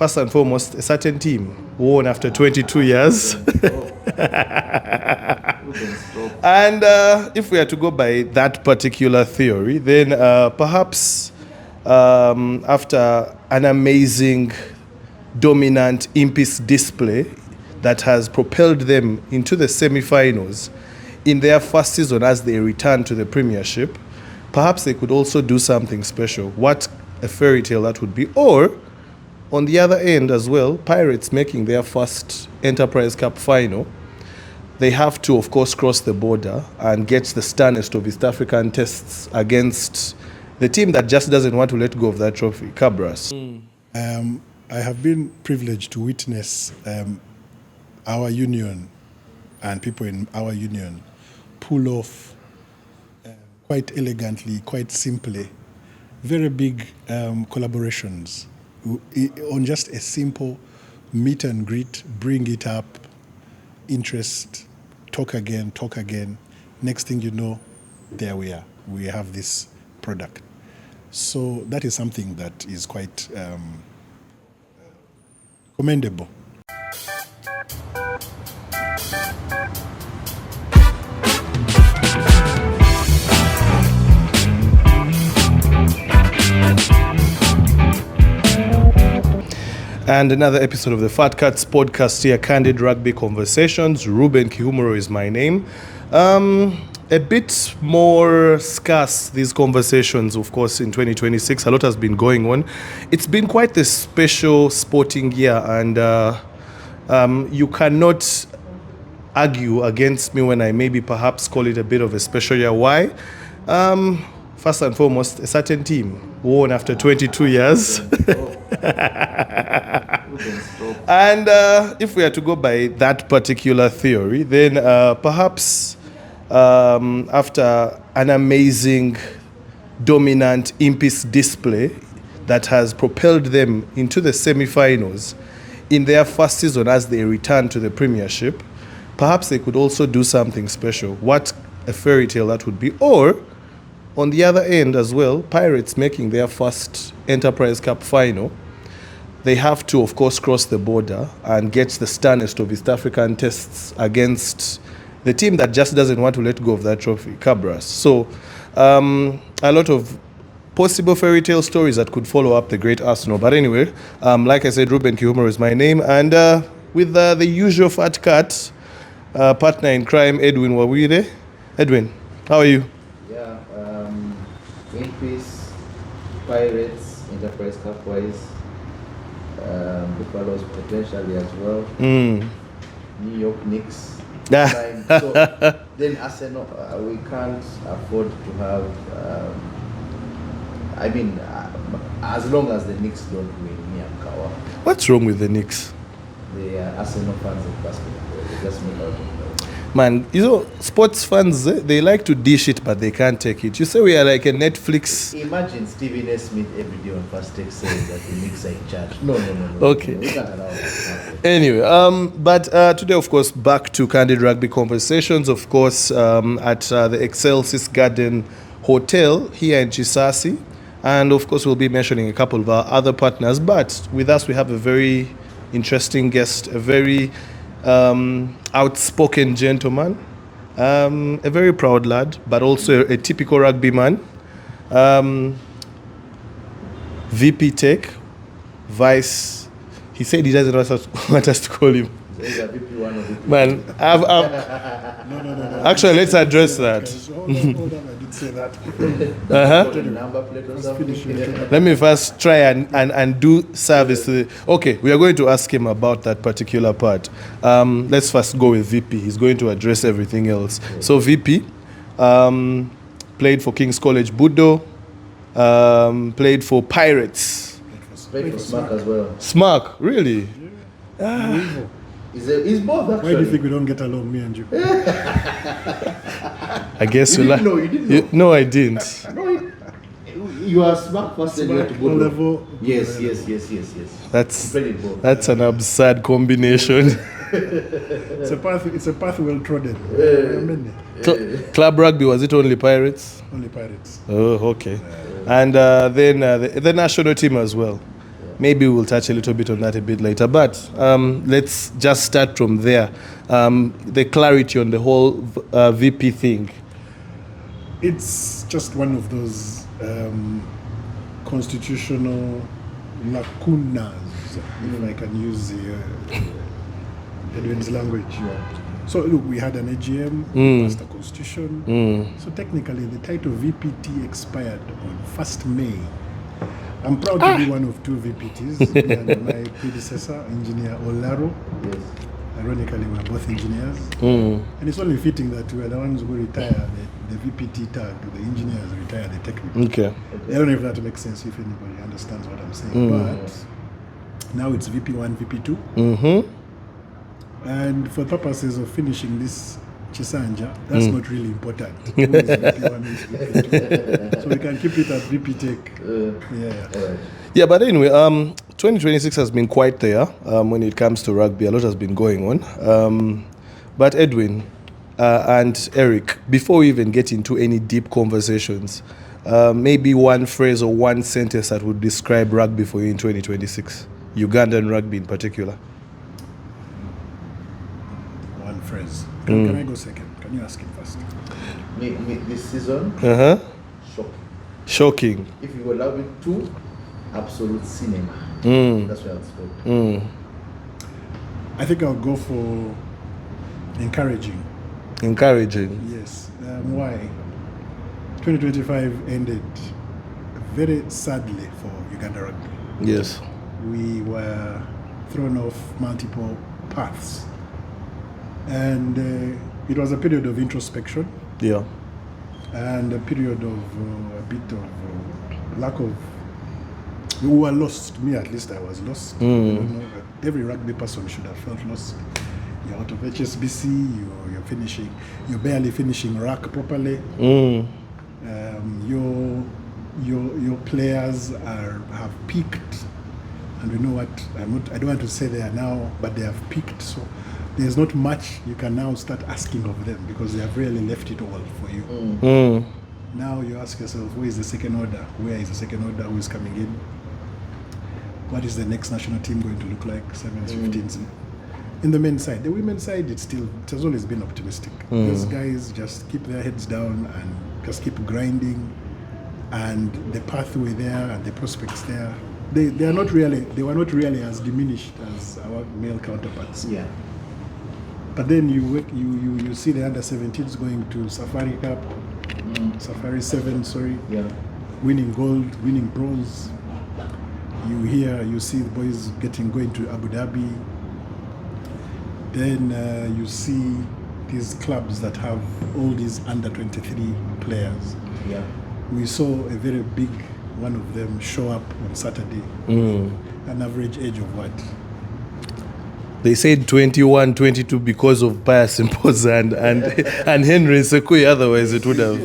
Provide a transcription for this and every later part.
first and foremost, a certain team won after 22 years. And if we are to go by that particular theory, then perhaps after an amazing, dominant in-peace display that has propelled them into the semi-finals in their first season as they return to the Premiership, perhaps they could also do something special. What a fairy tale that would be. Or, on the other end as well, Pirates making their first Enterprise Cup final. They have to, of course, cross the border and get the sternest of East African tests against the team that just doesn't want to let go of that trophy, Cabras. I have been privileged to witness our union and people in our union pull off quite elegantly, quite simply, very big collaborations on just a simple meet and greet, bring it up, interest, talk again. Next thing you know, there we are. We have this product. So that is something that is quite commendable. And another episode of the Fat Cats podcast here, Candid Rugby Conversations. Reuben Kihumuro is my name. A bit more scarce, these conversations, of course, in 2026. A lot has been going on. It's been quite a special sporting year, and you cannot argue against me when I maybe perhaps call it a bit of a special year. Why? First and foremost, a certain team won after 22 years. And if we are to go by that particular theory, then perhaps after an amazing, dominant in-peace display that has propelled them into the semi-finals in their first season as they return to the Premiership, perhaps they could also do something special. What a fairy tale that would be. Or, on the other end as well, Pirates making their first Enterprise Cup final. They have to, of course, cross the border and get the sternest of East African tests against the team that just doesn't want to let go of that trophy, Cabras. So, a lot of possible fairy tale stories that could follow up the great Arsenal. But anyway, like I said, Reuben Kihumuro is my name. And with the usual fat cat, partner in crime, Edwin Wabwire. Edwin, how are you? Yeah, in-peace, Pirates, Enterprise Cup-wise, Buffaloes potentially as well, New York Knicks. So then Arsenal, we can't afford to have, as long as the Knicks don't win, me and Kawa. What's wrong with the Knicks? They are Arsenal fans of basketball. They just make out of that. Man, you know, sports fans, they like to dish it, but they can't take it. You say we are like a Netflix. Imagine Stephen A. Smith every day on First Take saying that the Knicks are in charge. No. Okay. We can't allow that. Anyway, but today, of course, back to Candid Rugby Conversations, of course, at the Excelsis Garden Hotel here in Chisasi. And, of course, we'll be mentioning a couple of our other partners. But with us, we have a very interesting guest, a very outspoken gentleman, a very proud lad, but also a typical rugby man. VP Tech, Vice. He said he doesn't want us to call him. Man, No. Actually, let's address that. Hold on, I did say that. Number plate or something. Let me first try and do service to the... Okay, we are going to ask him about that particular part. Let's first go with VP. He's going to address everything else. So VP played for King's College Budo, played for Pirates. Played for Smack as well. Smack, really? Unbelievable. He's both actually. Why do you think we don't get along, me and you? I guess You didn't know, you didn't know. No, I didn't. No, you are Smack first and you went to Smack Budo. level. Yes. That's an absurd combination. It's a path well trodden. Club rugby, was it only Pirates? Only Pirates. Oh, okay. And then the national team as well. maybe we'll touch a little bit on that a bit later. But let's just start from there. The clarity on the whole VP thing. It's just one of those constitutional lacunas, if I can use Edwin's language. So look, we had an AGM, passed a constitution. So technically the title VPT expired on 1st May. I'm proud to be one of 2 VPTs, me and my predecessor, Engineer Olaro. Yes. Ironically, we're both engineers. And it's only fitting that we are the ones who retire the VPT tag, the engineers retire the technical. Okay. I don't know if that makes sense, if anybody understands what I'm saying. But now it's VP1, VP2. And for purposes of finishing this Chisanja, that's not really important. Who is VP1, who is VP2. So we can keep it at VP Tech. Yeah, but anyway, 2026 has been quite there when it comes to rugby. A lot has been going on. But Edwin and Eric, before we even get into any deep conversations, maybe one phrase or one sentence that would describe rugby for you in 2026, Ugandan rugby in particular. One phrase. Can I go second? Can you ask him first? Me, this season, shocking. Shocking. If you allow me to, absolute cinema. That's what I'll say. I think I'll go for encouraging. Encouraging. Yes. Why? 2025 ended very sadly for Uganda Rugby. Yes. We were thrown off multiple paths. And it was a period of introspection. Yeah. And a period of a bit of lack of. We were lost. Me, at least, I was lost. I don't know, but every rugby person should have felt lost. You're out of HSBC. You're finishing. You're barely finishing RAC properly. Your players have peaked, and we know what. I don't want to say they are now, but they have peaked. So there's not much you can now start asking of them because they have really left it all for you. Now you ask yourself, where is the second order? Where is the second order? Who is coming in? What is the next national team going to look like? 7s, 15s. In the men's side, the women's side, it has always been optimistic. Those guys just keep their heads down and just keep grinding, and the pathway there and the prospects there, they were not really as diminished as our male counterparts. Yeah. But then you see the under 17s going to Safari Cup, Safari 7, winning gold, winning bronze. You see the boys going to Abu Dhabi. Then you see these clubs that have all these under 23 players. Yeah. We saw a very big one of them show up on Saturday. An average age of what? They said 21, 22 because of Pius Mpoza and Henry Sekui, otherwise it would have.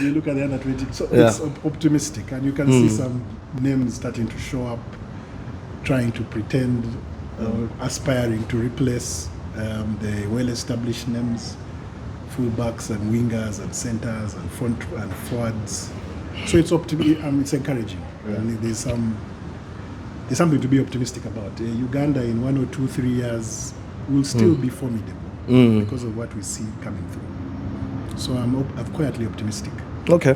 You look at the under 20, so it's optimistic, and you can see some names starting to show up, trying to pretend, aspiring to replace the well-established names, fullbacks and wingers and centers and front and forwards. So it's it's encouraging. And there's something to be optimistic about. Uganda in 1 or 2, 3 years will still be formidable because of what we see coming through. So I'm quietly optimistic. Okay.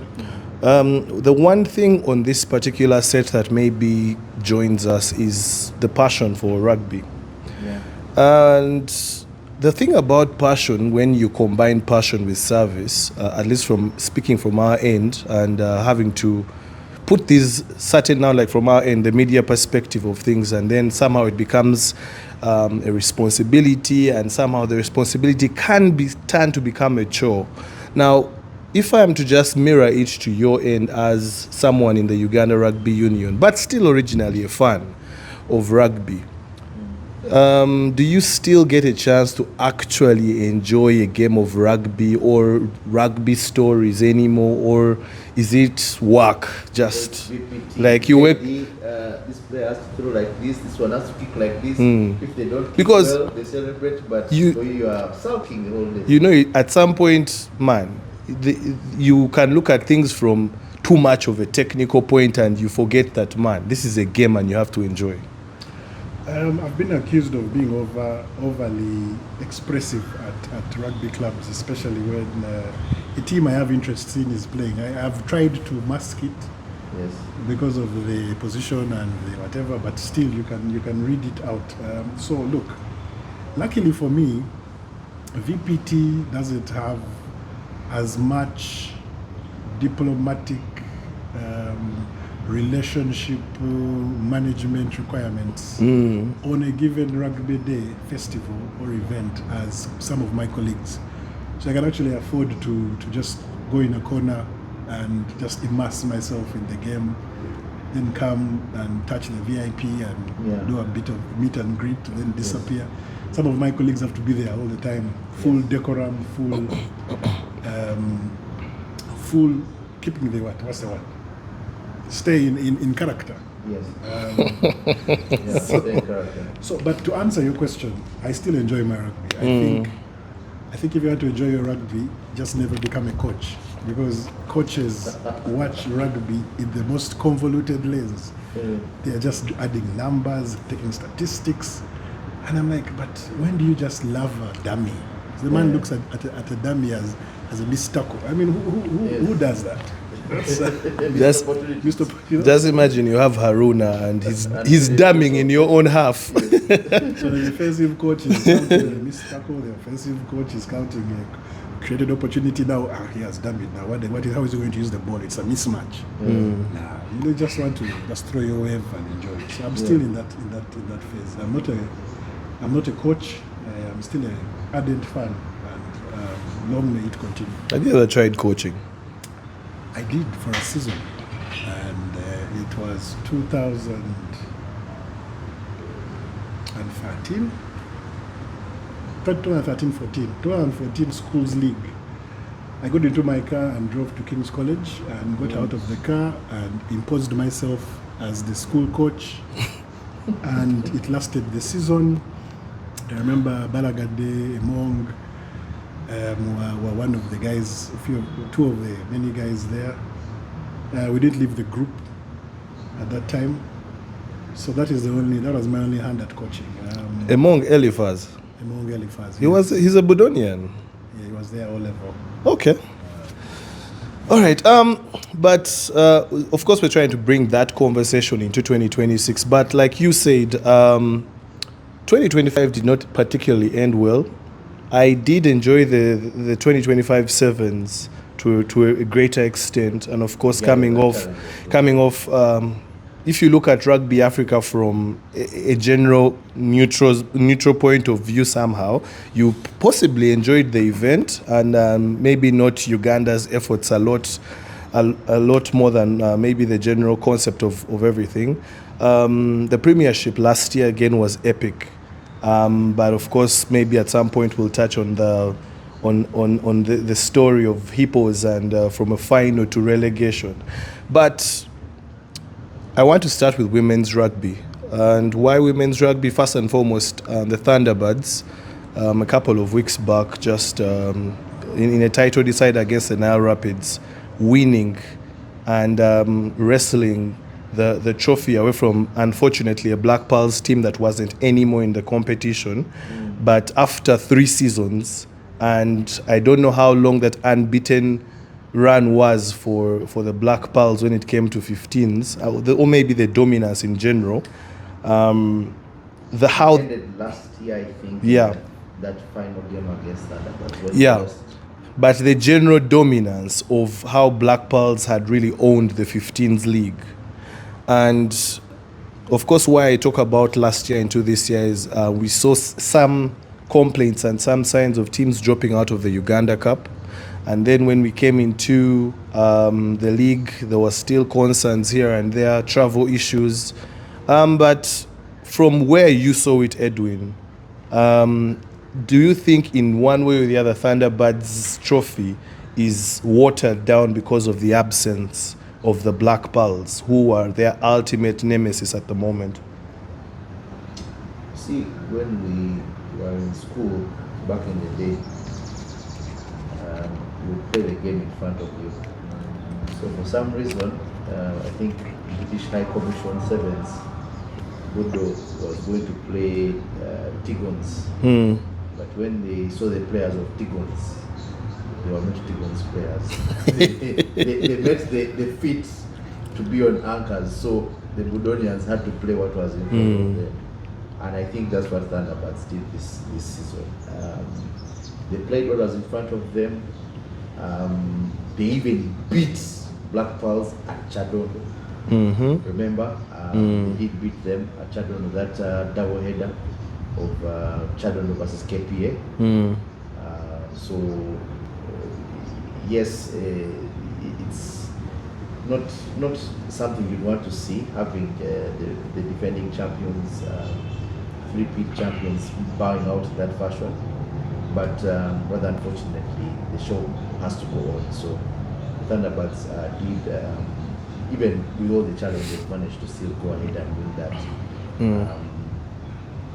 The one thing on this particular set that maybe joins us is the passion for rugby. Yeah. And the thing about passion, when you combine passion with service, at least from speaking from our end and having to put these certain now, like from our end, the media perspective of things, and then somehow it becomes a responsibility, and somehow the responsibility can be turned to become a chore. Now, if I am to just mirror it to your end as someone in the Uganda Rugby Union, but still originally a fan of rugby, do you still get a chance to actually enjoy a game of rugby or rugby stories anymore, or is it work? Just like you work. This player has to throw like this one has to kick like this. If they don't kick Because well, they celebrate, but you are sulking all day. You know, at some point, man, you can look at things from too much of a technical point and you forget that, man, this is a game and you have to enjoy? I've been accused of being overly expressive at rugby clubs, especially when a team I have interest in is playing. I've tried to mask it, Yes. because of the position and the whatever, but still you can read it out. So look, luckily for me, VPT doesn't have as much diplomatic relationship management requirements on a given rugby day festival or event as some of my colleagues. So I can actually afford to just go in a corner and just immerse myself in the game, then come and touch the VIP and do a bit of meet and greet, then disappear. Some of my colleagues have to be there all the time, full decorum, full keeping the what's the word? Stay in character. Yes. Stay in character. So, but to answer your question, I still enjoy my rugby. I think if you want to enjoy your rugby, just never become a coach, because coaches watch rugby in the most convoluted lens. They are just adding numbers, taking statistics, and I'm like, but when do you just love a dummy? The man looks at a dummy as a missed tackle. I mean, who does that? Just imagine you have Haruna and he's damming in your own half. So the defensive coach is counting a missed tackle, the offensive coach is counting a created opportunity. Now he has damned it. Now how is he going to use the ball? It's a mismatch. Nah, you just want to just throw your wave and enjoy it. So I'm still in that phase. I'm not a coach. I am still an ardent fan, and long may it continue. Have you ever tried coaching? I did for a season, and it was 2013, 2014 Schools League. I got into my car and drove to King's College and got out of the car and imposed myself as the school coach, and it lasted the season. I remember Balagade, Emong, were one of the guys, two of the many guys there. We didn't leave the group at that time, so that was my only hand at coaching. Among Eliphaz. He's a Budonian. Yeah, he was there all level. Okay. All right. But of course, we're trying to bring that conversation into 2026. But like you said, 2025 did not particularly end well. I did enjoy the 2025 sevens to a greater extent, and of course, coming off. If you look at Rugby Africa from a general neutral point of view, somehow you possibly enjoyed the event, and maybe not Uganda's efforts a lot more than maybe the general concept of everything. The Premiership last year again was epic. But of course, maybe at some point we'll touch on the story of Hippos and from a final to relegation. But I want to start with women's rugby. And why women's rugby? First and foremost, the Thunderbirds, a couple of weeks back, just in a title decider against the Nile Rapids, winning and wrestling the trophy away from, unfortunately, a Black Pearls team that wasn't anymore in the competition. But after 3 seasons, and I don't know how long that unbeaten run was for the Black Pearls when it came to 15s, or maybe the dominance in general. Ended last year, I think. Yeah. That final game against that. Yeah. But the general dominance of how Black Pearls had really owned the 15s league. And of course, why I talk about last year into this year is we saw some complaints and some signs of teams dropping out of the Uganda Cup. And then when we came into the league, there were still concerns here and there, travel issues. But from where you saw it, Edwin, do you think in one way or the other Thunderbirds trophy is watered down because of the absence of the Black Pearls, who are their ultimate nemesis at the moment? See, when we were in school back in the day, we play the game in front of you. So for some reason, I think British High Commission Sevens, Bodo was going to play Tigons. But when they saw the players of Tigons, they were not Tigons players. they met the feet to be on anchors, so the Budonians had to play what was in front of them. And I think that's what Thunderbirds did this season. They played what was in front of them. They even beat Black Pearls at Chadondo. Remember, they did beat them at Chadondo, that double header of Chadondo versus KPA. So yes, it's not something you'd want to see, having the defending champions, repeat champions bowing out in that fashion. But rather unfortunately, the show has to go on. So Thunderbirds did, even with all the challenges, managed to still go ahead and win that.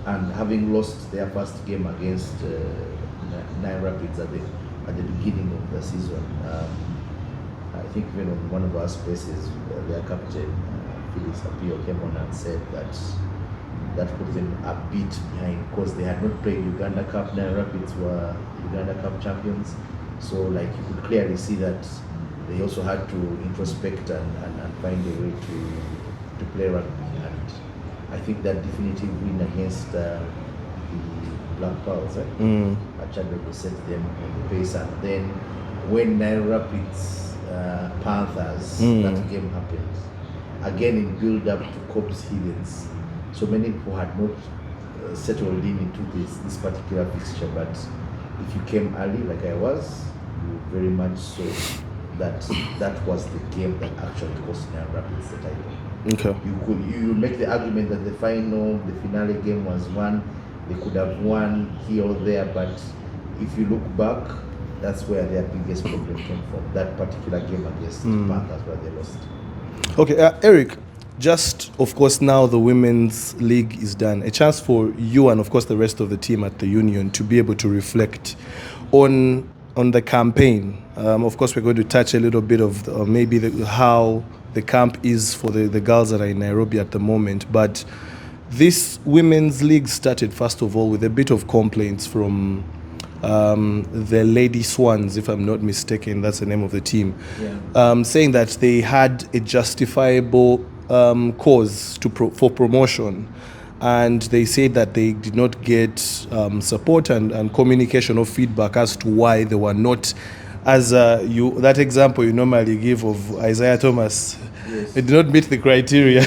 And having lost their first game against Nine Rapids at the beginning of the season, I think even on one of our spaces, their captain, Phyllis Apio, came on and said that put them a bit behind because they had not played Uganda Cup. Nine Rapids were Uganda Cup champions. So like you could clearly see that they also had to introspect and find a way to play rugby. And I think that definitive win against the Black Pearls at Chadwick set them on the pace. And then when Nine Rapids Panthers, that game happened, again in build up to Cobb's Heathens. So many people had not settled into this particular fixture, but if you came early like I was, you very much saw that was the game that actually cost Nine Rapids the title. Okay. You make the argument that the finale game was won. They could have won here or there, but if you look back, that's where their biggest problem came from. That particular game against the Panthers where they lost. Okay, Eric. Just, of course, now the Women's League is done. A chance for you and, of course, the rest of the team at the Union to be able to reflect on the campaign. Of course, we're going to touch a little bit of how the camp is for the girls that are in Nairobi at the moment. But this Women's League started, first of all, with a bit of complaints from the Lady Swans, if I'm not mistaken. That's the name of the team. Yeah. Saying that they had a justifiable cause for promotion, and they said that they did not get support and communication or feedback as to why they were not, as that example you normally give of Isaiah Thomas. Yes. It did not meet the criteria,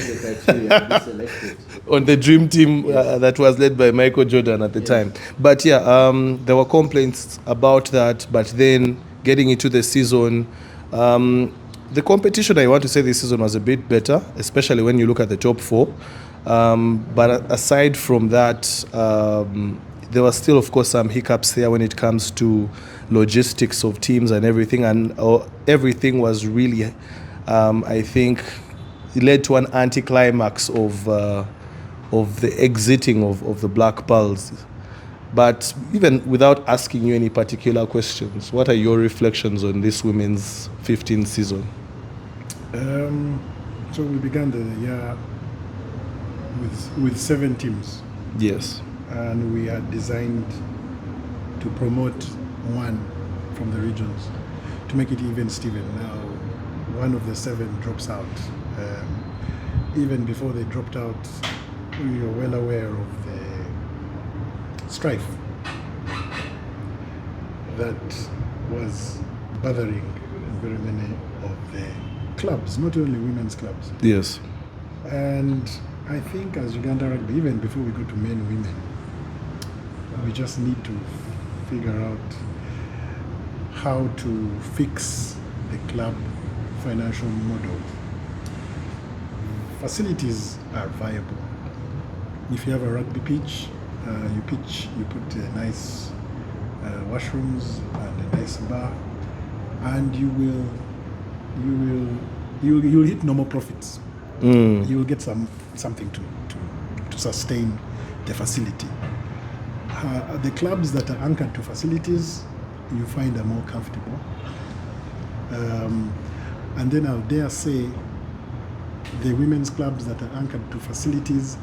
on the dream team that was led by Michael Jordan at the time. But yeah, there were complaints about that, but then getting into the season, the competition, I want to say this season was a bit better, especially when you look at the top four. But aside from that, there were still, of course, some hiccups there when it comes to logistics of teams and everything. And everything was really, I think, it led to an anticlimax of the exiting of the Black Pearls. But even without asking you any particular questions, what are your reflections on this women's 15th season? So we began the year with 7 teams. Yes. And we had designed to promote one from the regions to make it even Steven. Now, one of the 7 drops out. Even before they dropped out, we were well aware of the strife that was bothering very many of the clubs, not only women's clubs. Yes. And I think as Uganda Rugby, even before we go to men, women, we just need to figure out how to fix the club financial model. Facilities are viable. If you have a rugby pitch, you put a nice washrooms and a nice bar, and you'll hit normal profits. You will get something to sustain the facility. The clubs that are anchored to facilities, you find are more comfortable. And then I'll dare say the women's clubs that are anchored to facilities,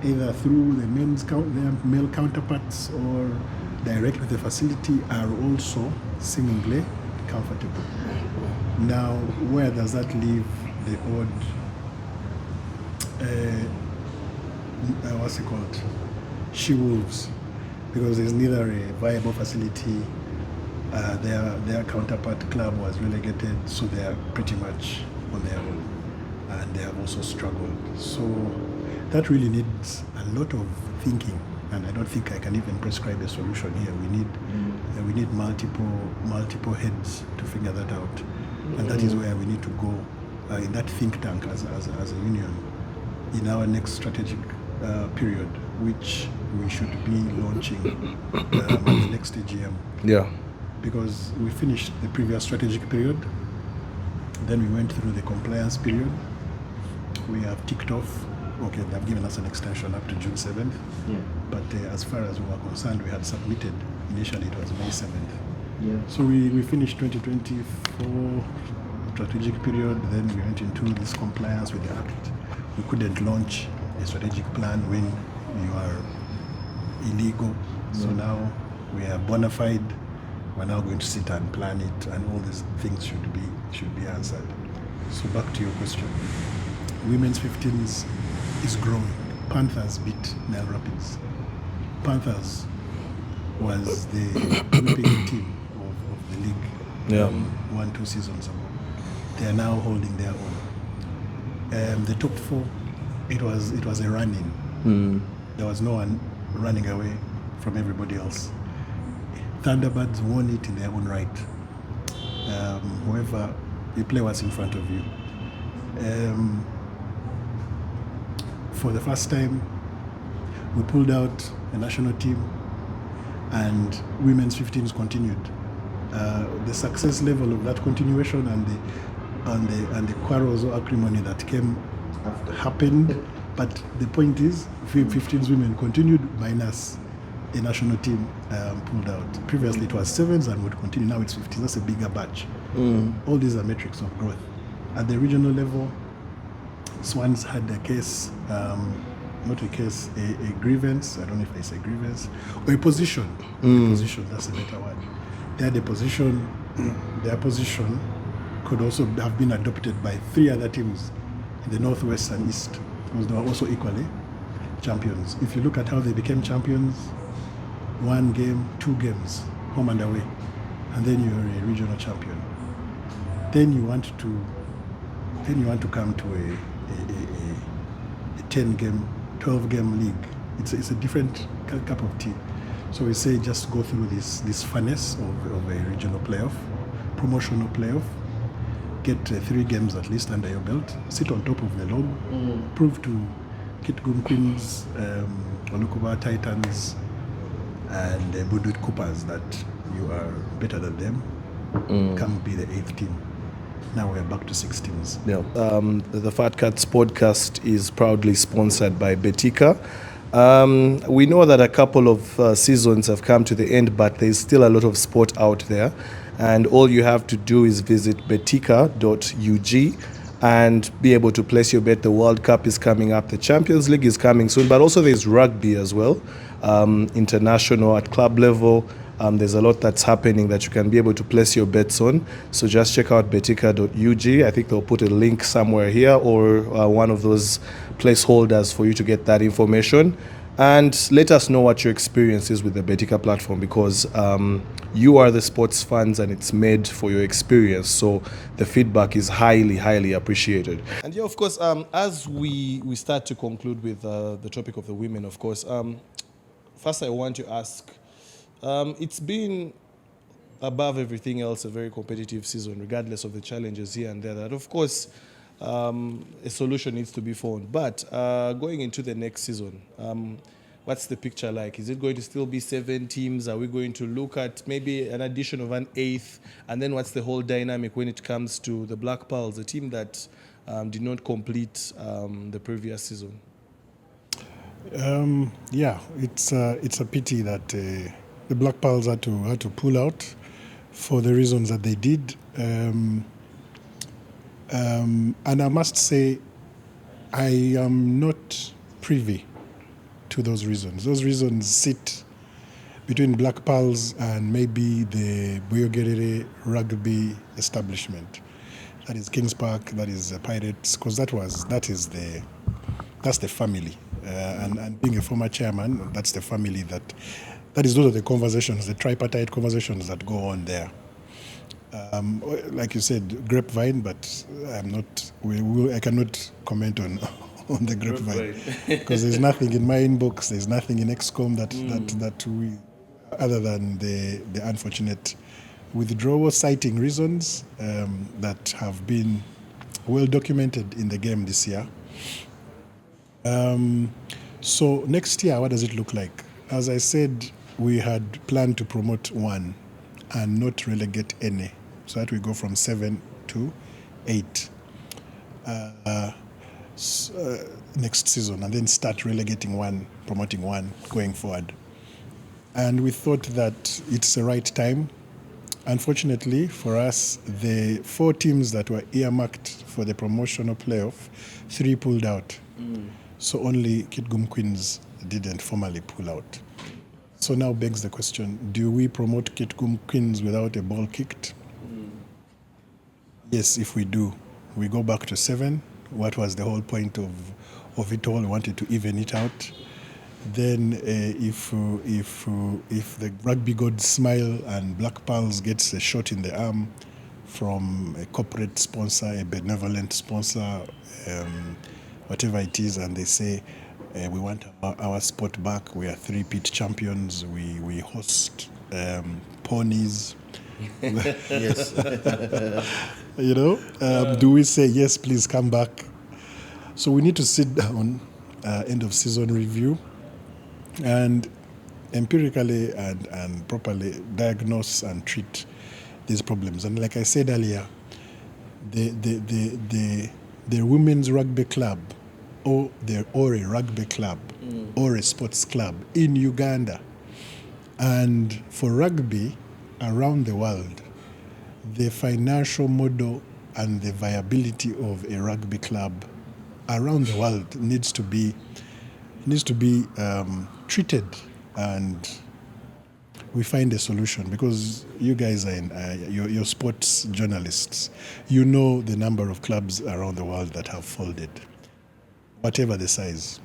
either through their male counterparts or direct with the facility, are also seemingly comfortable. Now, where does that leave the odd, what's it called, she-wolves? Because there's neither a viable facility, their counterpart club was relegated, so they are pretty much on their own, and they have also struggled. So that really needs a lot of thinking, and I don't think I can even prescribe a solution here. We need multiple heads to figure that out, and that is where we need to go in that think tank as a union in our next strategic period, which we should be launching at the next AGM. Yeah. Because we finished the previous strategic period, then we went through the compliance period. We have ticked off. Okay, they've given us an extension up to June 7th. Yeah. But as far as we were concerned, we had submitted. Initially, it was May 7th. Yeah. So we finished 2024 strategic period. Then we went into this compliance with the Act. We couldn't launch a strategic plan when you are illegal. So now we are bona fide. We're now going to sit and plan it, and all these things should be answered. So back to your question. Women's 15s is growing. Panthers beat Nile Rapids. Panthers was the Olympic team of the league. Yeah. 1-2 seasons ago. They are now holding their own. The top four, it was a run-in. There was no one running away from everybody else. Thunderbirds won it in their own right. Whoever you play was in front of you. For the first time, we pulled out a national team, and women's 15s continued. The success level of that continuation and the quarrels or acrimony that came happened. But the point is, 15s women continued minus a national team pulled out. Previously it was 7s and would continue. Now it's 15s. That's a bigger batch. All these are metrics of growth. At the regional level, Swans had a case, not a case, a grievance. I don't know if they say grievance or a position. A position, that's a better word. They had a position. Their position could also have been adopted by 3 other teams in the Northwest and East, because they were also equally champions. If you look at how they became champions, 1 game, 2 games, home and away, and then you're a regional champion. Then you want to come to a 10-game, 12-game league. It's a different cup of tea. So we say just go through this finesse of a regional playoff, promotional playoff, get 3 games at least under your belt, sit on top of the log, prove to Kitgum Queens, Olukuba Titans, and Budut Coopers that you are better than them. Come be the 8th team. Now we're back to 6 teams. Yeah. The Fat Cats podcast is proudly sponsored by Betika. We know that a couple of seasons have come to the end, but there's still a lot of sport out there. And all you have to do is visit betika.ug and be able to place your bet. The World Cup is coming up. The Champions League is coming soon, but also there's rugby as well, international at club level. There's a lot that's happening that you can be able to place your bets on. So just check out betika.ug. I think they'll put a link somewhere here or one of those placeholders for you to get that information. And let us know what your experience is with the Betika platform, because you are the sports fans and it's made for your experience. So the feedback is highly, highly appreciated. And yeah, of course, as we start to conclude with the topic of the women, of course, first I want to ask, it's been, above everything else, a very competitive season, regardless of the challenges here and there. That, of course, a solution needs to be found. But going into the next season, what's the picture like? Is it going to still be 7 teams? Are we going to look at maybe an addition of an 8th? And then what's the whole dynamic when it comes to the Black Pearls, a team that did not complete the previous season? Yeah, it's a pity that the Black Pearls had to pull out for the reasons that they did. And I must say, I am not privy to those reasons. Those reasons sit between Black Pearls and maybe the Buyogerere rugby establishment. That is Kings Park, that is Pirates, because that's the family. And being a former chairman, that's the family those are the conversations, the tripartite conversations that go on there. Like you said, grapevine, but I cannot comment on on the grapevine because there's nothing in my inbox, there's nothing in XCOM that we, other than the unfortunate withdrawal, citing reasons that have been well documented in the game this year. So next year, what does it look like? As I said, we had planned to promote one and not relegate any, so that we go from 7 to 8 next season, and then start relegating one, promoting one going forward. And we thought that it's the right time. Unfortunately for us, the 4 teams that were earmarked for the promotional playoff, 3 pulled out. So only Kitgum Queens didn't formally pull out. So now begs the question, do we promote Kitgum Queens without a ball kicked? Yes, if we do, we go back to 7. What was the whole point of it all? We wanted to even it out. Then if the rugby gods smile and Black Pearls gets a shot in the arm from a corporate sponsor, a benevolent sponsor, whatever it is, and they say, we want our sport back, we are 3-peat champions, we host ponies. Yes. Do we say, yes, please come back? So we need to sit down, end of season review, and empirically and properly diagnose and treat these problems. And like I said earlier, the women's rugby club or a rugby club or a sports club in Uganda, and for rugby around the world, the financial model and the viability of a rugby club around the world needs to be treated, and we find a solution, because you guys are you're sports journalists. You know the number of clubs around the world that have folded, whatever the size.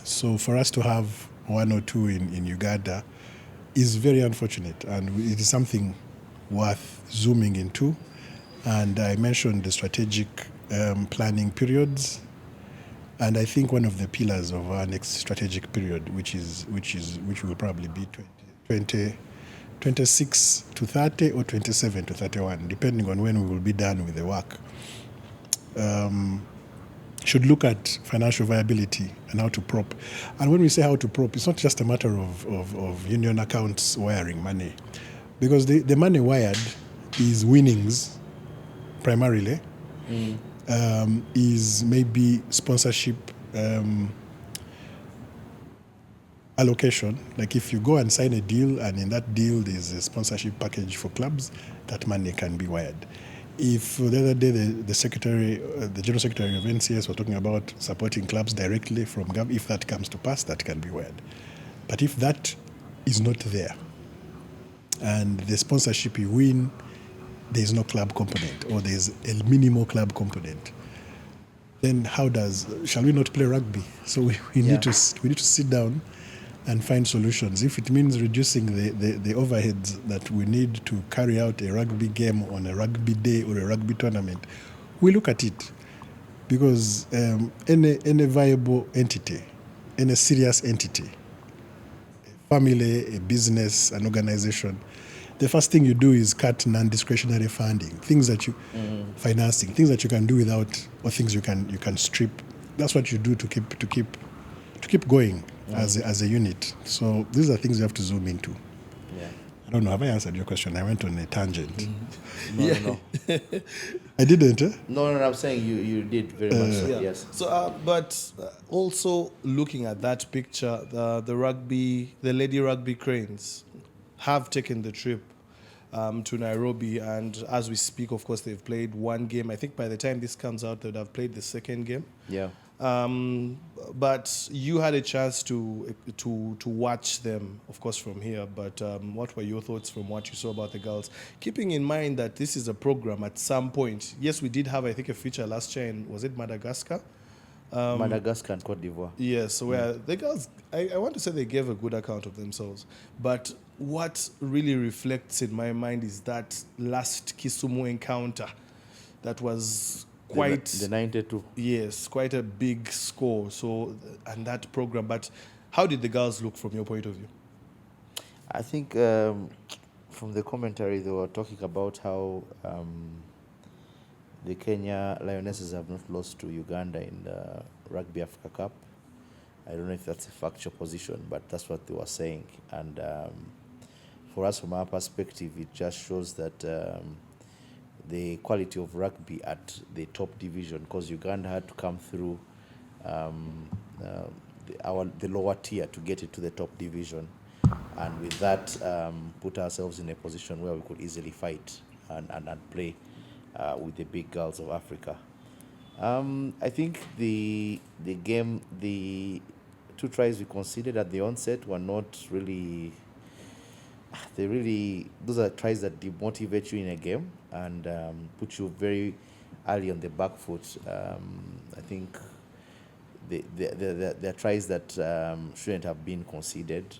So for us to have 1 or 2 in Uganda is very unfortunate, and it is something worth zooming into. And I mentioned the strategic planning periods, and I think one of the pillars of our next strategic period, which will probably be 26 to 30 or 27 to 31, depending on when we will be done with the work, should look at financial viability and how to prop. And when we say how to prop, it's not just a matter of union accounts wiring money, because the money wired is winnings primarily, is maybe sponsorship allocation. Like if you go and sign a deal and in that deal there's a sponsorship package for clubs, that money can be wired. If the other day the General Secretary of NCS was talking about supporting clubs directly from government, if that comes to pass, that can be wired. But if that is not there, and the sponsorship you win, there's no club component, or there's a minimal club component, then shall we not play rugby? So we need to sit down and find solutions. If it means reducing the overheads that we need to carry out a rugby game on a rugby day or a rugby tournament, we look at it. Because any viable entity, any serious entity, a family, a business, an organization, the first thing you do is cut non-discretionary funding, things that you financing, things that you can do without, or things you can strip. That's what you do to keep going as a unit. So these are things you have to zoom into. Yeah. I don't know. Have I answered your question? I went on a tangent. No. I didn't. No, I'm saying you did very much so. Yeah. Yes. So, but also looking at that picture, the Lady Rugby Cranes have taken the trip to Nairobi, and as we speak, of course, they've played one game. I think by the time this comes out, they would have played the second game. Yeah. But you had a chance to watch them, of course, from here. But what were your thoughts from what you saw about the girls? Keeping in mind that this is a program at some point. Yes, we did have, I think, a feature last year in, was it Madagascar? Madagascar and Cote d'Ivoire. Yes, where the girls, I want to say they gave a good account of themselves. But what really reflects in my mind is that last Kisumu encounter that was quite... The 92. Yes, quite a big score. So, and that program. But how did the girls look from your point of view? I think from the commentary they were talking about how the Kenya Lionesses have not lost to Uganda in the Rugby Africa Cup. I don't know if that's a factual position, but that's what they were saying. And for us, from our perspective, it just shows that the quality of rugby at the top division, because Uganda had to come through the lower tier to get it to the top division. And with that, put ourselves in a position where we could easily fight and play with the big girls of Africa. I think the game, the 2 tries we conceded at the onset were not really... those are tries that demotivate you in a game and put you very early on the back foot. I think they're tries that shouldn't have been conceded,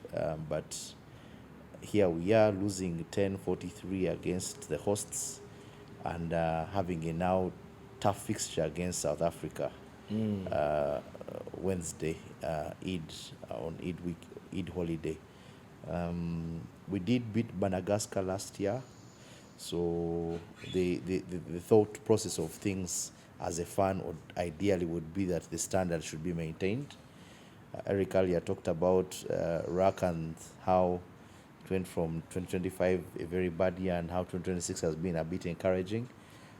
but here we are losing 10-43 against the hosts and having a now tough fixture against South Africa Wednesday, Eid week, Eid holiday. We did beat Madagascar last year, so the thought process of things as a fan ideally would be that the standard should be maintained. Eric earlier talked about RAC and how it went from 2025 a very bad year and how 2026 has been a bit encouraging.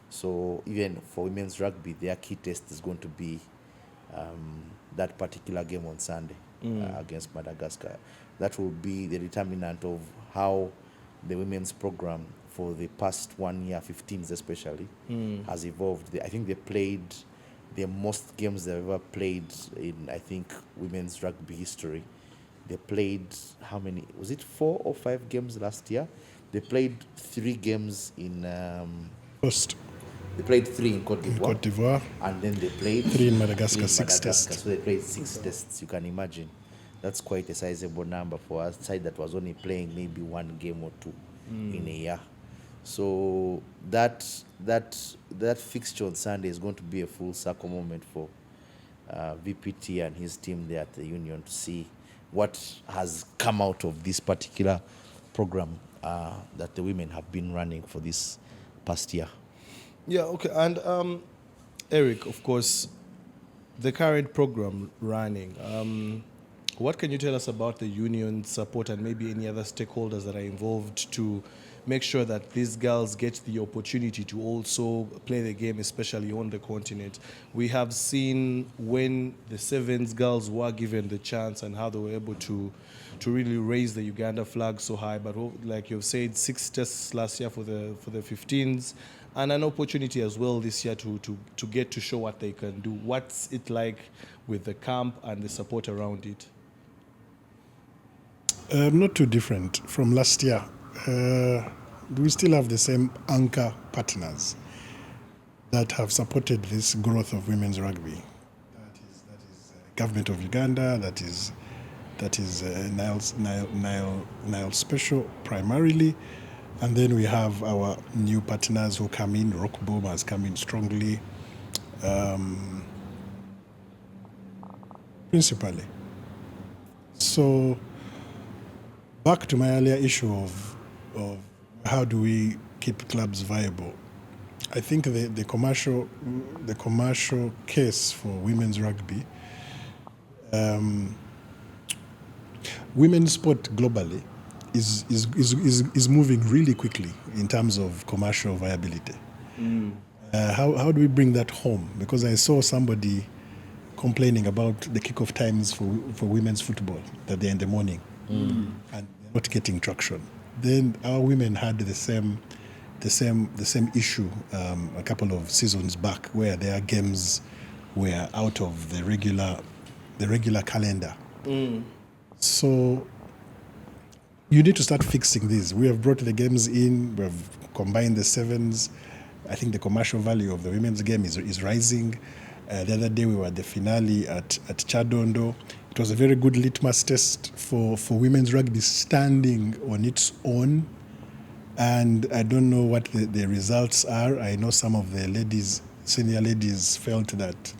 So even for women's rugby, their key test is going to be that particular game on Sunday against Madagascar. That will be the determinant of how the women's program for the past 1 year, 15s especially, has evolved. I think they played the most games they've ever played in, I think, women's rugby history. They played, how many? Was it 4 or 5 games last year? They played 3 games in... First, they played 3 in Cote d'Ivoire. Cote d'Ivoire. And then they played 3 in Madagascar, 3 in 6 tests. So they played 6 tests, you can imagine. That's quite a sizable number for a side that was only playing maybe 1 game or 2 in a year. So that fixture on Sunday is going to be a full circle moment for VPT and his team there at the Union to see what has come out of this particular program that the women have been running for this past year. Yeah, okay. And Eric, of course, the current program running, what can you tell us about the union support and maybe any other stakeholders that are involved to make sure that these girls get the opportunity to also play the game, especially on the continent? We have seen when the Sevens girls were given the chance and how they were able to really raise the Uganda flag so high. But like you've said, 6 tests last year for the 15s, and an opportunity as well this year to get to show what they can do. What's it like with the camp and the support around it? Not too different from last year. We still have the same anchor partners that have supported this growth of women's rugby. That is government of Uganda. That is Nile Special primarily, and then we have our new partners who come in. Rockboom has come in strongly, principally. So back to my earlier issue of how do we keep clubs viable? I think the commercial case for women's rugby, women's sport globally is moving really quickly in terms of commercial viability. How do we bring that home? Because I saw somebody complaining about the kickoff times for women's football, that they're in the morning and they're not getting traction. then our women had the same issue a couple of seasons back, where their games were out of the regular calendar. So you need to start fixing these. We have brought the games in. We have combined the sevens. I think the commercial value of the women's game is rising. The other day we were at the finale at Chadondo. It was a very good litmus test for women's rugby standing on its own. And I don't know what the results are. I know some of the ladies, senior ladies, felt that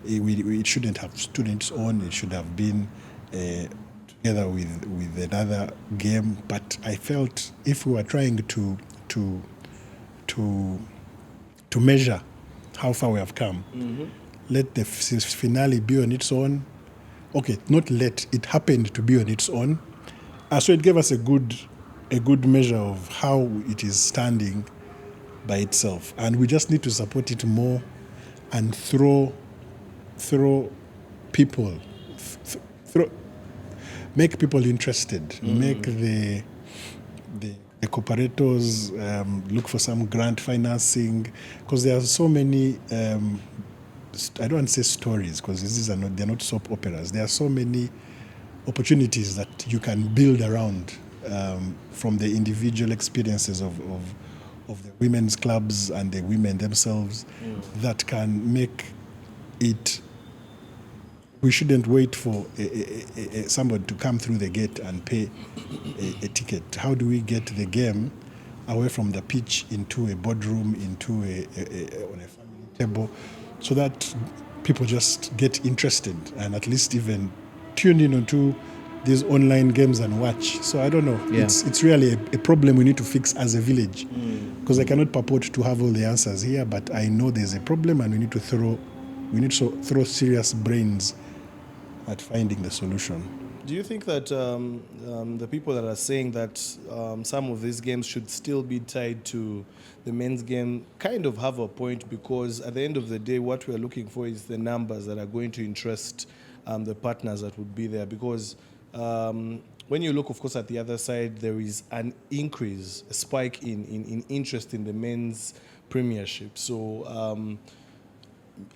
it shouldn't have stood on its own. It should have been together with another game. But I felt if we were trying to measure how far we have come, let the finale be on its own. Okay, not let, it happened to be on its own. So it gave us a good measure of how it is standing by itself. And we just need to support it more and throw people, make people interested, make the cooperators look for some grant financing, because there are so many, I don't want to say stories, because they're not soap operas. There are so many opportunities that you can build around from the individual experiences of the women's clubs and the women themselves that can make it. We shouldn't wait for somebody to come through the gate and pay a ticket. How do we get the game away from the pitch into a boardroom, into on a family table, so that people just get interested and at least even tune in onto these online games and watch. So I don't know. Yeah. It's really a problem we need to fix as a village, because I cannot purport to have all the answers here, but I know there's a problem and we need to throw serious brains at finding the solution. Do you think that the people that are saying that some of these games should still be tied to the men's game kind of have a point? Because at the end of the day, what we are looking for is the numbers that are going to interest the partners that would be there. Because when you look, of course, at the other side, there is an increase, a spike in interest in the men's Premiership. So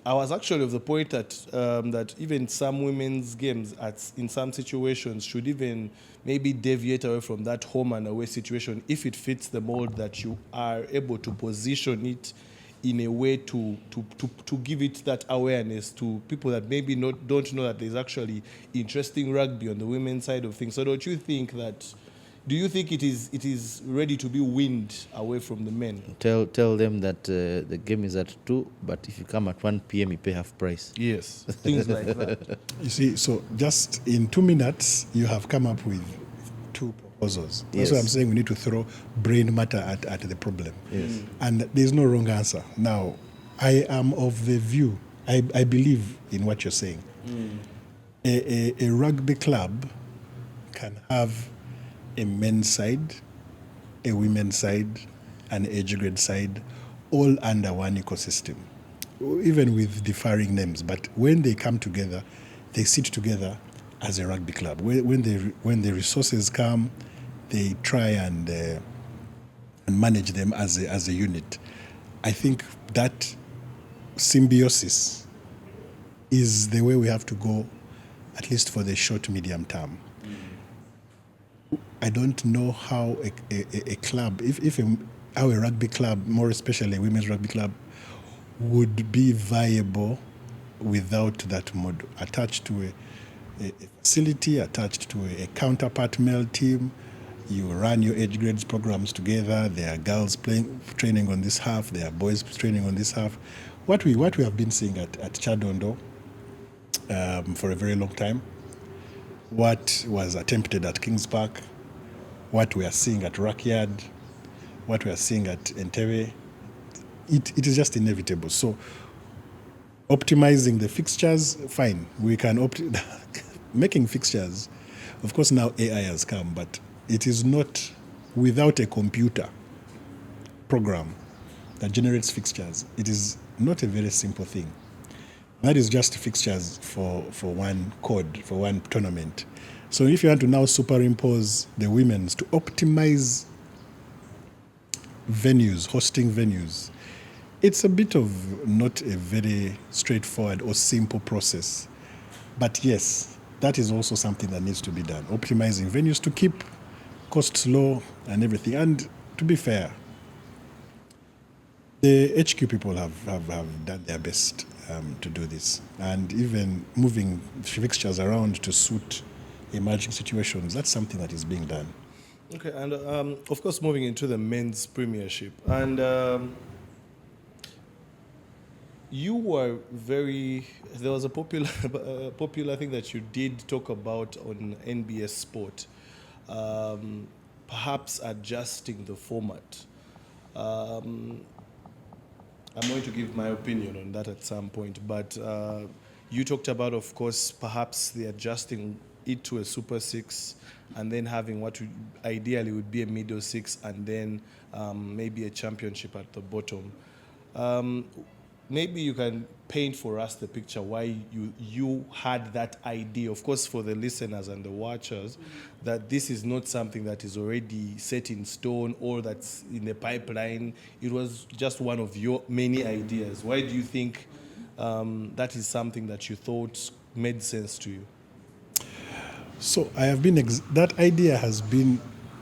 I was actually of the point that that even some women's games in some situations should even maybe deviate away from that home and away situation if it fits the mold that you are able to position it in a way to give it that awareness to people that maybe don't know that there's actually interesting rugby on the women's side of things. So do you think it is ready to be weaned away from the men? Tell them that the game is at 2, but if you come at 1 p.m. you pay half price. Yes, things like that. You see, so just in 2 minutes, you have come up with 2 proposals. That's what I'm saying. We need to throw brain matter at the problem. Yes. And there's no wrong answer. Now, I am of the view, I believe in what you're saying. A rugby club can have a men's side, a women's side, an age grade side, all under one ecosystem, even with differing names. But when they come together, they sit together as a rugby club. When the resources come, they try and manage them as a unit. I think that symbiosis is the way we have to go, at least for the short, medium term. I don't know how a club, how a rugby club, more especially a women's rugby club, would be viable without that model attached to a facility, attached to a counterpart male team. You run your age grades programs together. There are girls training on this half. There are boys training on this half. What we have been seeing at Chadondo for a very long time, what was attempted at Kings Park, what we are seeing at Rockyard, what we are seeing at Entebbe, it is just inevitable. So optimizing the fixtures, fine. We can making fixtures. Of course, now AI has come, but it is not without a computer program that generates fixtures. It is not a very simple thing. That is just fixtures for one code, for one tournament. So if you want to now superimpose the women's to optimize venues, hosting venues, it's a bit of not a very straightforward or simple process. But yes, that is also something that needs to be done. Optimizing venues to keep costs low and everything. And to be fair, the HQ people have done their best to do this. And even moving fixtures around to suit emerging situations, that's something that is being done. Okay, and of course, moving into the men's premiership, and you were there was a popular thing that you did talk about on NBS Sport, perhaps adjusting the format. I'm going to give my opinion on that at some point, but you talked about, of course, perhaps the adjusting it to a Super 6 and then having what ideally would be a middle 6 and then maybe a championship at the bottom. Maybe you can paint for us the picture why you had that idea, of course, for the listeners and the watchers, that this is not something that is already set in stone or that's in the pipeline. It was just one of your many ideas. Why do you think that is something that you thought made sense to you? So I have been that idea has been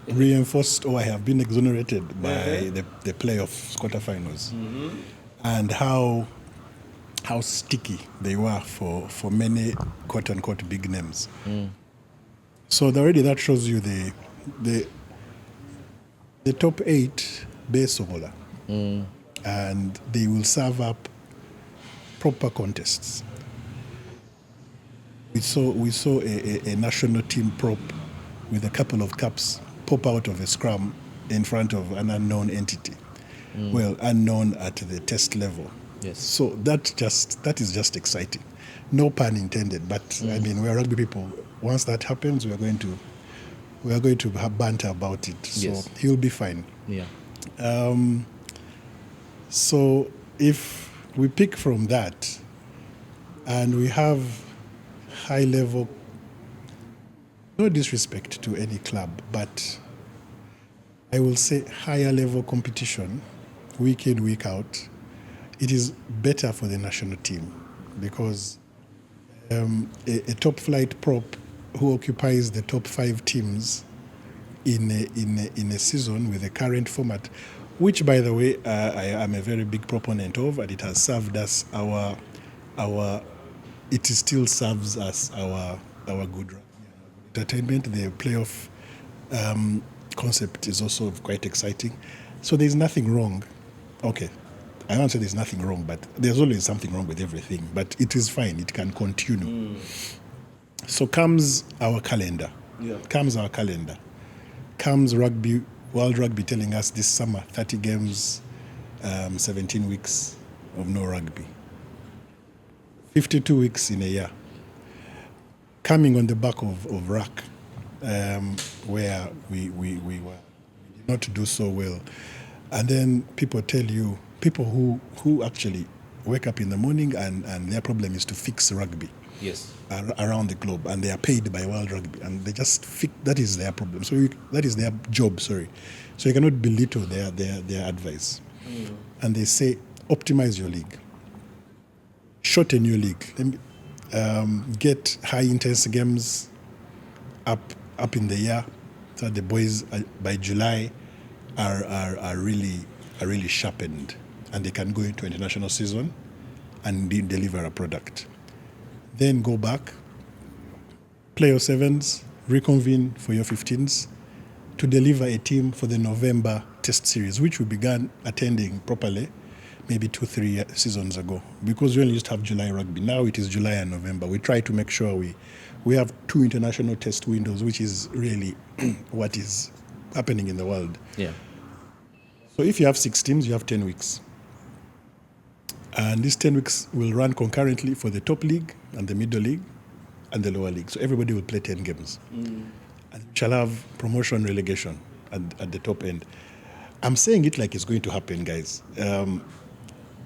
reinforced, or I have been exonerated by the playoff quarterfinals, and how sticky they were for many quote unquote big names. So already that shows you the top 8 Besogola, and they will serve up proper contests. We saw a national team prop with a couple of caps pop out of a scrum in front of an unknown entity. Well, unknown at the test level. Yes. So that is just exciting. No pun intended, but I mean, we're rugby people. Once that happens, we are going to have banter about it. So Yes. he'll be fine. Yeah. So if we pick from that and we have high level, no disrespect to any club, but I will say higher level competition, week in, week out, it is better for the national team because a top flight prop who occupies the top 5 teams in a season with the current format, which, by the way, I am a very big proponent of, and it has served us it still serves us our good entertainment. The playoff concept is also quite exciting. So there's nothing wrong. Okay, I won't say there's nothing wrong, but there's always something wrong with everything. But it is fine. It can continue. So comes our calendar. Comes rugby, World Rugby telling us this summer, 30 games, 17 weeks of no rugby. 52 weeks in a year. Coming on the back of RAC, where we did not do so well. And then people tell you, people who actually wake up in the morning and their problem is to fix rugby. Yes. Around the globe, and they are paid by World Rugby, and they just that is their problem. So that is their job. Sorry, so you cannot belittle their advice. And they say optimize your league, shorten your league, get high intense games up in the year, so the boys by July are really sharpened, and they can go into international season and deliver a product. Then go back, play your 7s, reconvene for your 15s to deliver a team for the November test series, which we began attending properly maybe 2-3 seasons ago, because we only used to have July rugby. Now it is July and November. We try to make sure we have 2 international test windows, which is really what is happening in the world. Yeah. So if you have 6 teams, you have 10 weeks. And these 10 weeks will run concurrently for the top league and the middle league and the lower league. So everybody will play 10 games. And we shall have promotion relegation at the top end. I'm saying it like it's going to happen, guys.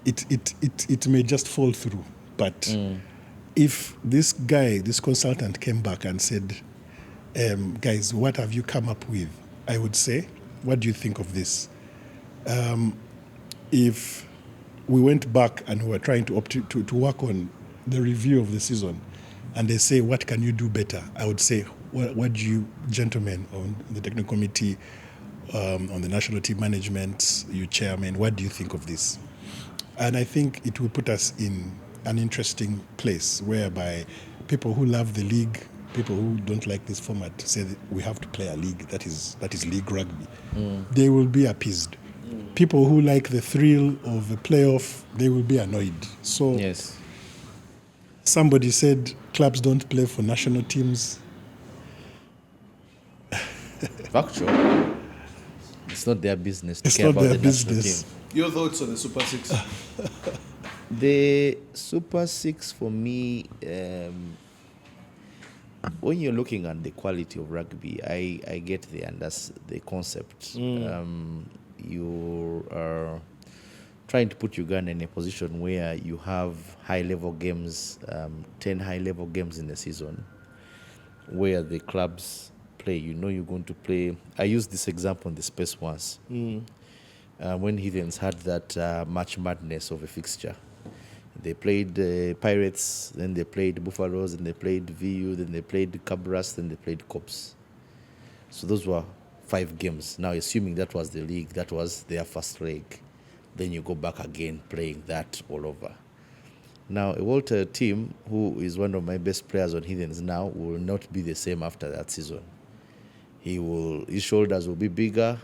It may just fall through. But if this consultant came back and said, guys, what have you come up with? I would say, what do you think of this? If we went back and we were trying to work on the review of the season, and they say, what can you do better? I would say, what do you gentlemen on the technical committee, on the national team management, you chairman, what do you think of this? And I think it will put us in an interesting place whereby people who love the league, people who don't like this format, say that we have to play a league that is league rugby. They will be appeased. People who like the thrill of a playoff, they will be annoyed. So Yes. somebody said clubs don't play for national teams. Factual. It's not their business to It's care not about their the national business. team. Your thoughts on the Super Six? The Super Six for me, when you're looking at the quality of rugby, I get the and that's the concept. You are trying to put Uganda in a position where you have high-level games, 10 high-level games in a season, where the clubs play. You know you're going to play. I used this example in the space once. When Heathens had that March Madness of a fixture. They played Pirates, then they played Buffaloes, then they played VU, then they played Cabras, then they played Cops. So those were 5 games. Now, assuming that was the league, that was their first leg, then you go back again playing that all over. Now, a Walter team, who is one of my best players on Heathens now, will not be the same after that season. His shoulders will be bigger,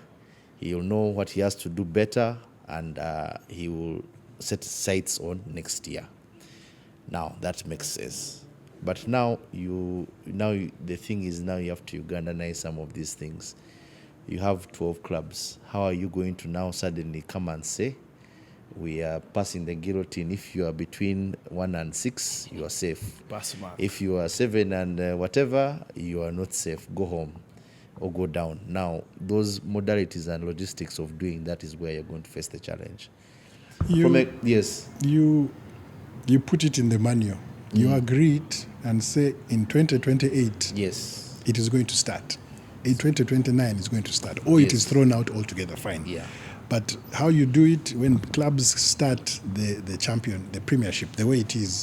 he will know what he has to do better, and he will set sights on next year. Now that makes sense. But now the thing is now you have to Ugandanize some of these things. You have 12 clubs. How are you going to now suddenly come and say we are passing the guillotine? If you are between 1 and 6, you are safe. Pass mark. If you are 7 and whatever, you are not safe. Go home or go down. Now those modalities and logistics of doing that is where you're going to face the challenge. Yes. You put it in the manual. You agree it and say in 2028 Yes. it is going to start. In 2029 it's going to start. Or it Yes. is thrown out altogether, fine. Yeah. But how you do it when clubs start the champion, the Premiership, the way it is,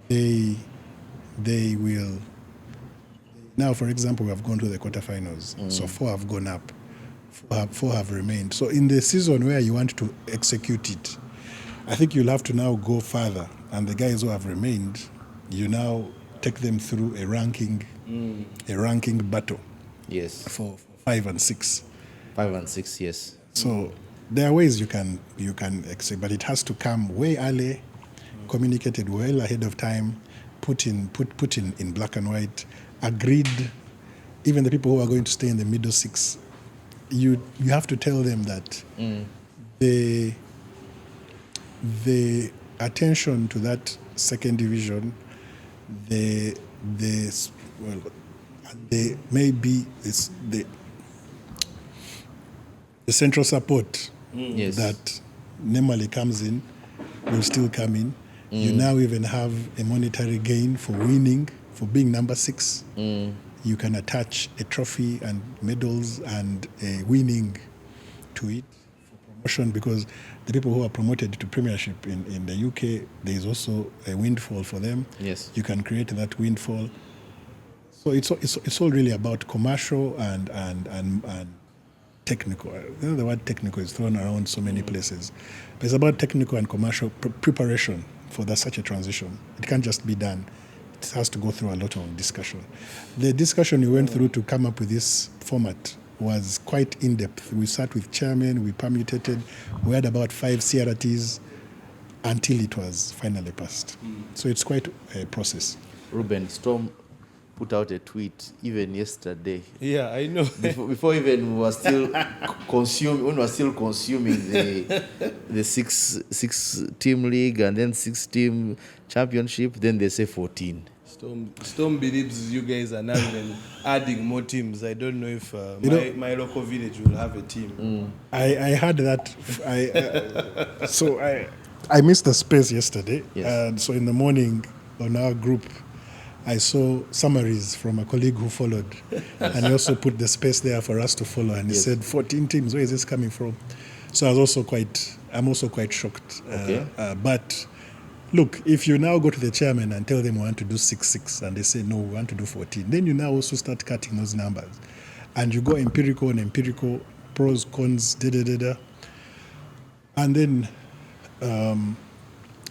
they will. Now, for example, we have gone to the quarterfinals. So 4 have gone up. 4 have remained. So in the season where you want to execute it, I think you'll have to now go further. And the guys who have remained, you now take them through a ranking battle Yes. for 5 and 6. 5 and 6, yes. So there are ways you can execute, but it has to come way early, communicated well ahead of time, put in black and white, agreed. Even the people who are going to stay in the middle 6, you have to tell them that the attention to that second division, the central support Yes. that normally comes in will still come in. You now even have a monetary gain for winning, for being number 6. You can attach a trophy and medals and a winning to it for promotion, because the people who are promoted to Premiership in the UK, there is also a windfall for them. Yes. You can create that windfall. So it's all really about commercial and technical. You know, the word technical is thrown around so many places, but it's about technical and commercial preparation for such a transition. It can't just be done. It has to go through a lot of discussion. The discussion we went through to come up with this format was quite in-depth. We sat with chairman, we permutated, we had about 5 CRTs until it was finally passed. So it's quite a process. Reuben, Storm put out a tweet even yesterday. Yeah, I know. Before even we were still consuming the six team league and then 6-team championship, then they say 14. Storm believes you guys are now even adding more teams. I don't know if my local village will have a team. I heard that. I missed the space yesterday. Yes. And so in the morning on our group, I saw summaries from a colleague who followed, and he also put the space there for us to follow. And he said, 14 teams. Where is this coming from? So I'm also quite shocked. Okay. But look, if you now go to the chairman and tell them we want to do 6-6, and they say no, we want to do 14, then you now also start cutting those numbers, and you go empirical, pros, cons, and then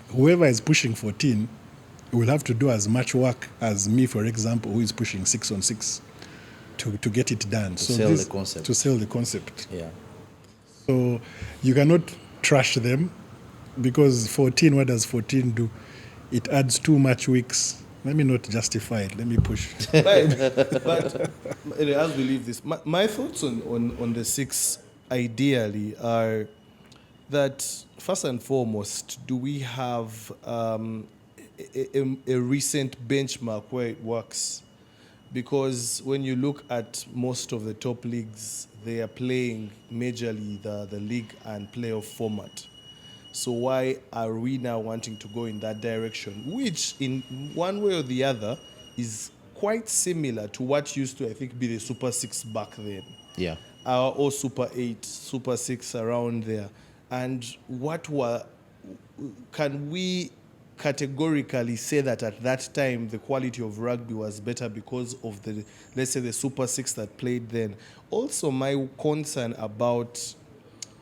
whoever is pushing 14 will have to do as much work as me, for example, who is pushing 6-on-6 to get it done. To sell the concept. To sell the concept. Yeah. So you cannot trash them, because 14, what does 14 do? It adds too much weeks. Let me not justify it. Let me push. But as we leave this, my thoughts on the 6 ideally are that, first and foremost, do we have a recent benchmark where it works? Because when you look at most of the top leagues, they are playing majorly the league and playoff format. So why are we now wanting to go in that direction, which in one way or the other is quite similar to what used to, I think, be the Super 6 back then. Yeah. Or Super 8, Super 6, around there. And can we categorically say that at that time the quality of rugby was better because of let's say the Super 6 that played then? Also, my concern about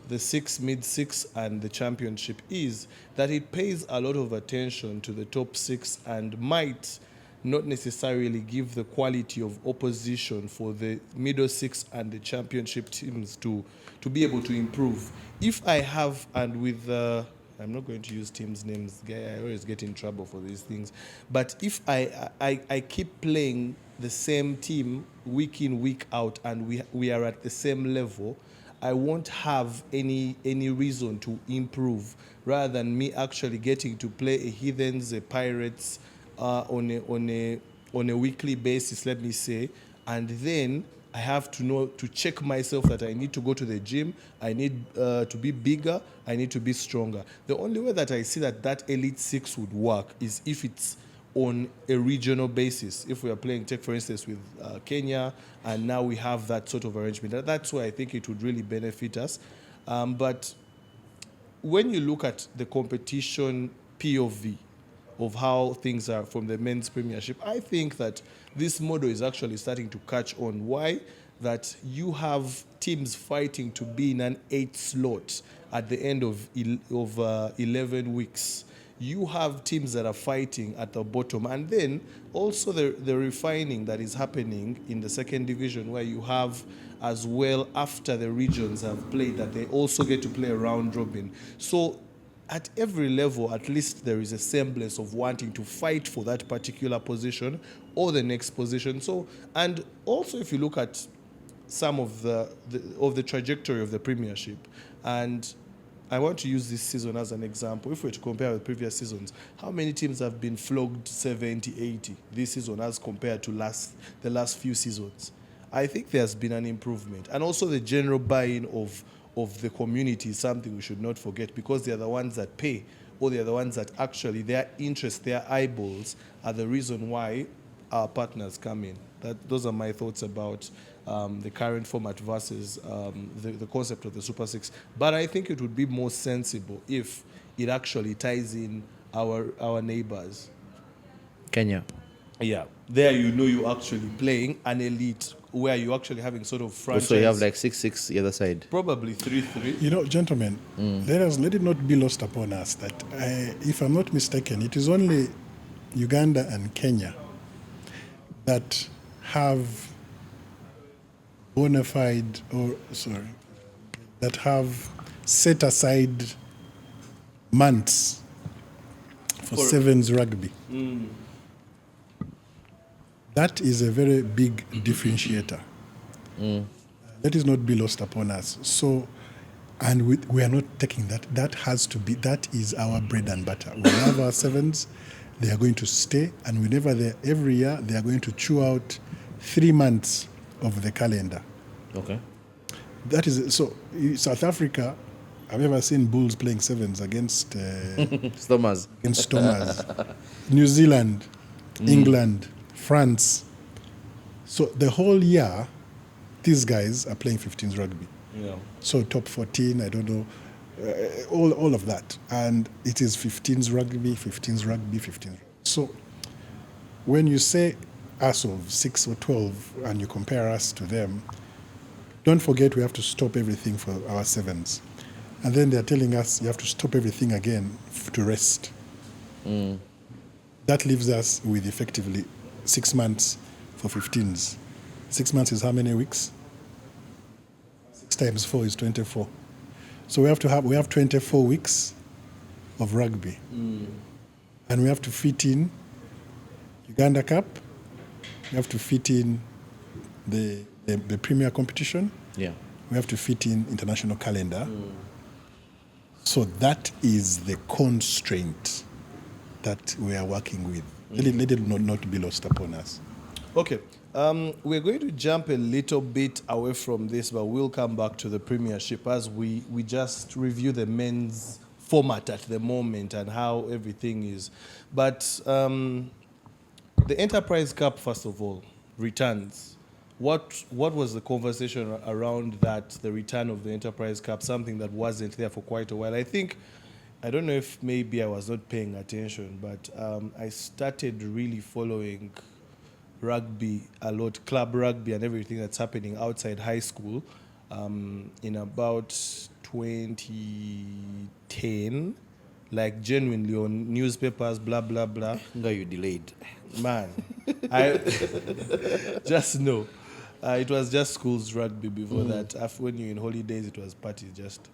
the 6, mid-6 and the championship is that it pays a lot of attention to the top 6 and might not necessarily give the quality of opposition for the middle 6 and the championship teams to be able to improve. If I have, and with I'm not going to use teams' names, I always get in trouble for these things, but if I keep playing the same team week in, week out, and we are at the same level, I won't have any reason to improve, rather than me actually getting to play a Heathens, a Pirates on a weekly basis, let me say, and then I have to know to check myself that I need to go to the gym, I need to be bigger, I need to be stronger. The only way that I see that Elite 6 would work is if it's on a regional basis. If we are playing, take for instance with Kenya, and now we have that sort of arrangement. That's why I think it would really benefit us. But when you look at the competition POV of how things are from the men's premiership, I think that this model is actually starting to catch on. Why? That you have teams fighting to be in an 8th slot at the end of 11 weeks. You have teams that are fighting at the bottom, and then also the refining that is happening in the second division, where you have as well, after the regions have played, that they also get to play a round robin. So at every level, at least there is a semblance of wanting to fight for that particular position or the next position. So, and also if you look at some of the trajectory of the Premiership, and I want to use this season as an example. If we were to compare with previous seasons, how many teams have been flogged 70, 80 this season as compared to the last few seasons? I think there's been an improvement. And also the general buy-in of the community is something we should not forget, because they're the ones that pay, or they're the ones that actually, their interest, their eyeballs are the reason why our partners come in. Those are my thoughts about the current format versus the concept of the Super 6. But I think it would be more sensible if it actually ties in our neighbors. Kenya. Yeah. There you're actually playing an elite, where you're actually having sort of franchise. So you have like 6-6 the other side. Probably 3-3. You know, gentlemen, let it not be lost upon us that, if I'm not mistaken, it is only Uganda and Kenya that have bona fide, that have set aside months for sevens rugby. That is a very big differentiator. Let it not be lost upon us. So, and we are not taking that. That has to be, that is our bread and butter. We have our sevens, they are going to stay, and every year they are going to chew out 3 months of the calendar. Okay. That is, so South Africa, have you ever seen Bulls playing sevens against Stormers? Stormers? New Zealand, England, France. So the whole year, these guys are playing 15s rugby. Yeah. So top 14, I don't know, all of that. And it is 15s rugby, 15s rugby, 15s rugby. So when you say us of 6 or 12 and you compare us to them, don't forget we have to stop everything for our sevens. And then they're telling us you have to stop everything again to rest. That leaves us with effectively 6 months for 15s. 6 months is how many weeks? 6 times 4 is 24. So we have 24 weeks of rugby. And we have to fit in Uganda Cup, we have to fit in the Premier competition, Yeah. we have to fit in international calendar. So that is the constraint that we are working with. Let it not be lost upon us. Okay. We're going to jump a little bit away from this, but we'll come back to the Premiership as we just review the men's format at the moment and how everything is. But the Enterprise Cup, first of all, returns. What was the conversation around that, the return of the Enterprise Cup, something that wasn't there for quite a while? I don't know if maybe I was not paying attention, but I started really following rugby a lot, club rugby and everything that's happening outside high school in about 2010, like genuinely on newspapers, blah, blah, blah. No, you delayed. Man, I just know. It was just schools rugby before that. After, when you're in holidays, it was parties just.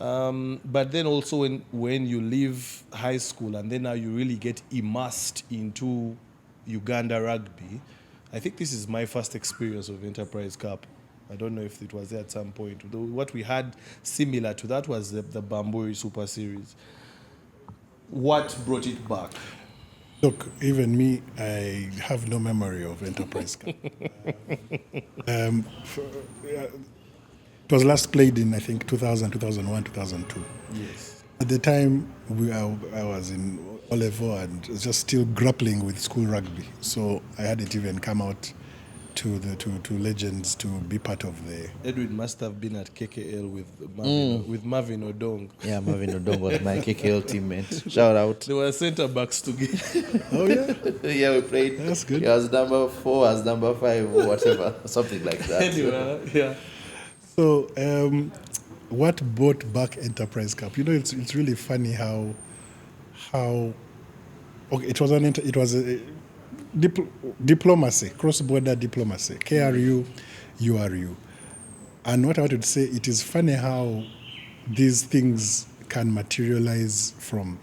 But then also when you leave high school and then now you really get immersed into Uganda rugby, I think this is my first experience of Enterprise Cup. I don't know if it was there at some point. Though what we had similar to that was the Bamburi Super Series. What brought it back? Look, even me, I have no memory of Enterprise Cup. It was last played in, I think, 2000, 2001, 2002. Yes. At the time, I was in O-level and just still grappling with school rugby. So I hadn't even come out to Legends to be part of the... Edwin must have been at KKL with Marvin Odong. Yeah, Marvin Odong was my KKL teammate. Shout out. They were centre backs together. Oh, yeah? Yeah, we played. That's good. He was number 4, I was number 5, or whatever. Something like that. Anyway, yeah. So, what brought back Enterprise Cup? You know, it's really funny how okay, it was a diplomacy, cross-border diplomacy, KRU, URU. And what I wanted to say, it is funny how these things can materialize from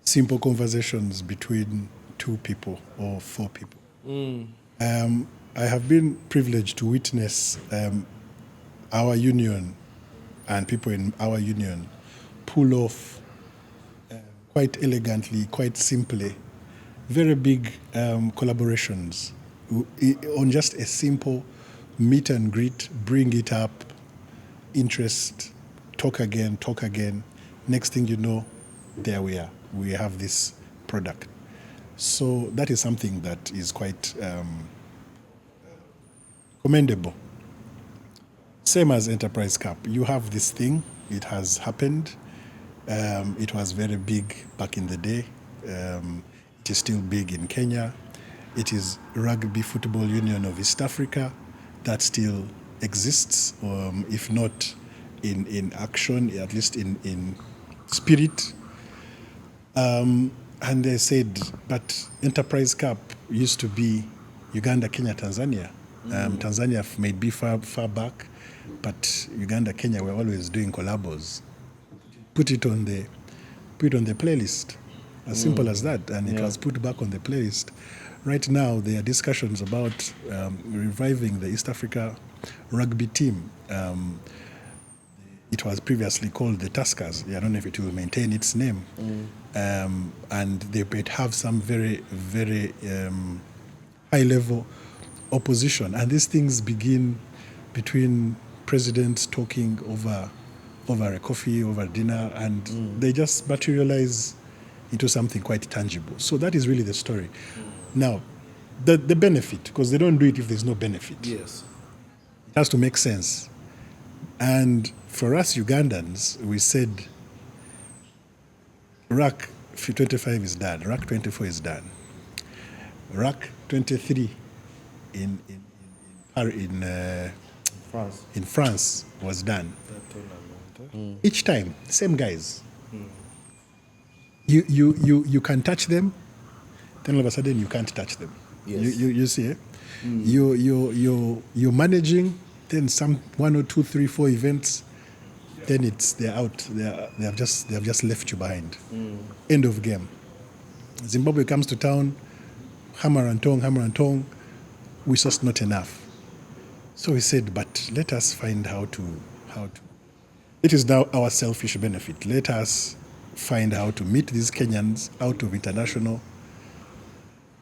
simple conversations between 2 people or 4 people. I have been privileged to witness our union and people in our union pull off quite elegantly, quite simply, very big collaborations on just a simple meet and greet, bring it up, interest, talk again. Next thing you know, there we are. We have this product. So that is something that is quite commendable. Same as Enterprise Cup. You have this thing. It has happened. It was very big back in the day. It is still big in Kenya. It is Rugby Football Union of East Africa that still exists, if not in action, at least in spirit. And they said, but Enterprise Cup used to be Uganda, Kenya, Tanzania. Tanzania may be far back, but Uganda, Kenya were always doing collabos. Put it on the playlist. As simple as that, and it was put back on the playlist. Right now, there are discussions about reviving the East Africa rugby team. It was previously called the Tuskers. I don't know if it will maintain its name. And they might have some very, very high-level opposition. And these things begin between presidents talking over a coffee, over dinner, and they just materialize into something quite tangible. So that is really the story. Now, the benefit, because they don't do it if there's no benefit. Yes. It has to make sense. And for us Ugandans, we said, RAC 25 is done, RAC 24 is done. RAC 23 in France. France was done. Each time, same guys. You can touch them, then all of a sudden you can't touch them. Yes. You see, eh? You're managing, then some 1 or 2, 3, 4 events, then they're out. They have just left you behind. End of game. Zimbabwe comes to town, hammer and tongue. We're just not enough. So we said, but let us find how to. It is now our selfish benefit. Let us find how to meet these Kenyans out of international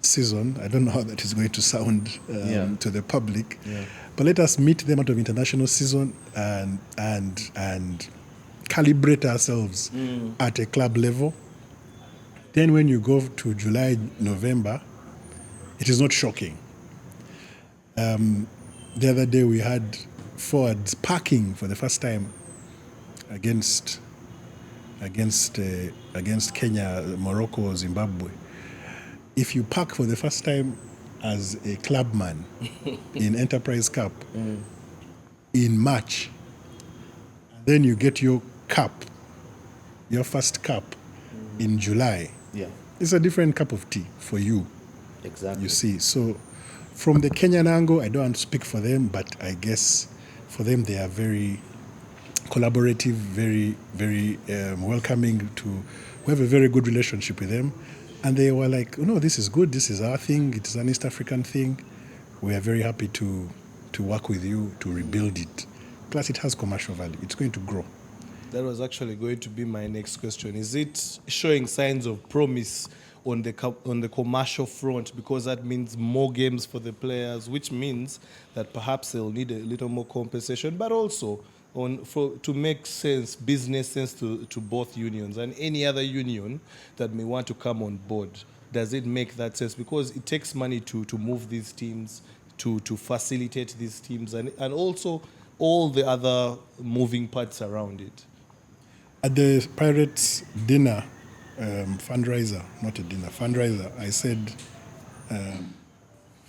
season. I don't know how that is going to sound to the public, but let us meet them out of international season and calibrate ourselves at a club level. Then when you go to July, November, it is not shocking. The other day we had forwards parking for the first time against Kenya, Morocco, Zimbabwe. If you park for the first time as a clubman in Enterprise Cup in March, then you get your first cup in July. Yeah. It's a different cup of tea for you. Exactly. You see, so from the Kenyan angle, I don't want to speak for them, but I guess for them they are very collaborative, very, very welcoming we have a very good relationship with them. And they were like, no, this is good, this is our thing, it is an East African thing. We are very happy to work with you to rebuild it. Plus it has commercial value, it's going to grow. That was actually going to be my next question. Is it showing signs of promise on the commercial front, because that means more games for the players, which means that perhaps they'll need a little more compensation, but also to make business sense to both unions and any other union that may want to come on board? Does it make that sense? Because it takes money to move these teams, to facilitate these teams, and also all the other moving parts around it. At the Pirates dinner, fundraiser, I said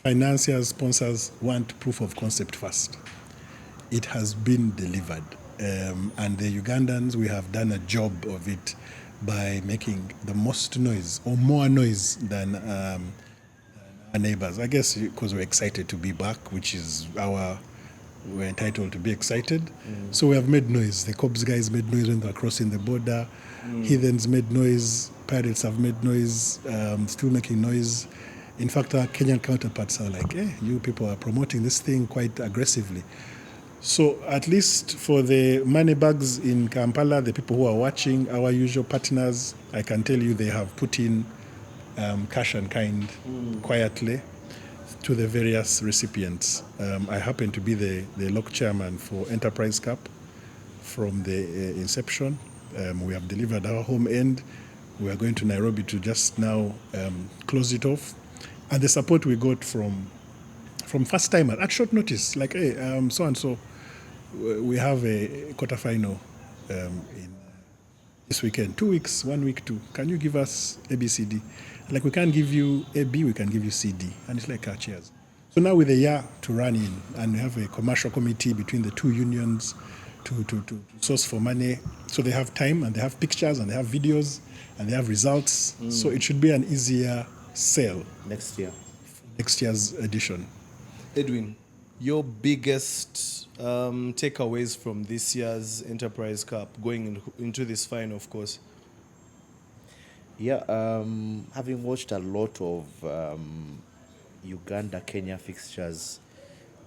financiers, sponsors want proof of concept first. It has been delivered. And the Ugandans, we have done a job of it by making the most noise, or more noise than our neighbors. I guess because we're excited to be back, which is we're entitled to be excited. So we have made noise. The Cops guys made noise when they were crossing the border. Heathens made noise. Pirates have made noise, still making noise. In fact, our Kenyan counterparts are like, you people are promoting this thing quite aggressively. So at least for the money bags in Kampala, the people who are watching, our usual partners, I can tell you they have put in cash and kind quietly to the various recipients. I happen to be the lock chairman for Enterprise Cup from the inception. We have delivered our home end. We are going to Nairobi to just now close it off. And the support we got from first timers at short notice, like, hey, so and so, we have a quarterfinal in this weekend, 2 weeks, 1 week, 2. Can you give us ABCD? Like, we can't give you AB, we can give you CD. And it's like, cheers. So now with a year to run in, and we have a commercial committee between the two unions to source for money. So they have time, and they have pictures, and they have videos, and they have results. So it should be an easier sale Next year. next year's edition. Edwin, your biggest takeaways from this year's Enterprise Cup, going into this final, of course? Yeah, having watched a lot of Uganda-Kenya fixtures,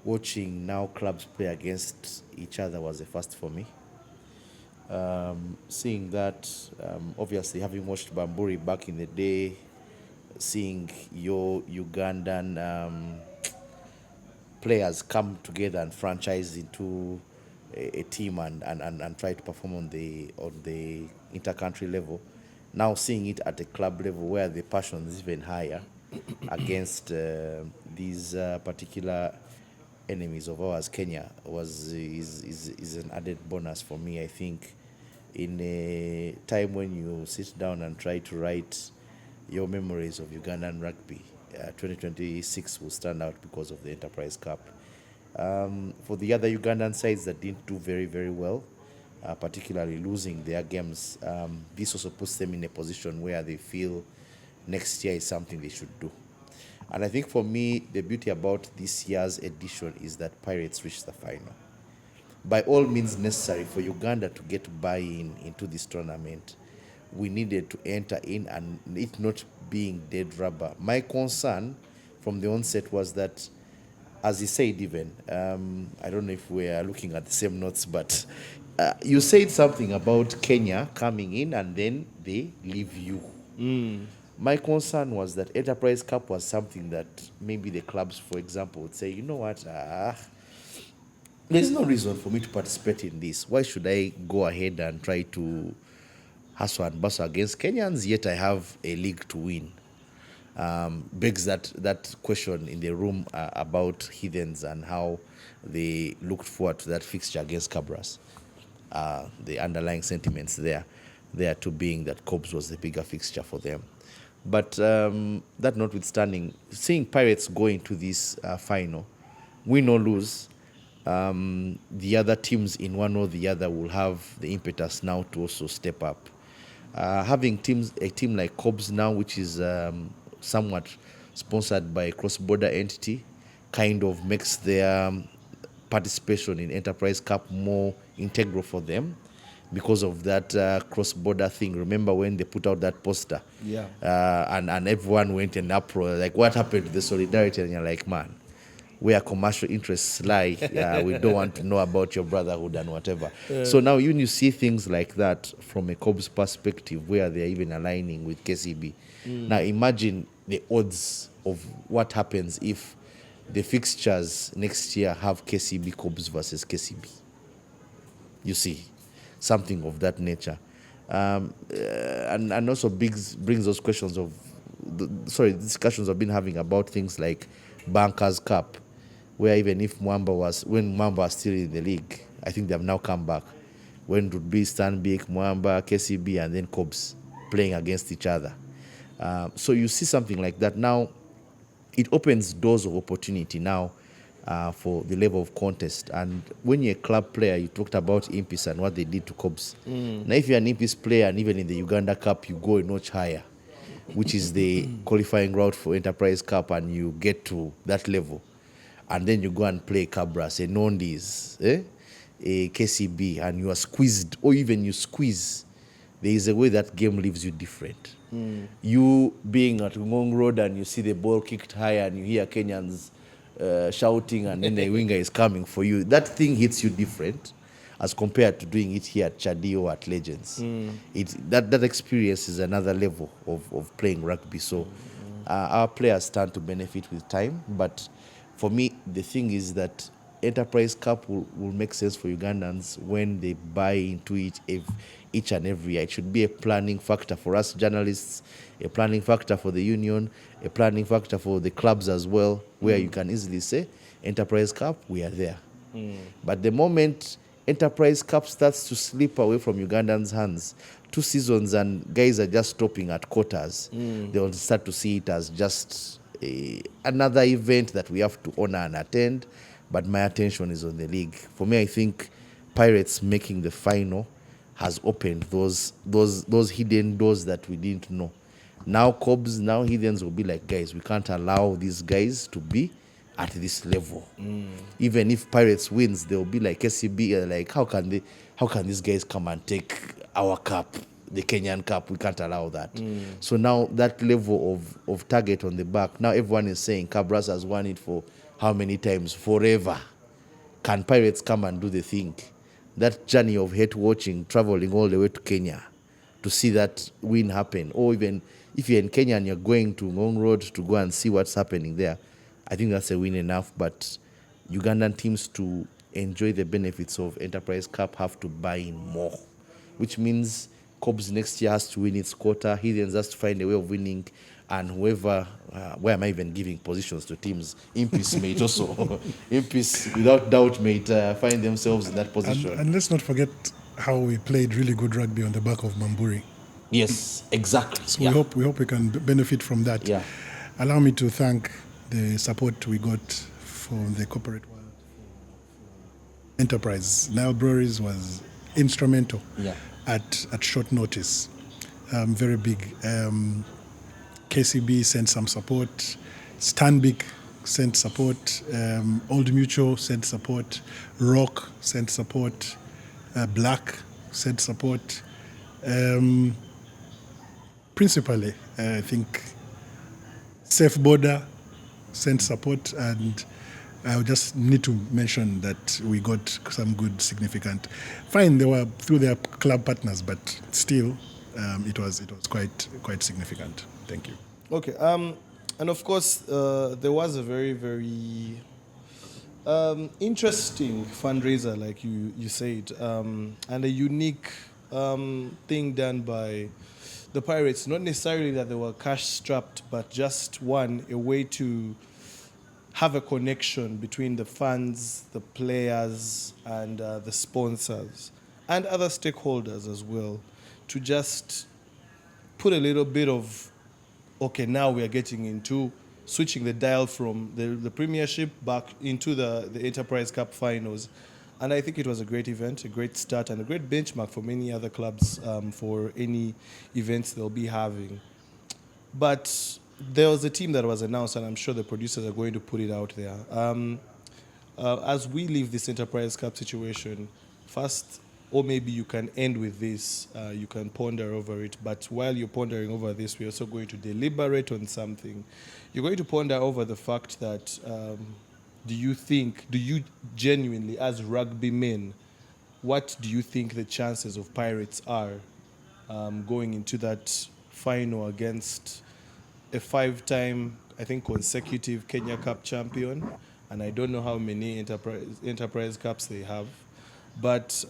watching now clubs play against each other was a first for me. Seeing that, obviously having watched Bamburi back in the day, seeing your Ugandan players come together and franchise into a team and try to perform on the inter-country level. Now seeing it at a club level where the passion is even higher, against these particular enemies of ours, Kenya, is an added bonus for me. I think in a time when you sit down and try to write your memories of Ugandan rugby, 2026 will stand out because of the Enterprise Cup. For the other Ugandan sides that didn't do very, very well, particularly losing their games, this also puts them in a position where they feel next year is something they should do. And I think for me, the beauty about this year's edition is that Pirates reached the final. By all means necessary for Uganda to get buy-in into this tournament, we needed to enter in and it not being dead rubber. My concern from the onset was that, as he said even, I don't know if we are looking at the same notes, but you said something about Kenya coming in and then they leave you. My concern was that Enterprise Cup was something that maybe the clubs, for example, would say, you know what, there's no reason for me to participate in this. Why should I go ahead and try to hustle and bustle against Kenyans, yet I have a league to win? Begs that question in the room about Heathens and how they looked forward to that fixture against Cabras. The underlying sentiments there to being that Cobs was the bigger fixture for them. But that notwithstanding, seeing Pirates go into this final, win or lose, the other teams in one or the other will have the impetus now to also step up. Having a team like Cobs now, which is somewhat sponsored by a cross-border entity, kind of makes their participation in Enterprise Cup more integral for them because of that cross-border thing. Remember when they put out that poster? Yeah. And everyone went in uproar, like, what happened to the solidarity? And you're like, man, where commercial interests lie, we don't want to know about your brotherhood and whatever. So now when you see things like that from a Cobs perspective, where they're even aligning with KCB, now imagine the odds of what happens if the fixtures next year have KCB Cobs versus KCB. You see, something of that nature. And also brings those questions of, discussions I've been having about things like Bankers Cup, where even if when Mwamba was still in the league, I think they have now come back. When it would be Stanbic, Mwamba, KCB, and then Cobs playing against each other. So you see something like that. Now, it opens doors of opportunity now for the level of contest. And when you're a club player, you talked about Impis and what they did to Cobs. Now, if you're an Impis player and even in the Uganda Cup, you go a notch higher, which is the qualifying route for Enterprise Cup, and you get to that level. And then you go and play Cabras, a Nondis, a KCB, and you are squeezed, or even you squeeze. There is a way that game leaves you different. You being at Ngong Road and you see the ball kicked high and you hear Kenyans shouting and then the winger is coming for you, that thing hits you different as compared to doing it here at Chadi or at Legends. That experience is another level of playing rugby. So our players stand to benefit with time. But for me, the thing is that Enterprise Cup will make sense for Ugandans when they buy into it each and every year. It should be a planning factor for us journalists, a planning factor for the union, a planning factor for the clubs as well, where you can easily say, Enterprise Cup, we are there. But the moment Enterprise Cup starts to slip away from Ugandans' hands, 2 seasons and guys are just stopping at quarters, they will start to see it as just another event that we have to honor and attend. But my attention is on the league. For me, I think Pirates making the final has opened those hidden doors that we didn't know. Now Cobs, now Heathens will be like, guys, we can't allow these guys to be at this level. Even if Pirates wins, they'll be like KCB, like, how can these guys come and take our cup, the Kenyan Cup? We can't allow that. So now that level of target on the back, now everyone is saying Cabras has won it for how many times? Forever. Can Pirates come and do the thing? That journey of hate watching, traveling all the way to Kenya to see that win happen. Or even if you're in Kenya and you're going to Ngong Road to go and see what's happening there, I think that's a win enough. But Ugandan teams, to enjoy the benefits of Enterprise Cup, have to buy in more, which means Cobs next year has to win its quota. Heathens has to find a way of winning. and whoever, why am I even giving positions to teams? Impis may also, Impis without doubt may find themselves in that position. And let's not forget how we played really good rugby on the back of Mamburi. Yes, exactly. So we hope we can benefit from that. Yeah. Allow me to thank the support we got from the corporate world for enterprise. Nile Breweries was instrumental at short notice. Very big. KCB sent some support. Stanbic sent support. Old Mutual sent support. Rock sent support. Black sent support. Principally, I think Safe Border sent support, and I just need to mention that we got some good significant. Fine, they were through their club partners, but still, it was quite significant. Thank you. Okay. And of course, there was a very, very interesting fundraiser, like you said, and a unique thing done by the Pirates. Not necessarily that they were cash strapped, but just a way to have a connection between the fans, the players, and the sponsors, and other stakeholders as well, to just put a little bit of, okay, now we are getting into switching the dial from the Premiership back into the Enterprise Cup finals. And I think it was a great event, a great start, and a great benchmark for many other clubs for any events they'll be having. But there was a team that was announced, and I'm sure the producers are going to put it out there. As we leave this Enterprise Cup situation, first, or maybe you can end with this, you can ponder over it, but while you're pondering over this, we're also going to deliberate on something. You're going to ponder over the fact that do you genuinely, as rugby men, what do you think the chances of Pirates are going into that final against a 5-time, I think, consecutive Kenya Cup champion? And I don't know how many Enterprise Cups they have. But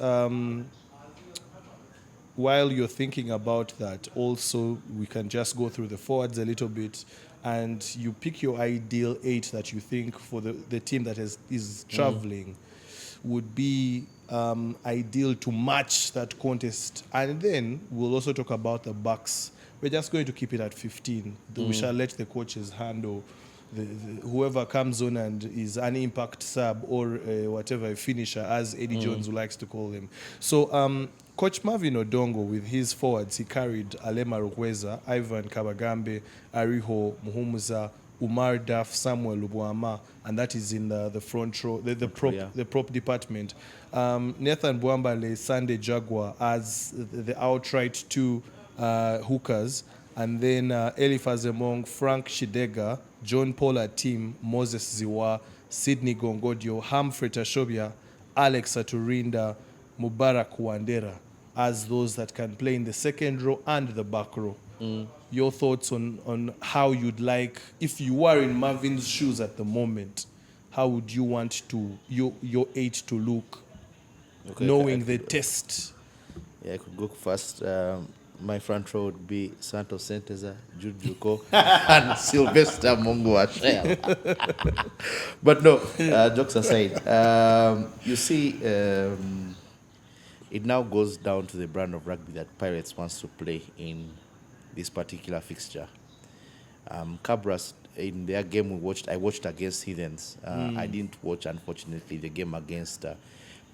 while you're thinking about that, also, we can just go through the forwards a little bit, and you pick your ideal 8 that you think for the team that is traveling would be ideal to match that contest. And then we'll also talk about the backs. We're just going to keep it at 15. We shall let the coaches handle whoever comes on and is an impact sub or whatever, a finisher, as Eddie Jones likes to call him. So Coach Marvin Odongo, with his forwards, he carried Alema Rukweza, Ivan Kabagambe, Ariho Muhumuza, Umar Duff, Samuel Lubuama, and that is in the front row, the prop department. Nathan Bwambale, Sunday Jaguar as the outright 2 hookers, and then Eliphaz Emong, Frank Shidega, John Paul Atim, Moses Ziwa, Sydney Gongodio, Humphrey Tashobia, Alex Aturinda, Mubarak Wandera as those that can play in the second row and the back row. Your thoughts on how you'd like, if you were in Marvin's shoes at the moment, how would you want your 8 to look, knowing the test? Yeah, I could go first. My front row would be Santos Senteza, Jude Juko, and Sylvester Mongo Ashel. But no, jokes aside, you see, it now goes down to the brand of rugby that Pirates wants to play in this particular fixture. Cabras, in their game I watched against Heathens. I didn't watch, unfortunately, the game against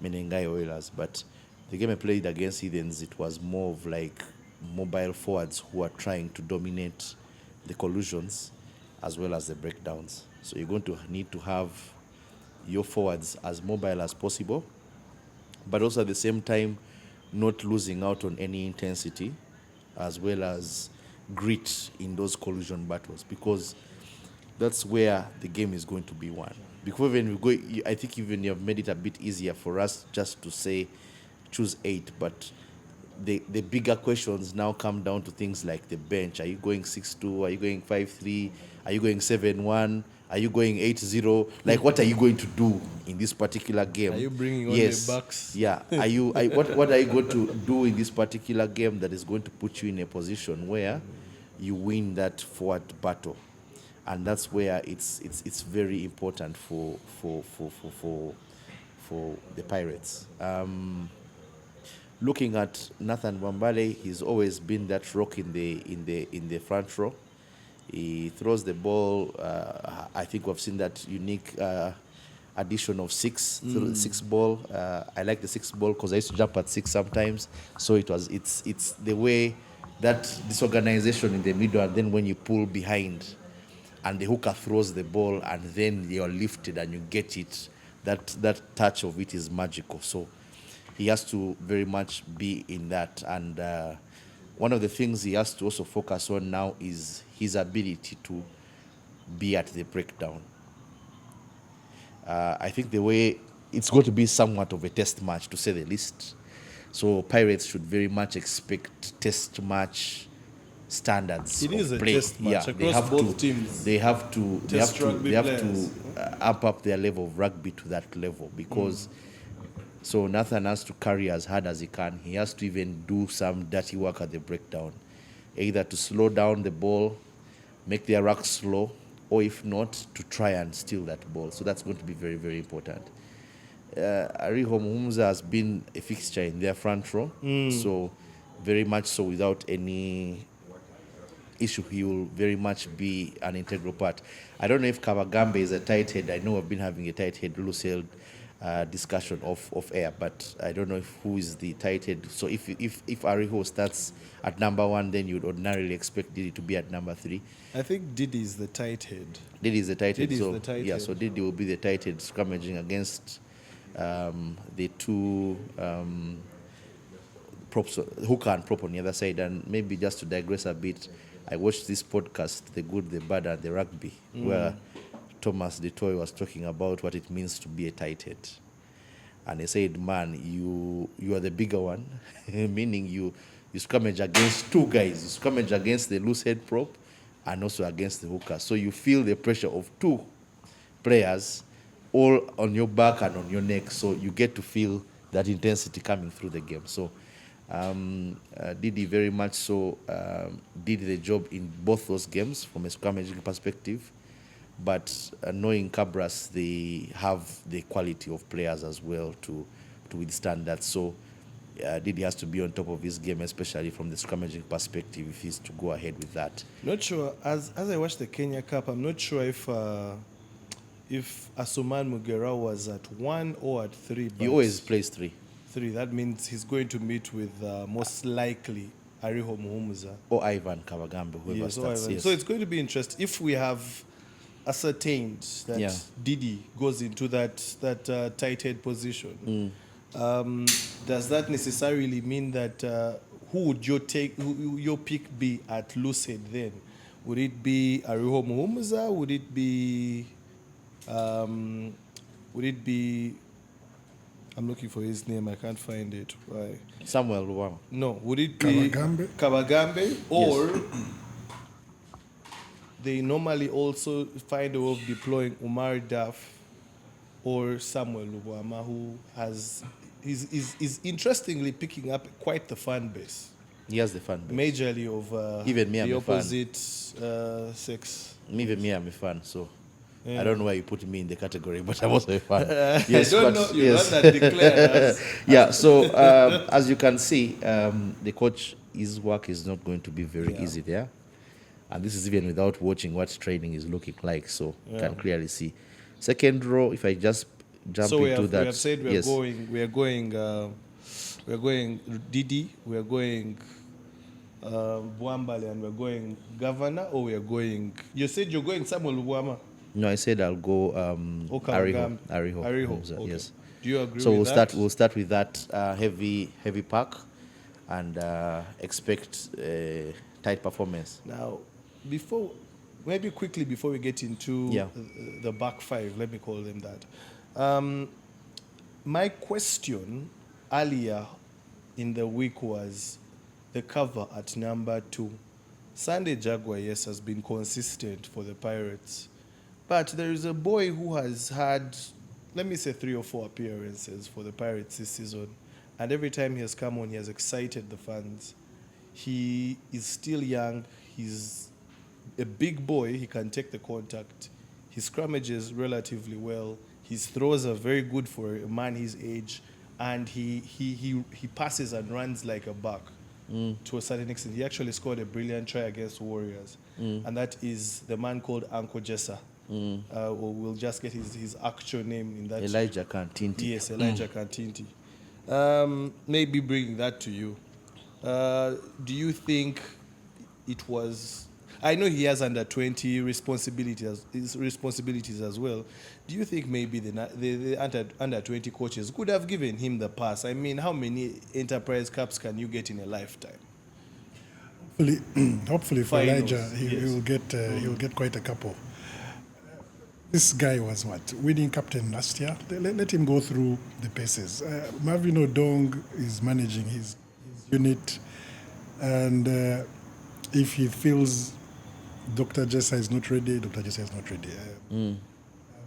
Menengai Oilers, but the game I played against Heathens, it was more of like mobile forwards who are trying to dominate the collusions as well as the breakdowns. So you're going to need to have your forwards as mobile as possible, but also at the same time not losing out on any intensity as well as grit in those collusion battles, because that's where the game is going to be won. Because when we go, I think even you have made it a bit easier for us just to say choose 8, but the bigger questions now come down to things like the bench. Are you going 6-2? Are you going 5-3? Are you going 7-1? Are you going 8-0? Like, what are you going to do in this particular game? Are you bringing on the Bucks? Yeah. What are you going to do in this particular game that is going to put you in a position where you win that forward battle, and that's where it's very important for the Pirates. Looking at Nathan Wambale, he's always been that rock in the front row. He throws the ball. I think we've seen that unique addition of six ball. I like the 6 ball because I used to jump at 6 sometimes. So it's the way that disorganization in the middle, and then when you pull behind, and the hooker throws the ball, and then you're lifted and you get it. That touch of it is magical. So he has to very much be in that. And one of the things he has to also focus on now is his ability to be at the breakdown. I think the way it's going to be somewhat of a test match, to say the least. So Pirates should very much expect test match standards. It is a play. test match across both teams. They have to Test rugby players. amp up their level of rugby to that level, because so Nathan has to carry as hard as he can. He has to even do some dirty work at the breakdown, either to slow down the ball, make their ruck slow, or if not, to try and steal that ball. So that's going to be very, very important. Ariho Muhumza has been a fixture in their front row, so very much so without any issue, he will very much be an integral part. I don't know if Kabagambe is a tight head. I know we've been having a tight head, loose held discussion of air, but I don't know who is the tight head. So if Ariho starts at number 1, then you'd ordinarily expect Didi to be at number 3. I think Didi is the tight head. Didi is the tight head. Didi is So the tight yeah, head. so Didi will be the tight head scrummaging against the two props, hooker and prop on the other side. And maybe just to digress a bit, I watched this podcast, The Good, the Bad, and the Rugby, where Thomas DeToy was talking about what it means to be a tight head. And he said, man, you are the bigger one, meaning you scrummage against 2 guys. You scrummage against the loose head prop and also against the hooker. So you feel the pressure of 2 players all on your back and on your neck. So you get to feel that intensity coming through the game. So Didi very much so did the job in both those games from a scrummaging perspective. But knowing Cabras, they have the quality of players as well to withstand that. So Didi has to be on top of his game, especially from the scrummaging perspective, if he's to go ahead with that. Not sure. As I watched the Kenya Cup, I'm not sure if Asuman Mugera was at 1 or at 3. He always plays 3. 3. That means he's going to meet with most likely Ariho Muhumuza. Or Ivan Kabagambe, whoever Yes, or starts. Ivan. Yes. So it's going to be interesting if we have ascertained that Didi goes into that tight head position. Does that necessarily mean that who would your pick be at loose head then? Would it be Ariho Muhumuza? Would it be I'm looking for his name, I can't find it. Why? Samuel Luwama. No, would it be Kabagambe or they normally also find a way of deploying Umar Duff or Samuel Luwama, who is interestingly picking up quite the fan base. He has the fan base. Majorly of Even me, I'm the a fan. opposite sex. Even me, I'm a fan, so I don't know why you put me in the category, but I'm also a fan. I don't know, you're not that declared. Yeah, so as you can see, the coach, his work is not going to be very easy there. And this is even without watching what training is looking like, so you can clearly see. Second row, if I just jump into that. We have said we are going Didi, we are going Bwambale, and we're going Governor, or we are going... You said you're going Samuel Luwama. No, I said I'll go Ariho. Ariho, okay. Yes. Do you agree so with that? We'll start with that heavy pack and expect tight performance. Now, before we get into the back 5, let me call them that. My question earlier in the week was the cover at number 2. Sunday Jaguar, yes, has been consistent for the Pirates. But there is a boy who has had, let me say, 3 or 4 appearances for the Pirates this season. And every time he has come on, he has excited the fans. He is still young. he's a big boy. He can take the contact. He scrummages relatively well. His throws are very good for a man his age, and he passes and runs like a buck to a certain extent. He actually scored a brilliant try against Warriors, and that is the man called Uncle Jessa. We'll just get his actual name in that. Elijah Kantinti. Yes, Elijah Kantinti. Maybe bringing that to you. Do you think it was? I know he has under 20 responsibilities as well. Do you think maybe the under 20 coaches could have given him the pass? I mean, how many Enterprise Cups can you get in a lifetime? Hopefully for Finals, Elijah, he yes. will get quite a couple. This guy was winning captain last year. Let him go through the paces. Marvin Odong is managing his unit, and if he feels Dr. Jessa is not ready, Dr. Jessa is not ready.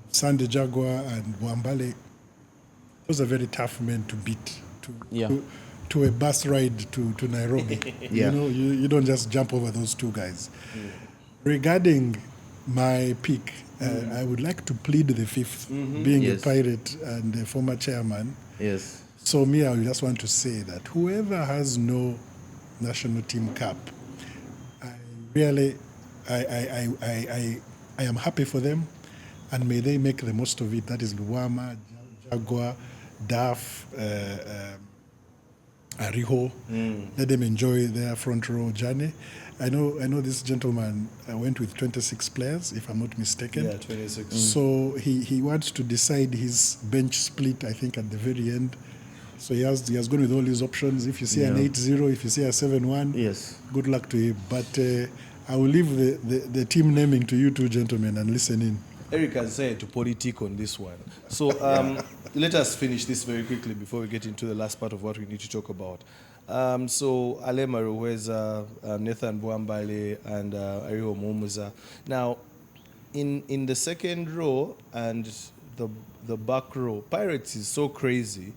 Sandy Jaguar and Wambale, those are very tough men to beat. To a bus ride to Nairobi. Yeah. You don't just jump over those two guys. Regarding my pick, I would like to plead the fifth, being Yes. a pirate and a former chairman. Yes. So me, I just want to say that whoever has no national team cap, I am happy for them, and may they make the most of it. That is Luama, Jaguar, Duff, Ariho. Let them enjoy their front row journey. I know this gentleman went with 26 players, if I'm not mistaken. Yeah, 26. So he wants to decide his bench split, I think, at the very end. So he has gone with all his options. If you see an 8-0, if you see a 7-1, Yes. good luck to him. But I will leave the team naming to you two gentlemen and listen in. Eric has said to politic on this one. So let us finish this very quickly before we get into the last part of what we need to talk about. So Ale Maruweza, Nathan Bwambale, and Ariho Mumuza. Now, in the second row and the back row, Pirates is so crazy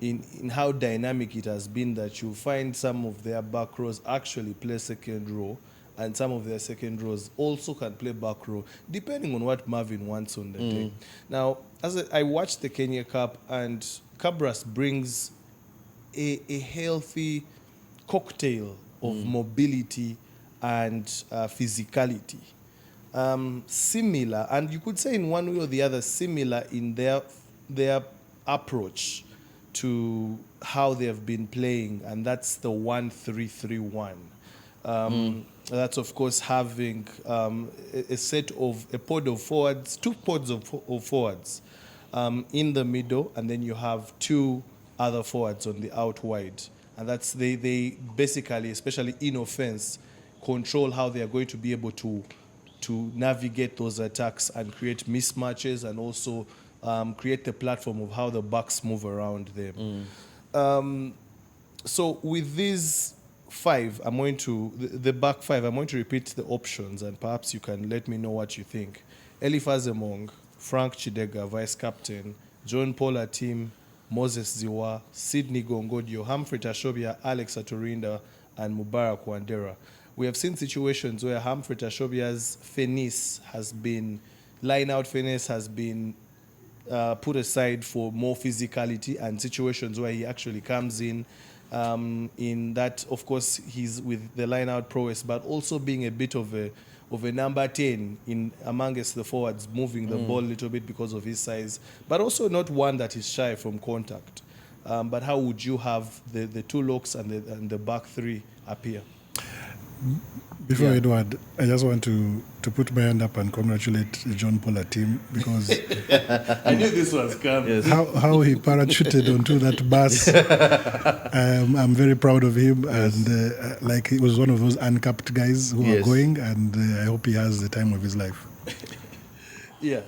in how dynamic it has been that you find some of their back rows actually play second row, and some of their second rows also can play back row, depending on what Marvin wants on the day. Now, as I watched the Kenya Cup, and Cabras brings a healthy cocktail of mobility and physicality. Similar, and you could say in one way or the other, similar in their approach to how they have been playing, and that's the 1-3-3-1. That's of course having a pod of forwards, two pods of forwards in the middle, and then you have two other forwards on the out wide, and that's they basically, especially in offense, control how they are going to be able to navigate those attacks and create mismatches, and also create the platform of how the backs move around them. So with these five, the back five, I'm going to repeat the options, and perhaps you can let me know what you think. Eliphaz Emong, Frank Chidega, vice captain, John Paul Atim, Moses Ziwa, Sidney Gongodio, Humphrey Tashobia, Alex Aturinda, and Mubarak Wandera. We have seen situations where Humphrey Tashobia's line-out finesse has been put aside for more physicality, and situations where he actually comes in that, of course, he's with the line-out prowess, but also being a bit of a number 10 in amongst the forwards, moving the ball a little bit because of his size, but also not one that is shy from contact. But how would you have the two locks and the back three appear? Before Edward, I just want to put my hand up and congratulate John Paul Atim, because I knew this was coming. Yes. how he parachuted onto that bus. I'm very proud of him, and like he was one of those uncapped guys who are going, and I hope he has the time of his life. Yeah.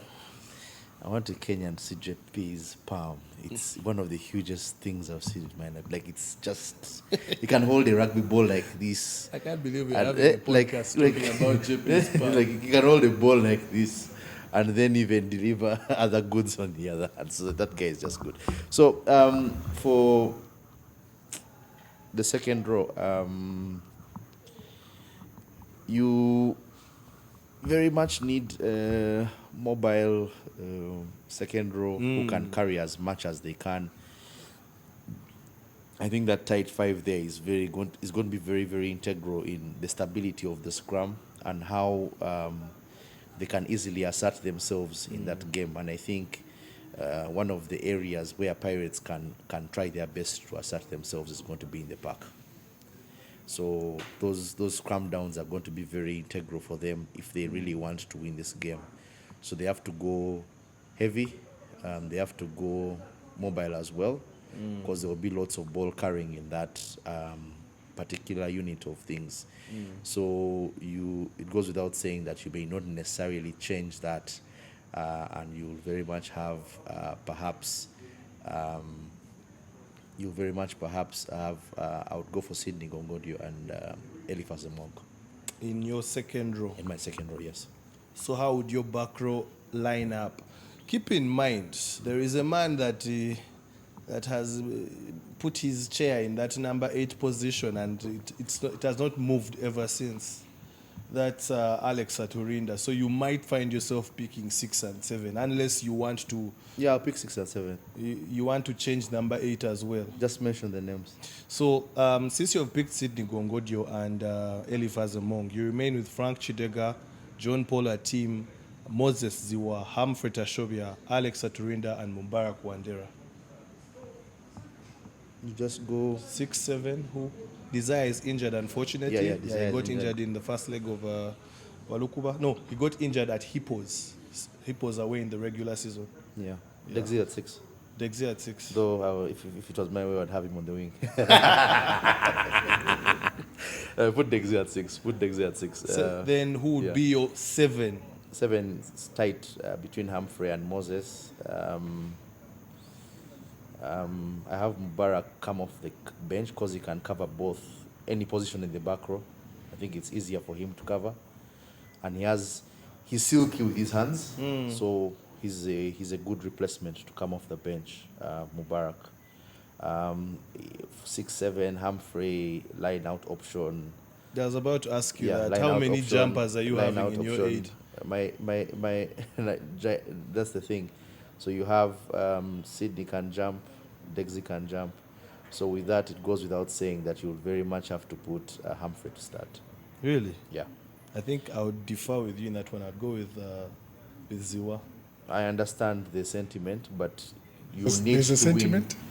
I went to Kenya and see JP's palm. It's one of the hugest things I've seen in my life. Like, it's just, you can hold a rugby ball like this. I can't believe we're And, having a podcast talking about JP's like, you can hold a ball like this and then even deliver other goods on the other hand. So that guy is just good. So for the second row, you very much need mobile second row who can carry as much as they can. I think that tight five there is going to be very, very integral in the stability of the scrum and how they can easily assert themselves in that game. And I think one of the areas where Pirates can try their best to assert themselves is going to be in the park. So those scrum downs are going to be very integral for them if they really want to win this game. So they have to go heavy, they have to go mobile as well, because there will be lots of ball carrying in that particular unit of things. So it goes without saying that you may not necessarily change that, and you'll very much have perhaps I would go for Sydney Gongodio and Eliphas Among In your second row. in my second row, yes. So how would your back row line up? Keep in mind, there is a man that has put his chair in that number 8 position, and it has not moved ever since. That's Alex Aturinda. So you might find yourself picking 6 and 7, unless you want to. Yeah, I'll pick 6 and 7. You want to change number 8 as well. Just mention the names. So since you have picked Sydney Gongodio and Eliphas Among, you remain with Frank Chidega, John Paul Atim, Moses Ziwa, Humphrey Tashobia, Alex Aturinda, and Mubarak Wandera. You just go 6, 7. Who? Desire is injured, unfortunately. Yeah, Desire he got is injured in the first leg of Walukuba. No, he got injured at Hippos. Hippos away in the regular season. Yeah. Dexy at 6. Dexy at 6. Though if it was my way, I'd have him on the wing. Put Dexy at 6. So then who would be your 7? 7 is tight between Humphrey and Moses. I have Mubarak come off the bench because he can cover any position in the back row. I think it's easier for him to cover, and he's silky with his hands, so he's a good replacement to come off the bench. Mubarak, 6, 7, Humphrey line out option. I was about to ask you that. line How out many option, jumpers are you line having out in your option. 8? My that's the thing. So you have Sydney can jump, Dexy can jump. So with that, it goes without saying that you would very much have to put Humphrey to start. Really? Yeah. I think I would differ with you in that one. I'd go with Ziwa. I understand the sentiment, but you need There's to a sentiment? win.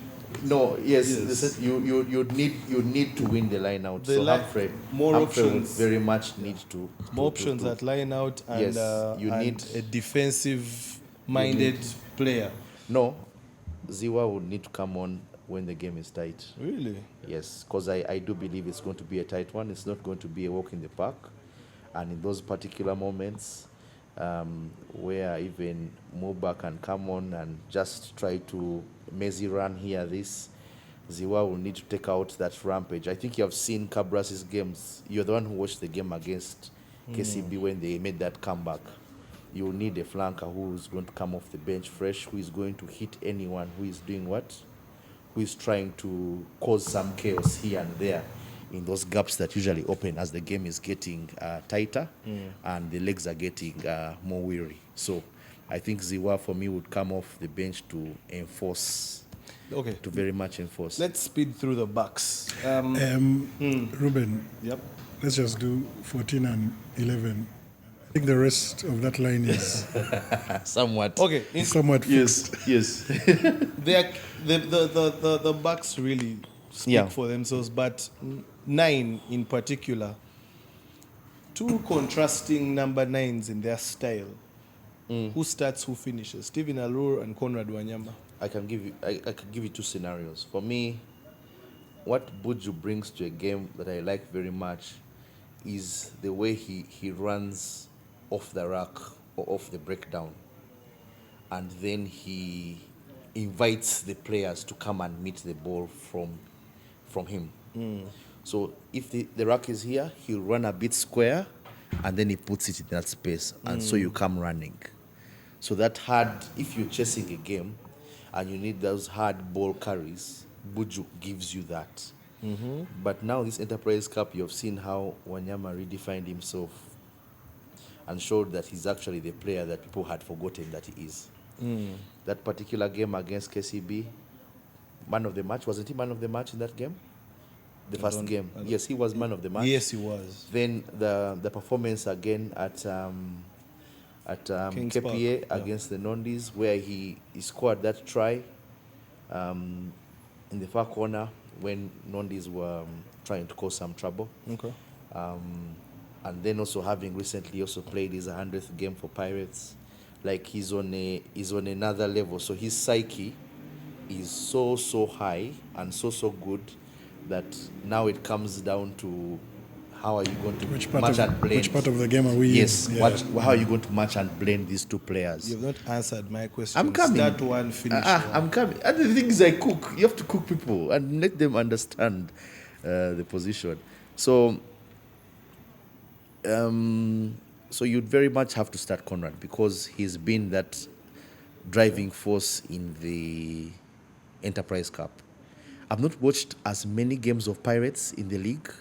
No, yes, Yes. you need to win the line out. The So line- Humphrey, more Humphrey would options. very much need to More options at line out and, Yes, you and need- a defensive-minded player. No, Ziwa would need to come on when the game is tight. Really? Yes, because I do believe it's going to be a tight one. It's not going to be a walk in the park. And in those particular moments where even Muba can come on and just try to messy run here, Ziwa will need to take out that rampage. I think you have seen Cabras's games. You're the one who watched the game against KCB when they made that comeback. You will need a flanker who is going to come off the bench fresh, who is going to hit anyone who is doing what? Who is trying to cause some chaos here and there in those gaps that usually open as the game is getting tighter and the legs are getting more weary. So I think Ziwa for me would come off the bench to enforce, Okay. to very much enforce. Let's speed through the backs. Ruben, Yep. let's just do 14 and 11. I think the rest of that line is Somewhat. Okay. somewhat fixed. Yes. The backs really speak Yeah. for themselves, but 9 in particular, 2 contrasting number 9s in their style. Who starts, who finishes? Stephen Alur and Conrad Wanyama. I can give you 2 scenarios. For me, what Buju brings to a game that I like very much is the way he runs off the rack or off the breakdown, and then he invites the players to come and meet the ball from him. So if the rack is here, he'll run a bit square and then he puts it in that space, and so you come running. So that hard, if you're chasing a game and you need those hard ball carries, Buju gives you that. But now this Enterprise Cup, you've seen how Wanyama redefined himself and showed that he's actually the player that people had forgotten that he is. That particular game against KCB, man of the match, wasn't he man of the match in that game? The first game. Yes, he was man of the match. Yes, he was. Then the performance again at Kings KPA Park, against the Nondis, where he scored that try in the far corner when Nondis were trying to cause some trouble. Okay. And then also having recently also played his 100th game for Pirates, like he's on another level. So his psyche is so high and so good that now it comes down to how are you going to match and blend. Which part of the game are we Yes, in? Yeah. how are you going to match and blend these two players? You've not answered my question. I'm coming. Start one, finish one. I'm coming. And the thing is, I cook. You have to cook people and let them understand the position. So, so you'd very much have to start Conrad because he's been that driving force in the Enterprise Cup. I've not watched as many games of Pirates in the league.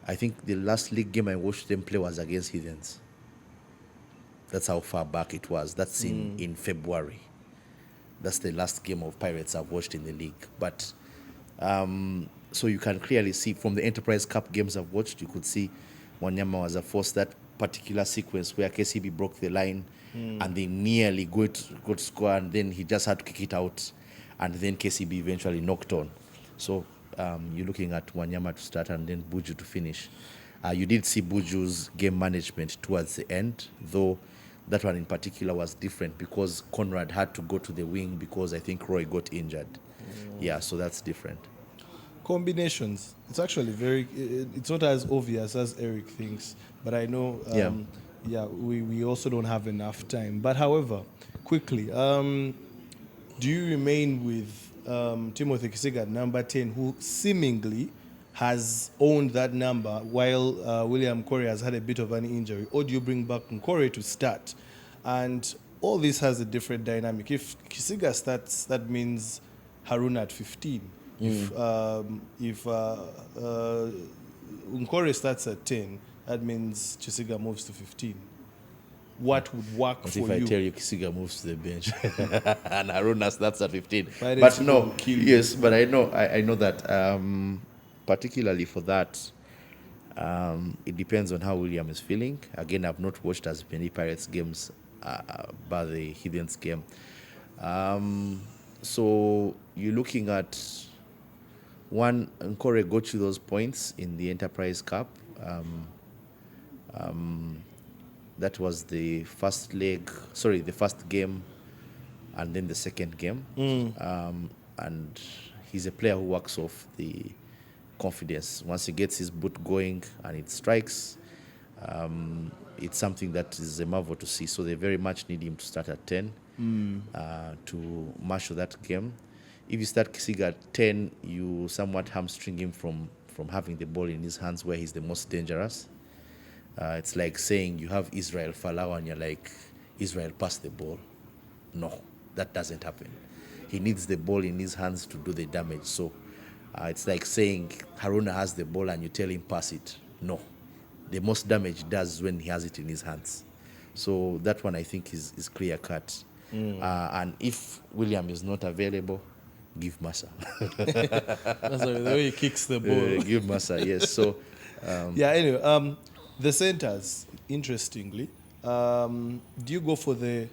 I think the last league game I watched them play was against Heathens. That's how far back it was. That's in February. That's the last game of Pirates I've watched in the league. But so you can clearly see from the Enterprise Cup games I've watched, you could see Wanyama was a force. That particular sequence where KCB broke the line and they nearly got to score, and then he just had to kick it out, and then KCB eventually knocked on. So you're looking at Wanyama to start and then Buju to finish. You did see Buju's game management towards the end, though that one in particular was different because Conrad had to go to the wing because I think Roy got injured. Yeah, so that's different. Combinations. It's actually it's not as obvious as Eric thinks, but I know, we also don't have enough time. But however, quickly, do you remain with Timothy Kisiga at number 10, who seemingly has owned that number while William Corey has had a bit of an injury? Or do you bring back Corey to start? And all this has a different dynamic. If Kisiga starts, that means Haruna at 15. If Nkore starts at 10, that means Kisiga moves to 15. What would work What for if you? I tell you Kisiga moves to the bench and Haruna starts at 15? Why didn't But you no, go kill yes, but I know that particularly for that, it depends on how William is feeling. Again, I've not watched as many Pirates games by the Heathens game. So you're looking at one, Nkore got you those points in the Enterprise Cup. That was the first game, and then the second game. And he's a player who works off the confidence. Once he gets his boot going and it strikes, it's something that is a marvel to see. So they very much need him to start at 10 to marshal that game. If you start Kisiga at 10, you somewhat hamstring him from having the ball in his hands where he's the most dangerous. It's like saying you have Israel Falau and you're like, Israel, pass the ball. No, that doesn't happen. He needs the ball in his hands to do the damage. So it's like saying Haruna has the ball and you tell him pass it. No, the most damage does when he has it in his hands. So that one I think is clear cut. And if William is not available, give Massa. That's the way he kicks the ball. Give Massa, yes. So anyway, the centers, interestingly, do you go for the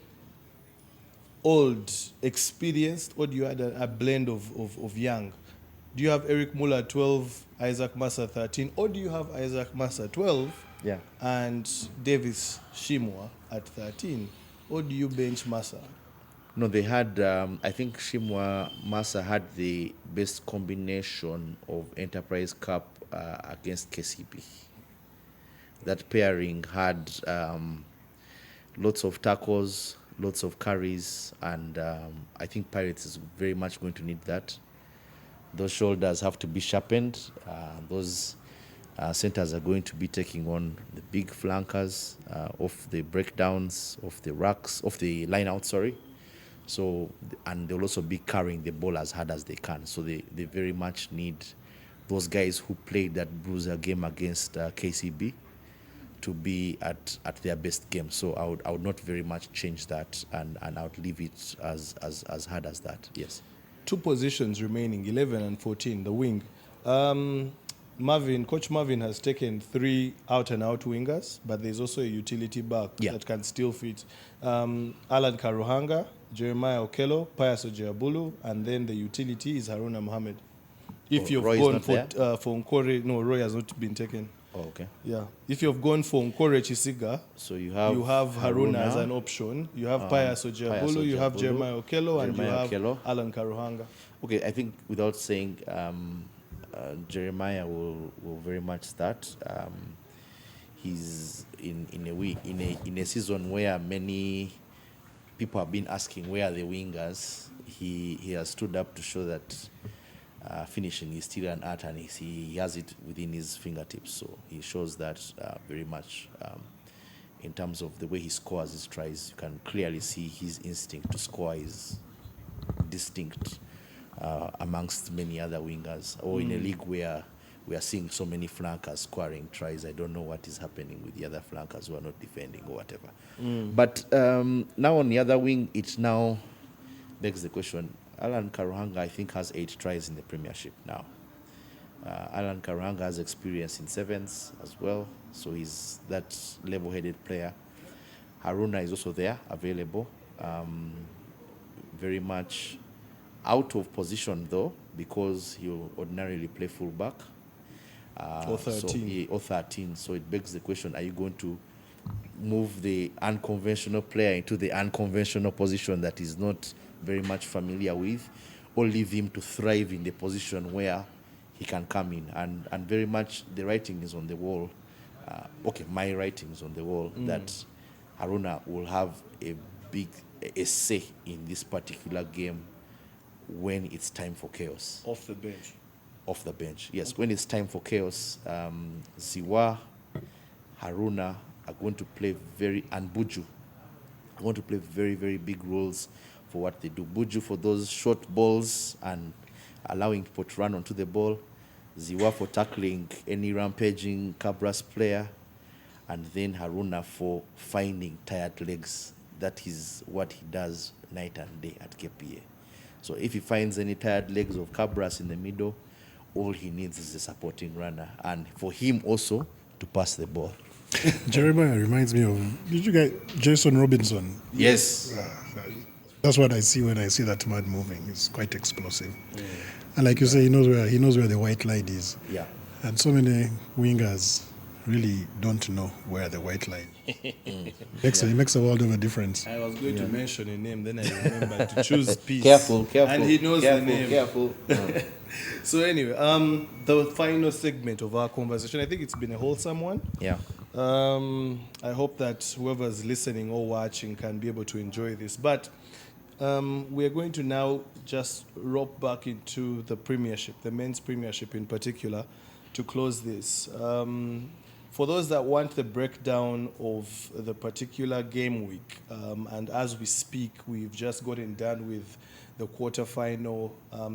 old, experienced, or do you add a blend of young? Do you have Eric Muller 12, Isaac Massa 13, or do you have Isaac Massa 12 and Davis Shimwa at 13? Or do you bench Massa? No, they had, I think Shimwa Massa had the best combination of Enterprise Cup against KCB. That pairing had lots of tackles, lots of carries, and I think Pirates is very much going to need that. Those shoulders have to be sharpened. Those centers are going to be taking on the big flankers, off the breakdowns, off the racks, off the line out, sorry. So, and they'll also be carrying the ball as hard as they can. So they very much need those guys who played that bruiser game against KCB to be at their best game. So I would not very much change that, and I would leave it as hard as that. Yes. 2 positions remaining, 11 and 14, the wing. Coach Marvin has taken 3 out-and-out wingers, but there's also a utility back that can still fit. Alan Karuhanga, Jeremiah Okello, Pius Ojeabulu, and then the utility is Haruna Mohammed. If you've Roy is gone not for Nkore, no, Roy has not been taken. Oh, okay. Yeah. If you've gone for Nkore Chisiga, So you have Haruna as an option. You have Pius Ojeabulu, you have Ojeabulu, Jeremiah Okello, and you Jeremiah have Okello. Alan Karuhanga. Okay, I think without saying, Jeremiah will very much start. He's in a season where many people have been asking where are the wingers. He has stood up to show that finishing is still an art, and he has it within his fingertips. So he shows that very much. In terms of the way he scores his tries, you can clearly see his instinct to score is distinct amongst many other wingers, or in a league where we are seeing so many flankers scoring tries. I don't know what is happening with the other flankers who are not defending or whatever. But now on the other wing, it now begs the question. Alan Karuhanga, I think, has 8 tries in the Premiership now. Alan Karuhanga has experience in sevens as well, so he's that level-headed player. Haruna is also there, available. Very much out of position though, because he ordinarily play fullback. Or 13. Or 13. So it begs the question, are you going to move the unconventional player into the unconventional position that he's not very much familiar with, or leave him to thrive in the position where he can come in? And very much the writing is on the wall. My writing is on the wall that Haruna will have a big say in this particular game when it's time for chaos. Off the bench. Off the bench, yes. When it's time for chaos, Ziwa, Haruna are going to play and Buju are going to play very, very big roles for what they do. Buju for those short balls and allowing people to run onto the ball. Ziwa for tackling any rampaging Cabras player. And then Haruna for finding tired legs. That is what he does night and day at KPA. So if he finds any tired legs of Cabras in the middle, all he needs is a supporting runner, and for him also to pass the ball. Jeremiah reminds me of, did you get Jason Robinson? Yes. That's what I see when I see that man moving. He's quite explosive. And like you say, he knows where the white line is. Yeah. And so many wingers really don't know where the white line is. It makes a world of a difference. I was going to mention a name, then I remembered to choose Peace. Careful. And he knows the name. Careful. So anyway, the final segment of our conversation, I think it's been a wholesome one. Yeah. I hope that whoever's listening or watching can be able to enjoy this. But we are going to now just rope back into the Premiership, the men's Premiership in particular, to close this. For those that want the breakdown of the particular game week, and as we speak, we've just gotten done with the quarterfinal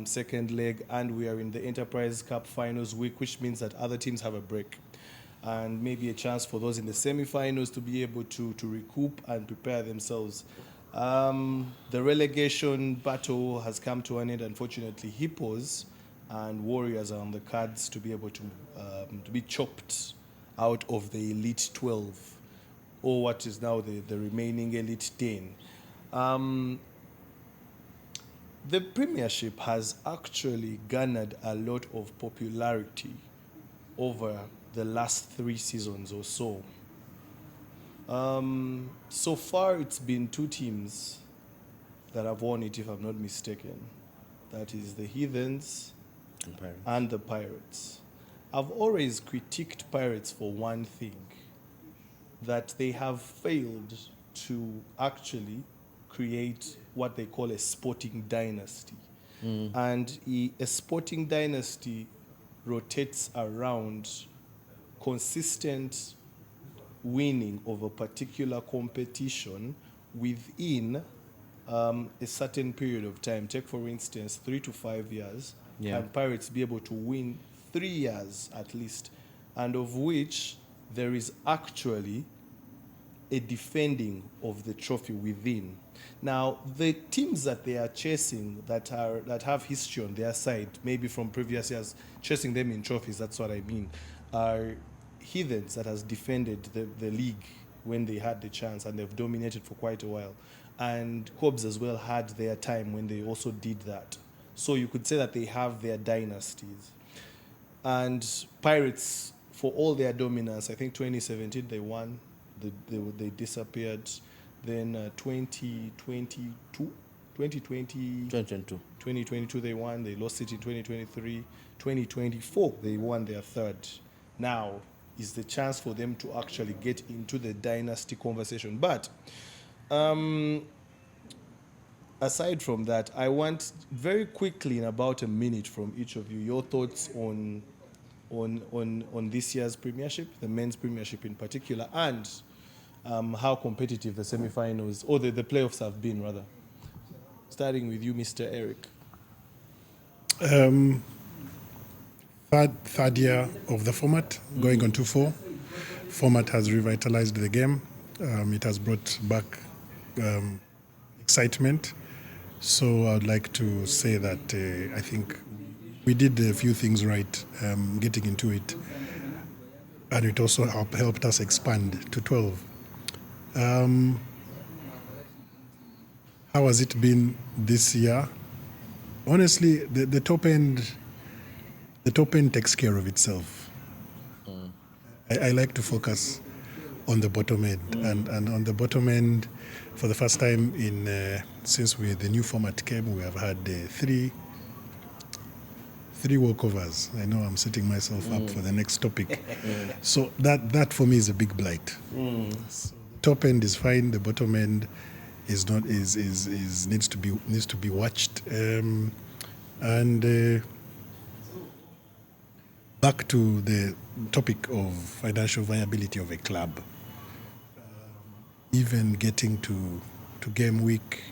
second leg, and we are in the Enterprise Cup finals week, which means that other teams have a break. And maybe a chance for those in the semi-finals to be able to recoup and prepare themselves. The relegation battle has come to an end, unfortunately. Hippos and Warriors are on the cards to be able to be chopped out of the Elite 12, or what is now the remaining Elite 10. The Premiership has actually garnered a lot of popularity over the last 3 seasons or so. So far, it's been 2 teams that have won it, if I'm not mistaken. That is the Heathens and the Pirates. I've always critiqued Pirates for one thing, that they have failed to actually create what they call a sporting dynasty. And a sporting dynasty rotates around consistent winning of a particular competition within a certain period of time. Take, for instance, 3 to 5 years, and Pirates be able to win 3 years at least, and of which there is actually a defending of the trophy within. Now, the teams that they are chasing that have history on their side, maybe from previous years, chasing them in trophies, that's what I mean, are heathens that has defended the league when they had the chance, and they've dominated for quite a while. And Cobs as well had their time when they also did that. So you could say that they have their dynasties. And Pirates, for all their dominance, I think 2017 they won, they disappeared. Then 2022, 2022 they won, they lost it in 2023. 2024 they won their third. Now is the chance for them to actually get into the dynasty conversation. But aside from that, I want very quickly, in about a minute from each of you, your thoughts on this year's Premiership, the men's Premiership in particular, and how competitive the semi-finals or the playoffs have been, rather. Starting with you, Mr. Eric. Third year of the format, going on to 4. Format has revitalized the game. It has brought back excitement. So I'd like to say that I think we did a few things right getting into it. And it also helped us expand to 12. How has it been this year? Honestly, the top end takes care of itself. I like to focus on the bottom end, and on the bottom end, for the first time since the new format came, we have had three walkovers. I know I'm setting myself up for the next topic. So that for me is a big blight. So top end is fine. The bottom end is not needs to be watched. Back to the topic of financial viability of a club. Even getting to game week,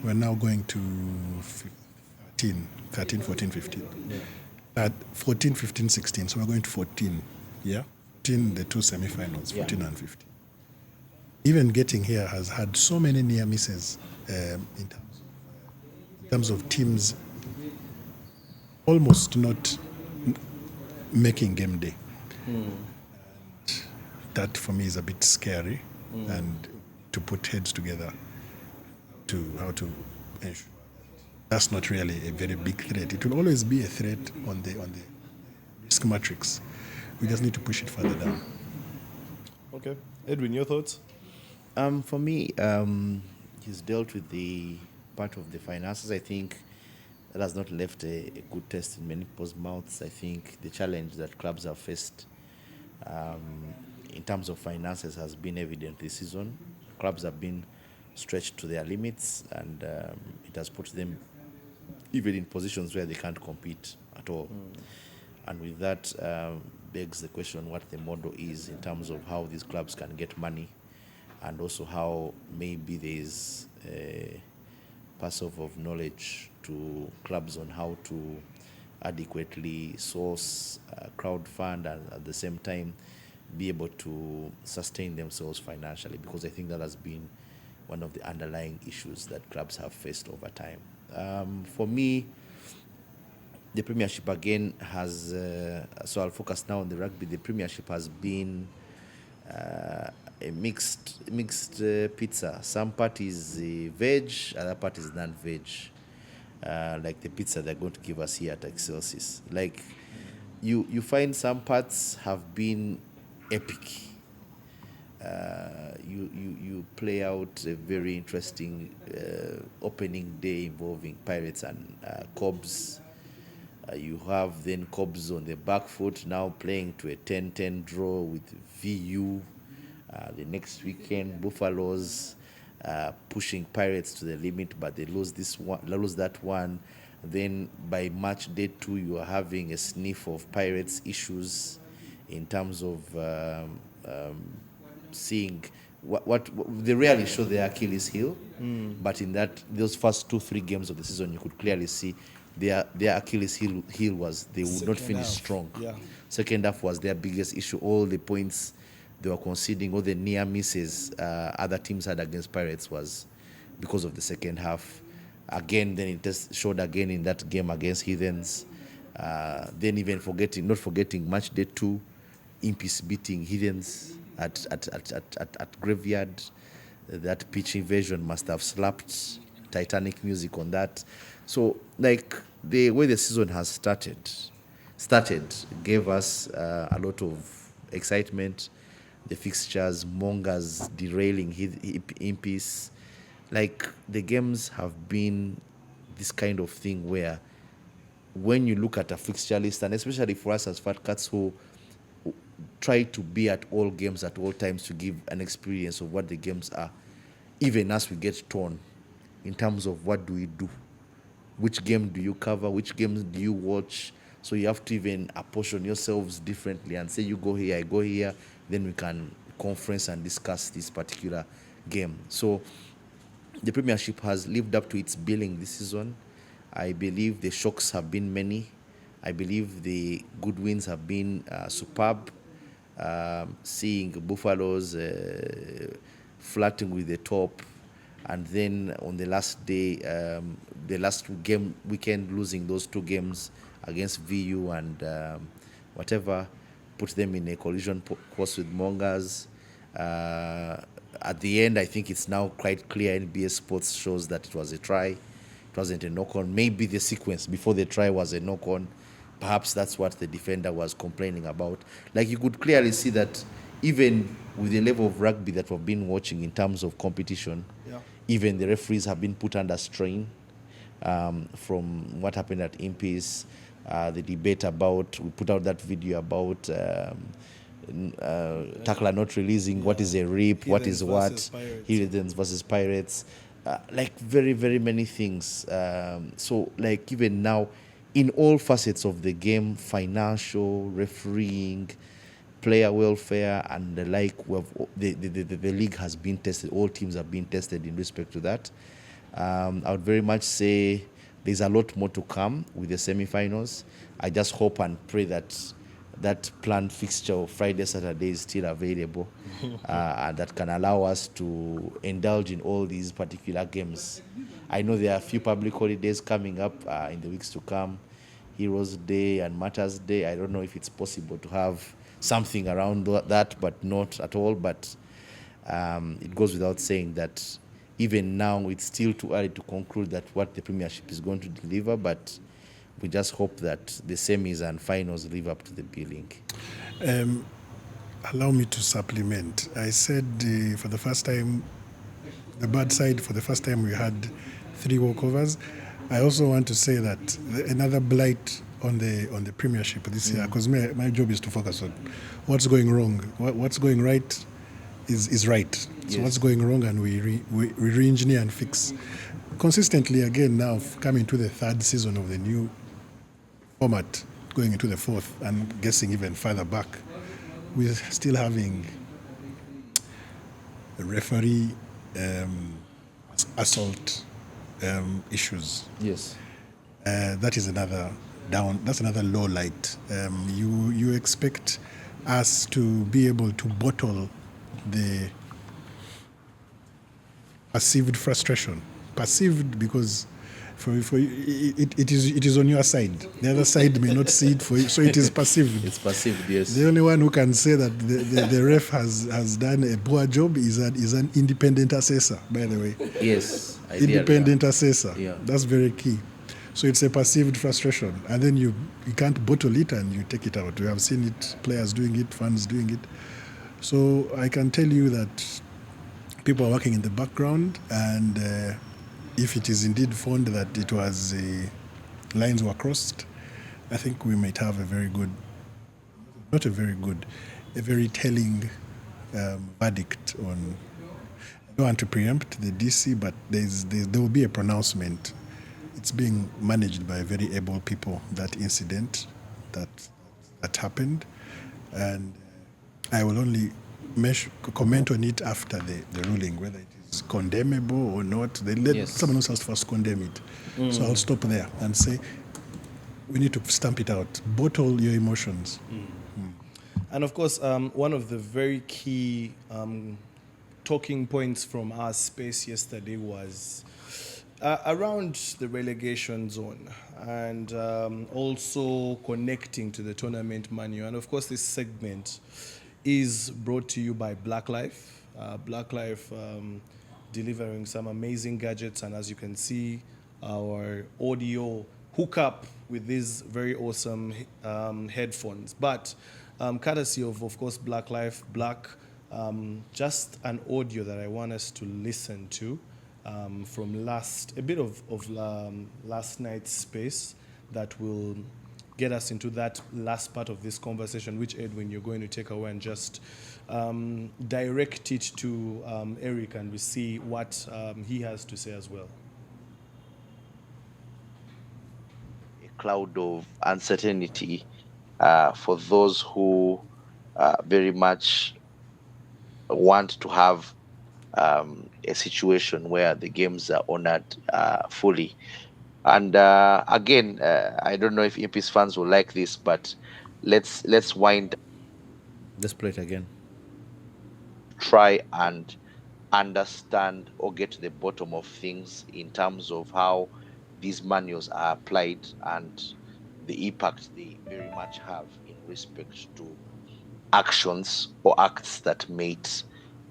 we're now going to 13, 14, 15. At 14, 15, 16, so we're going to 14. Yeah? 14, the two semi-finals, 14 and 15. Even getting here has had so many near misses in terms of teams almost not making game day. That for me is a bit scary, and to put heads together to how to ensure that's not really a very big threat. It will always be a threat on the risk matrix. We just need to push it further down. Okay. Edwin, your thoughts? For me, he's dealt with the part of the finances. I think that has not left a good taste in many people's mouths. I think the challenge that clubs have faced in terms of finances has been evident this season. Clubs have been stretched to their limits, and it has put them even in positions where they can't compete at all. And with that begs the question what the model is in terms of how these clubs can get money, and also how maybe there is a passive of knowledge to clubs on how to adequately source, crowdfund, and at the same time be able to sustain themselves financially, because I think that has been one of the underlying issues that clubs have faced over time. For me, the Premiership again has, so I'll focus now on the rugby. The Premiership has been a mixed pizza. Some part is veg, other part is non-veg. Like the pizza they're going to give us here at Excelsis. Like you find some parts have been epic. You play out a very interesting opening day involving Pirates and Cobs. You have then Cobs on the back foot now playing to a 10-10 draw with VU. The next weekend, Buffaloes pushing Pirates to the limit, but they lose that one. Then by match day 2, you are having a sniff of Pirates issues in terms of seeing what they rarely show their Achilles heel, but in those first 2-3 games of the season, you could clearly see their Achilles heel was they would not Second finish half, strong. yeah. Second half was their biggest issue. All the points they were conceding, all the near misses other teams had against Pirates was because of the second half. Again, then it just showed again in that game against Heathens. Then even not forgetting match day 2, Impis beating Heathens at Graveyard. That pitch invasion must have slapped Titanic music on that. So, like, the way the season has started gave us a lot of excitement. The fixtures, Mongas derailing Impis. Like, the games have been this kind of thing where when you look at a fixture list, and especially for us as Fat Cats who try to be at all games at all times to give an experience of what the games are, even as we get torn in terms of what do we do, which game do you cover, which games do you watch. So you have to even apportion yourselves differently and say you go here, I go here, then we can conference and discuss this particular game. So the Premiership has lived up to its billing this season. I believe the shocks have been many. I believe the good wins have been superb. Seeing Buffaloes flirting with the top, and then on the last day, the last weekend, losing those 2 games against VU and whatever, put them in a collision course with Mongas. At the end, I think it's now quite clear. NBA Sports shows that it was a try. It wasn't a knock-on. Maybe the sequence before the try was a knock-on. Perhaps that's what the defender was complaining about. Like, you could clearly see that even with the level of rugby that we've been watching in terms of competition, even the referees have been put under strain from what happened at Impis, the debate about, we put out that video about tackler not releasing, what is a rip, what is what, Heathens versus Pirates, like very, very many things. So, like, even now, in all facets of the game, financial, refereeing, player welfare, and the like, the league has been tested. All teams have been tested in respect to that. I would very much say there's a lot more to come with the semi-finals. I just hope and pray that that planned fixture of Friday, Saturday is still available, and that can allow us to indulge in all these particular games. I know there are a few public holidays coming up in the weeks to come, Heroes Day and Martyrs Day. I don't know if it's possible to have something around that, but not at all. But it goes without saying that even now it's still too early to conclude that what the Premiership is going to deliver, but we just hope that the semis and finals live up to the billing. Allow me to supplement. I said for the first time, the bad side, for the first time we had 3 walkovers. I also want to say that another blight on the Premiership this year, because my job is to focus on what's going wrong. What's going right is right. So what's going wrong, and we re-engineer and fix. Consistently, again, now coming to the 3rd season of the new format, going into the 4th, and guessing even further back, we're still having referee assault issues. Yes. That is another that's another low light. You expect us to be able to bottle the perceived frustration. Perceived because it is on your side. The other side may not see it for you, so it is perceived. It's perceived, yes. The only one who can say that the ref has done a poor job is an independent assessor, by the way. Yes. Independent assessor. Yeah. That's very key. So it's a perceived frustration. And then you can't bottle it and you take it out. We have seen it, players doing it, fans doing it. So I can tell you that people are working in the background, and if it is indeed found that it was lines were crossed, I think we might have a very telling verdict on. I don't want to preempt the DC, but there will be a pronouncement. It's being managed by very able people, that incident that happened, and I will only comment on it after the ruling, whether it is condemnable or not. They let someone else has to first condemn it. So I'll stop there and say we need to stamp it out. Bottle your emotions. And of course, one of the very key talking points from our space yesterday was around the relegation zone and also connecting to the tournament manual. And of course, this segment is brought to you by Black Life. Black Life delivering some amazing gadgets, and as you can see, our audio hookup with these very awesome headphones. But courtesy of course, Black Life, just an audio that I want us to listen to from a bit of last night's space that will get us into that last part of this conversation, which, Edwin, you're going to take away and just direct it to Eric, and we see what he has to say as well. A cloud of uncertainty for those who very much want to have a situation where the games are honored fully. And again, I don't know if Impis fans will like this, but let's wind. Let's play it again. Try and understand or get to the bottom of things in terms of how these manuals are applied and the impact they very much have in respect to actions or acts that may,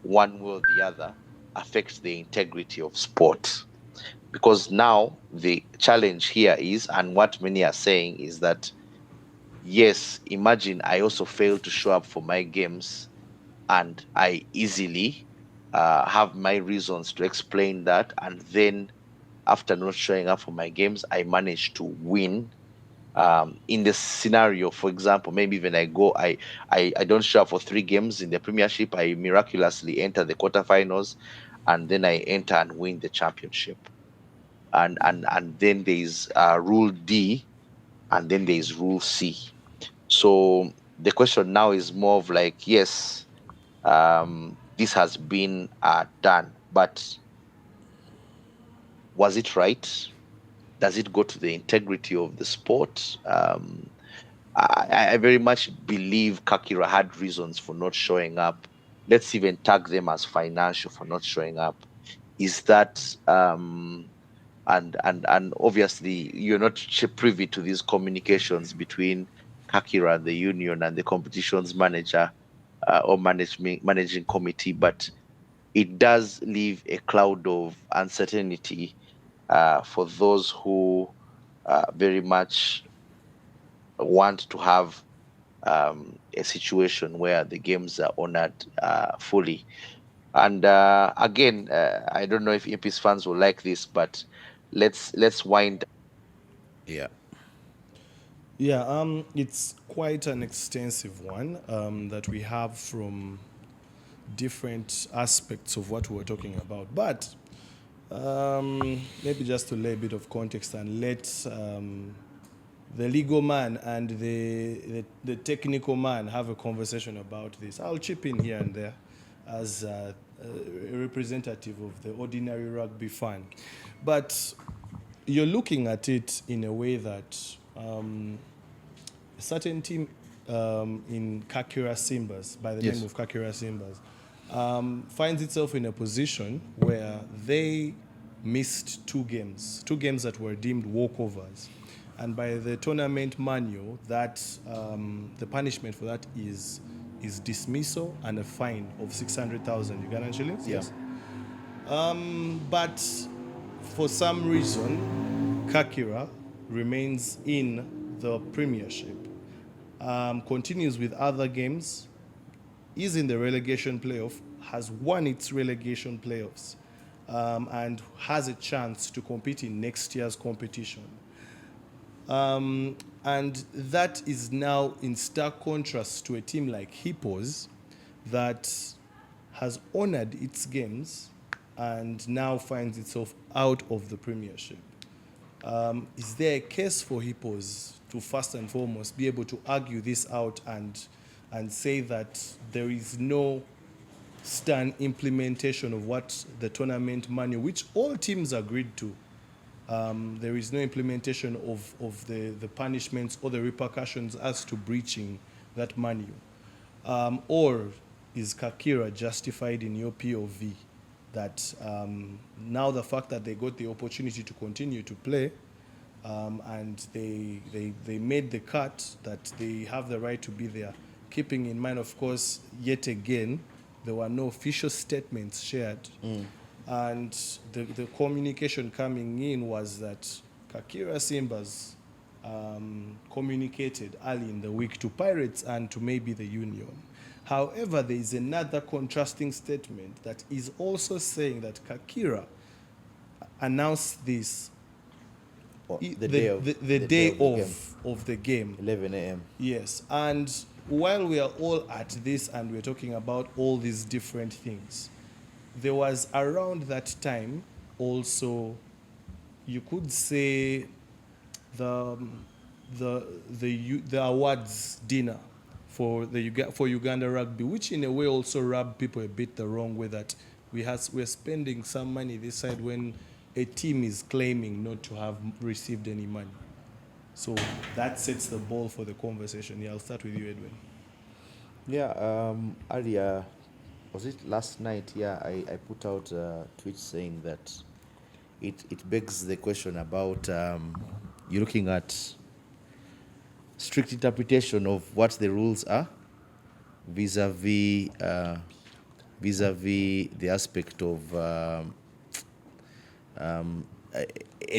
one way or the other, affect the integrity of sport. Because now the challenge here is, and what many are saying is that, yes, imagine I also fail to show up for my games and I easily have my reasons to explain that, and then after not showing up for my games, I manage to win. In this scenario, for example, maybe when I don't show up for 3 games in the Premiership, I miraculously enter the quarterfinals, and then I enter and win the championship. And then there's Rule D, and then there's Rule C. So the question now is more of like, yes, this has been done, but was it right? Does it go to the integrity of the sport? I very much believe Kakira had reasons for not showing up. Let's even tag them as financial for not showing up. Is that and obviously you're not privy to these communications between Kakira and the union and the competitions manager or managing committee, but it does leave a cloud of uncertainty for those who very much want to have a situation where the games are honored fully. And again, I don't know if Impis fans will like this, but let's wind. Yeah. Yeah, it's quite an extensive one that we have from different aspects of what we're talking about. But maybe just to lay a bit of context and let the legal man and the technical man have a conversation about this. I'll chip in here and there as a representative of the ordinary rugby fan. But you're looking at it in a way that a certain team in Kakira Simbas, by the name of Kakira Simbas, finds itself in a position where they missed 2 games that were deemed walkovers. And by the tournament manual, that the punishment for that is dismissal and a fine of 600,000 Ugandan shillings. Yes. But for some reason, Kakira remains in the Premiership, continues with other games, is in the relegation playoff, has won its relegation playoffs, and has a chance to compete in next year's competition. And that is now in stark contrast to a team like Hippos that has honored its games and now finds itself out of the Premiership. Is there a case for Hippos to first and foremost be able to argue this out and say that there is no stern implementation of what the tournament manual, which all teams agreed to, there is no implementation of the punishments or the repercussions as to breaching that manual? Or is Kakira justified in your POV that now the fact that they got the opportunity to continue to play and they made the cut, that they have the right to be there, keeping in mind, of course, yet again, there were no official statements shared. And the communication coming in was that Kakira Simbas communicated early in the week to Pirates and to maybe the Union. However, there is another contrasting statement that is also saying that Kakira announced this The day of the day of the game. 11 a.m. Yes, and while we are all at this and we're talking about all these different things, there was around that time also, you could say, the awards dinner for Uganda Rugby, which in a way also rubbed people a bit the wrong way, that we're spending some money this side when a team is claiming not to have received any money. So that sets the ball for the conversation. Yeah, I'll start with you, Edwin. Yeah, earlier, was it last night? Yeah, I put out a tweet saying that it begs the question about you're looking at strict interpretation of what the rules are vis-a-vis the aspect of a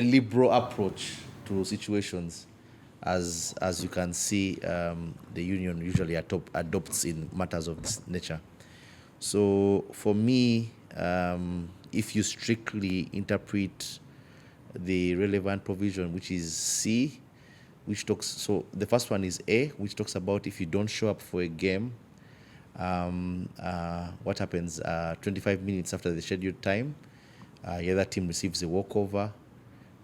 liberal approach to situations, as you can see, the union usually adopts in matters of this nature. So for me, if you strictly interpret the relevant provision, which is C, which talks, so the first one is A, which talks about if you don't show up for a game, what happens 25 minutes after the scheduled time, the other team receives a walkover.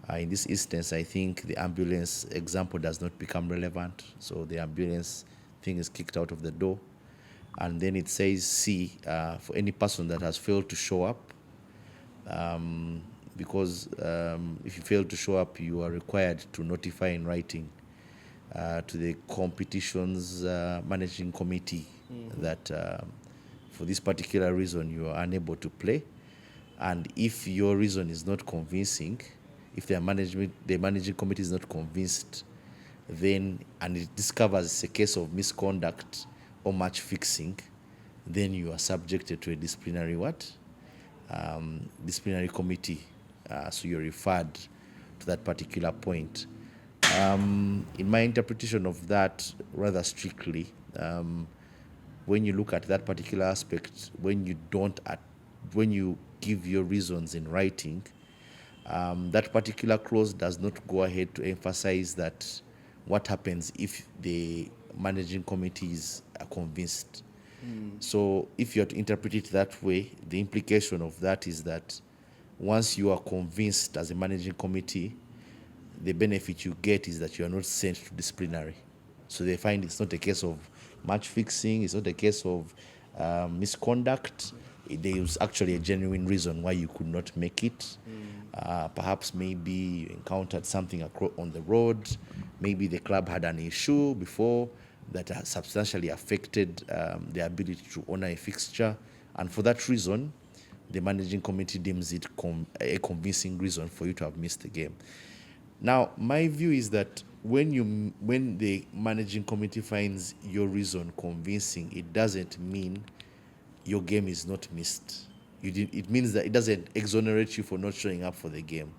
In this instance, I think the ambulance example does not become relevant. So the ambulance thing is kicked out of the door. And then it says C, for any person that has failed to show up, because if you fail to show up, you are required to notify in writing to the competitions managing committee that for this particular reason you are unable to play. And if your reason is not convincing, if the managing committee is not convinced, then, and it discovers it's a case of misconduct or match fixing, then you are subjected to a disciplinary disciplinary committee. So you're referred to that particular point. In my interpretation of that, rather strictly, when you look at that particular aspect, when you give your reasons in writing, that particular clause does not go ahead to emphasize that what happens if the managing committees are convinced. So if you are to interpret it that way, the implication of that is that once you are convinced as a managing committee, the benefit you get is that you are not sent to disciplinary. So they find it's not a case of match fixing, it's not a case of misconduct. There is actually a genuine reason why you could not make it. Perhaps maybe you encountered something on the road, maybe the club had an issue before that has substantially affected the ability to honor a fixture, and for that reason, the managing committee deems it a convincing reason for you to have missed the game. Now, my view is that when the managing committee finds your reason convincing, it doesn't mean your game is not missed. It means that it doesn't exonerate you for not showing up for the game.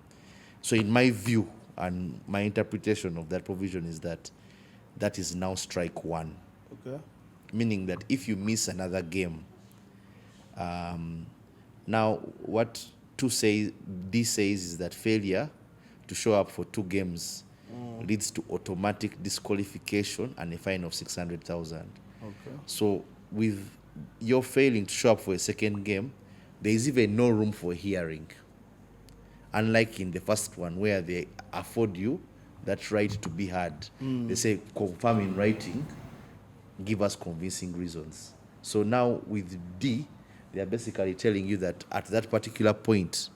So in my view and my interpretation of that provision is that that is now strike one. Okay. Meaning that if you miss another game, now what D says is that failure to show up for 2 games leads to automatic disqualification and a fine of 600,000. Okay. So with your failing to show up for a second game, there is even no room for hearing. Unlike in the first one where they afford you that right to be heard. They say, confirm in writing, give us convincing reasons. So now with D, they are basically telling you that at that particular point,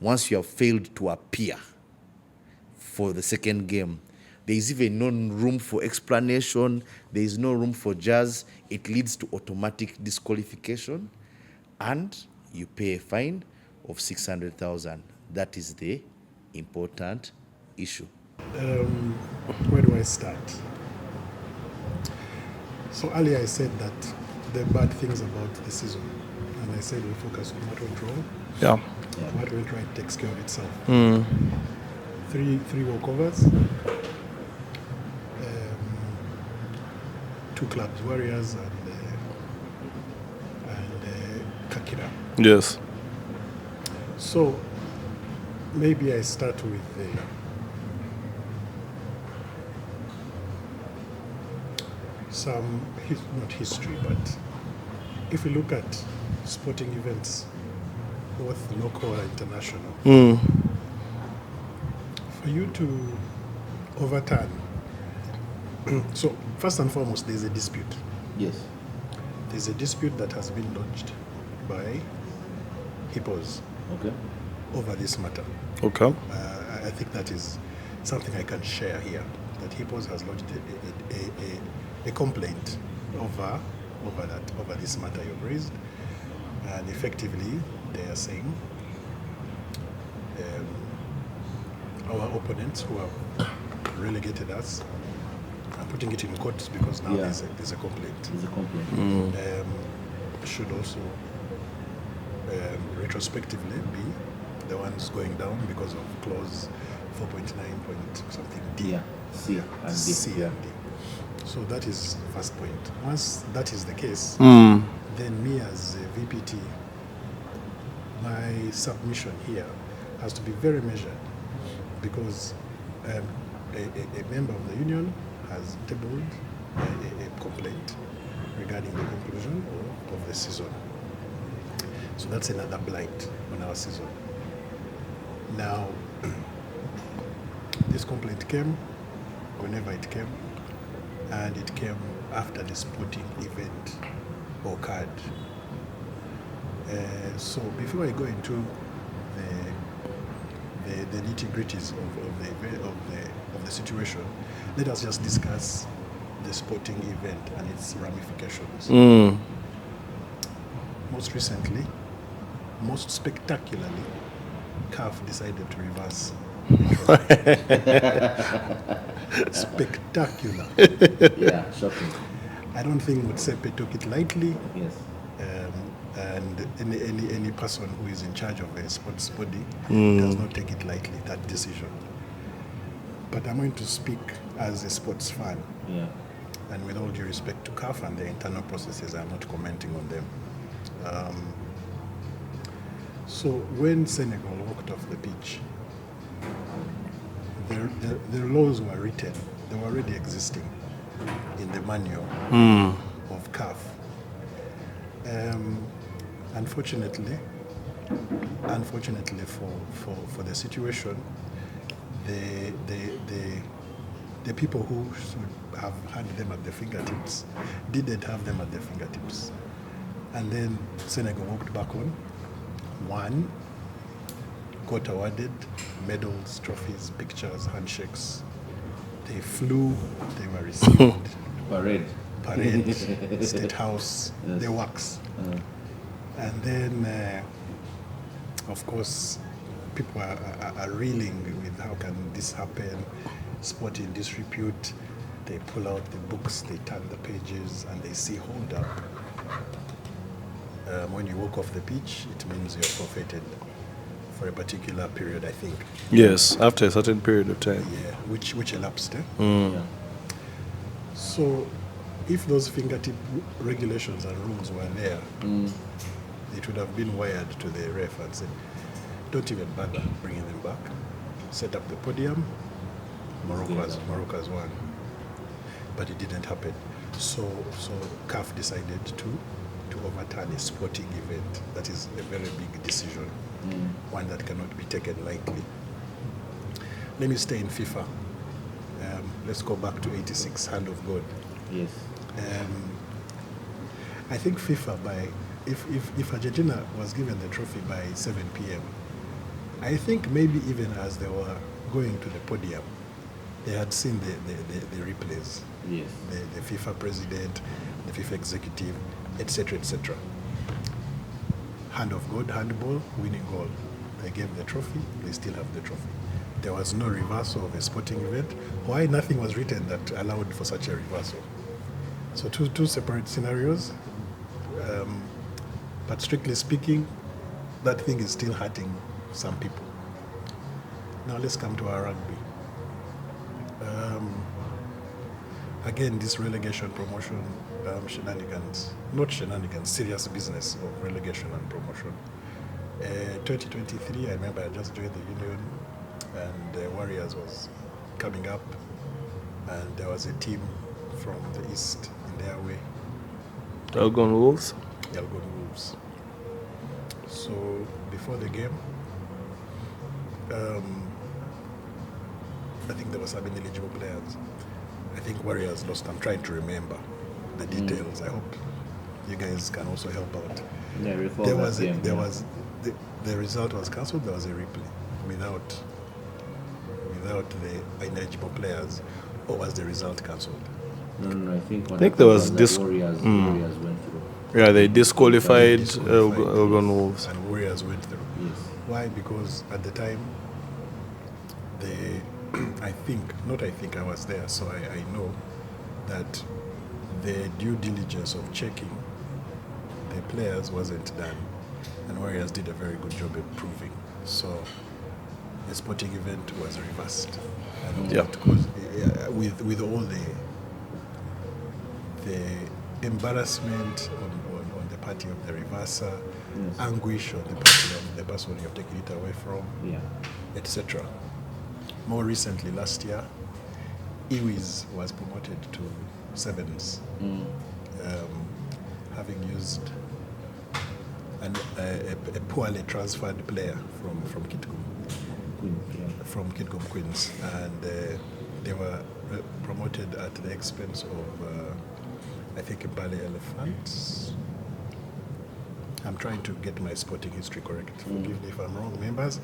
once you have failed to appear, for the second game. There is even no room for explanation. There is no room for jazz. It leads to automatic disqualification, and you pay a fine of 600,000. That is the important issue. Where do I start? So earlier I said that the bad things about the season, and I said we focus on what went wrong. Yeah. What went right takes care of itself. Three walkovers. Two clubs, Warriors and Kakira. Yes. So maybe I start with not history, but if we look at sporting events, both local and international, for you to overturn, so first and foremost, there's a dispute. Yes. There's a dispute that has been lodged by Hippos Okay. over this matter. Okay. I think that is something I can share here, that Hippos has lodged a complaint over this matter you've raised, and effectively they are saying our opponents who have relegated us are putting it in court because now Yeah. there's a complaint. There's a complaint. Should also retrospectively be the ones going down because of clause 4.9 point something D. Yeah. C and D. C and D. So that is first point. Once that is the case, then me as a VPT, my submission here has to be very measured, because a member of the union has tabled a complaint regarding the conclusion of the season. So that's another blight on our season. Now, this complaint came whenever it came, and it came after the sporting event occurred. So before I go into the nitty-gritties of the situation, let us just discuss the sporting event and its ramifications. Most recently, most spectacularly, CAF decided to reverse. Spectacular. Yeah, shocking. I don't think Motsepe took it lightly, Yes. and any person who is in charge of a sports body does not take it lightly, that decision. But I'm going to speak as a sports fan, Yeah. and with all due respect to CAF and their internal processes, I'm not commenting on them. So when Senegal walked off the pitch, the laws were written, they were already existing in the manual of CAF. Unfortunately for the situation, the people who should have had them at their fingertips didn't have them at their fingertips. And then Senegal walked back on, won, got awarded medals, trophies, pictures, handshakes. They flew, they were received. Parade. State House, Yes. the works. And then, of course, people are reeling with how can this happen, sport in disrepute. They pull out the books, they turn the pages, and they see, hold up. When you walk off the pitch, it means you're forfeited for a particular period, I think. Yes, after a certain period of time. Yeah, which elapsed. Yeah. So, if those fingertip regulations and rules were there, it would have been wired to the ref and said, don't even bother bringing them back. Set up the podium. Morocco has won. But it didn't happen. So CAF decided to overturn a sporting event. That is a very big decision, one that cannot be taken lightly. Let me stay in FIFA. Let's go back to 86, Hand of God. Yes. I think FIFA, if Argentina was given the trophy by 7 p.m., I think maybe even as they were going to the podium, they had seen the replays. Yes. The FIFA president, the FIFA executive, etc., etc. Hand of God, handball, winning goal. They gave the trophy, they still have the trophy. There was no reversal of a sporting event. Why nothing was written that allowed for such a reversal? So two separate scenarios. But strictly speaking, that thing is still hurting some people. Now let's come to our rugby. Again, this relegation promotion shenanigans, not shenanigans, serious business of relegation and promotion. 2023, I remember I just joined the union and the Warriors was coming up and there was a team from the east in their way. Elgon Wolves. Elgon Wolves. So before the game, I think there were some ineligible players. I think Warriors lost. I'm trying to remember the details. I hope you guys can also help out. Yeah, I recall There that was game, there yeah. was the result was cancelled. There was a replay without the ineligible players, or was the result cancelled? No, I think there was this. Warriors went through. Yeah, they disqualified Disqualified, Elgon Wolves. and Warriors went through. Yes. Why? Because at the time, I was there, so I know that the due diligence of checking the players wasn't done, and Warriors did a very good job of proving. So the sporting event was reversed, and Yeah. because with all the embarrassment on the party of the reverser, Yes. anguish on the party of the person you're taking it away from, Yeah. etc. More recently, last year, Iwis was promoted to sevens, having used a poorly transferred player from Kitgum, from Kitgum Queens, and they were promoted at the expense of, I think, Bale Elephants. I'm trying to get my sporting history correct. Forgive me if I'm wrong, members,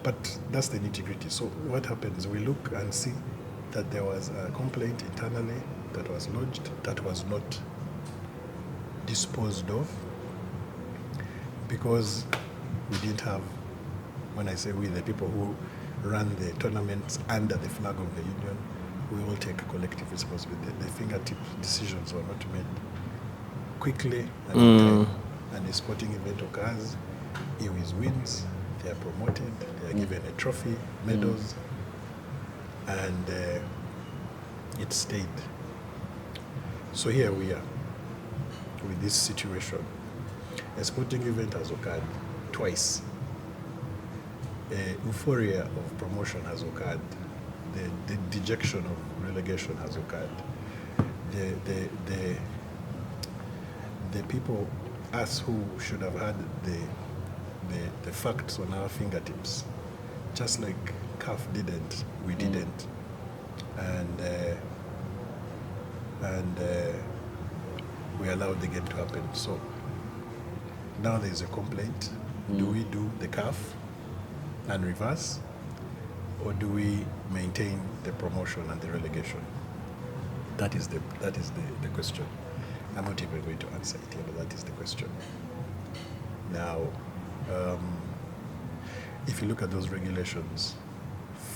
but that's the nitty-gritty. So what happens? We look and see that there was a complaint internally that was lodged, that was not disposed of, because we didn't have, when I say we, the people who run the tournaments under the flag of the union, we all take collective responsibility. The fingertip decisions were not made quickly and in time. And a sporting event occurs, Iwis wins, they are promoted, they are given a trophy, medals, and it stayed. So here we are with this situation. A sporting event has occurred twice. A euphoria of promotion has occurred. The dejection of relegation has occurred. The people, us who should have had the facts on our fingertips, just like CAF didn't, we didn't, and we allowed the game to happen. So now there is a complaint. Do we do the CAF and reverse, or do we maintain the promotion and the relegation? That is the question. I'm not even going to answer it here, but that is the question. Now, if you look at those regulations,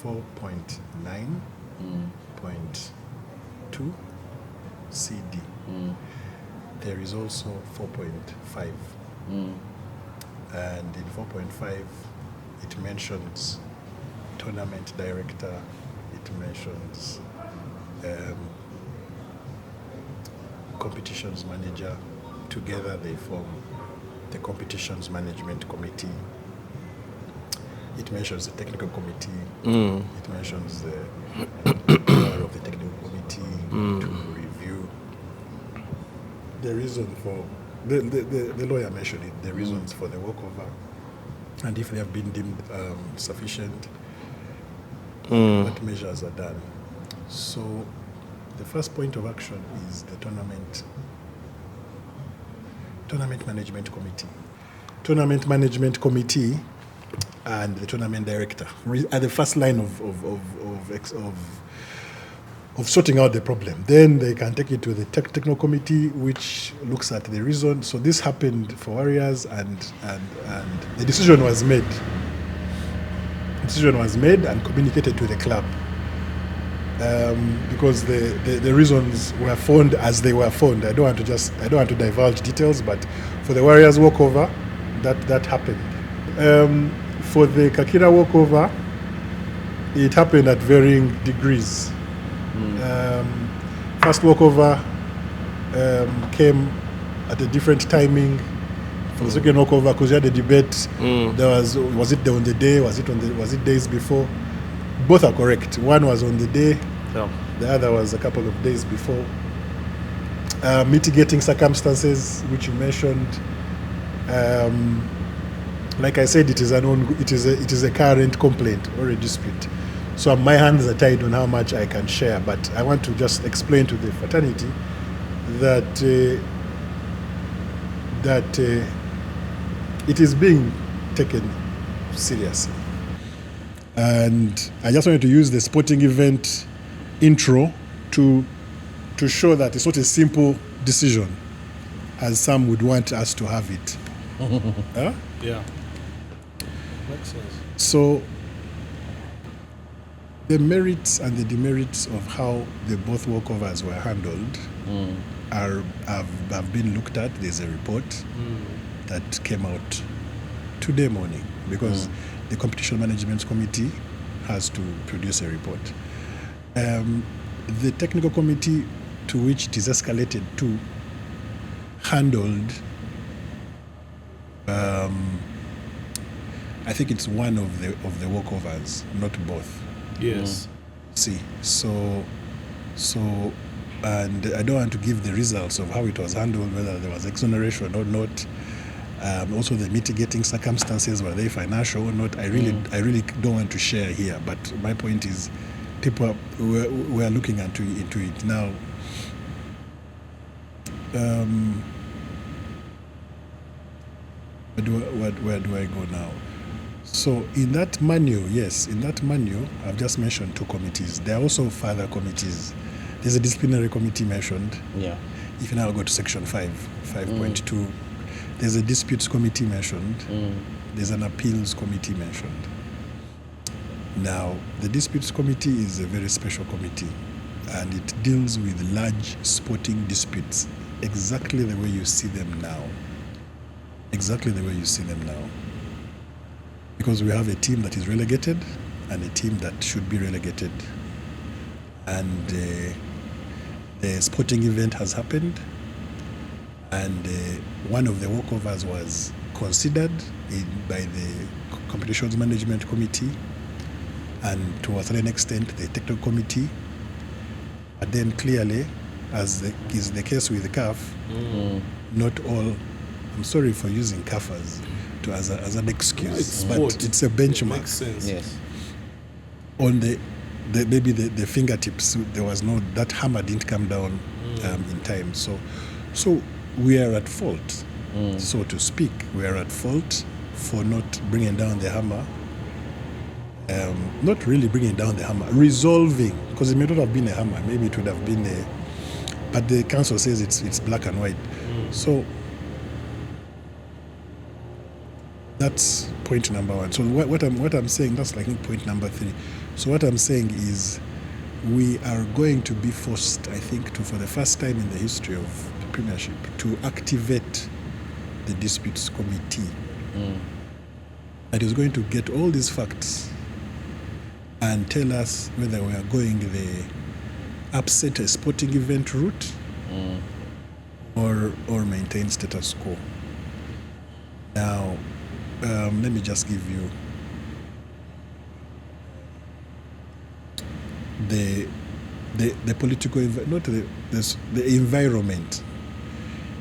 4.9.2 CD, there is also 4.5. And in 4.5, it mentions tournament director, it mentions competitions manager. Together they form the competitions management committee. It mentions the technical committee. It mentions the power of the technical committee to review. The reason for the lawyer mentioned it, the reasons for the walkover, and if they have been deemed sufficient, what measures are done. So the first point of action is the tournament management committee. Tournament management committee and the tournament director at the first line of sorting out the problem. Then they can take it to the technical committee, which looks at the reason. So this happened for Warriors, and the decision was made. Decision was made and communicated to the club, because the reasons were found as they were found. I don't want to divulge details, but for the Warriors walkover, that happened. For the Kakira walkover, it happened at varying degrees. First walkover came at a different timing. For the second walkover, because you had a debate, was it on the day? Was it days before? Both are correct. One was on the day. Yeah. The other was a couple of days before. Mitigating circumstances, which you mentioned. Like I said, it is a current complaint or a dispute. So my hands are tied on how much I can share, but I want to just explain to the fraternity that it is being taken seriously. And I just wanted to use the sporting event intro to show that it's not a simple decision as some would want us to have it. Huh? Yeah. Makes sense. So the merits and the demerits of how the both walkovers were handled have been looked at. There's a report that came out today morning, because the competition management committee has to produce a report. The technical committee to which it is escalated to handled, I think it's one of the walkovers, not both. Yes. See, so, and I don't want to give the results of how it was handled, whether there was exoneration or not. Also, the mitigating circumstances, were they financial or not? I really don't want to share here. But my point is, people were looking into it now. Where do I go now? So in that manual, I've just mentioned 2 committees. There are also further committees. There's a disciplinary committee mentioned. Yeah. If you now go to section 5.2, there's a disputes committee mentioned. There's an appeals committee mentioned. Now, the disputes committee is a very special committee, and it deals with large sporting disputes, exactly the way you see them now. Because we have a team that is relegated and a team that should be relegated. And the sporting event has happened, and one of the walkovers was considered by the competitions management committee, and to a certain extent the technical committee. But then clearly, as is the case with the CAF, not all, I'm sorry for using CAF as an excuse, but it's a benchmark. Makes sense. Yes. On maybe the fingertips, there was that hammer didn't come down in time. So we are at fault, so to speak. We are at fault for not bringing down the hammer. Not really bringing down the hammer, resolving, because it may not have been a hammer. Maybe it would have been but the council says it's black and white. So that's point number 1. So what I'm saying, that's like point number 3. So what I'm saying is, we are going to be forced, I think, for the first time in the history of the Premiership, to activate the disputes committee. That is going to get all these facts and tell us whether we are going the upset a sporting event route or maintain status quo. Now, let me just give you the political, not the environment.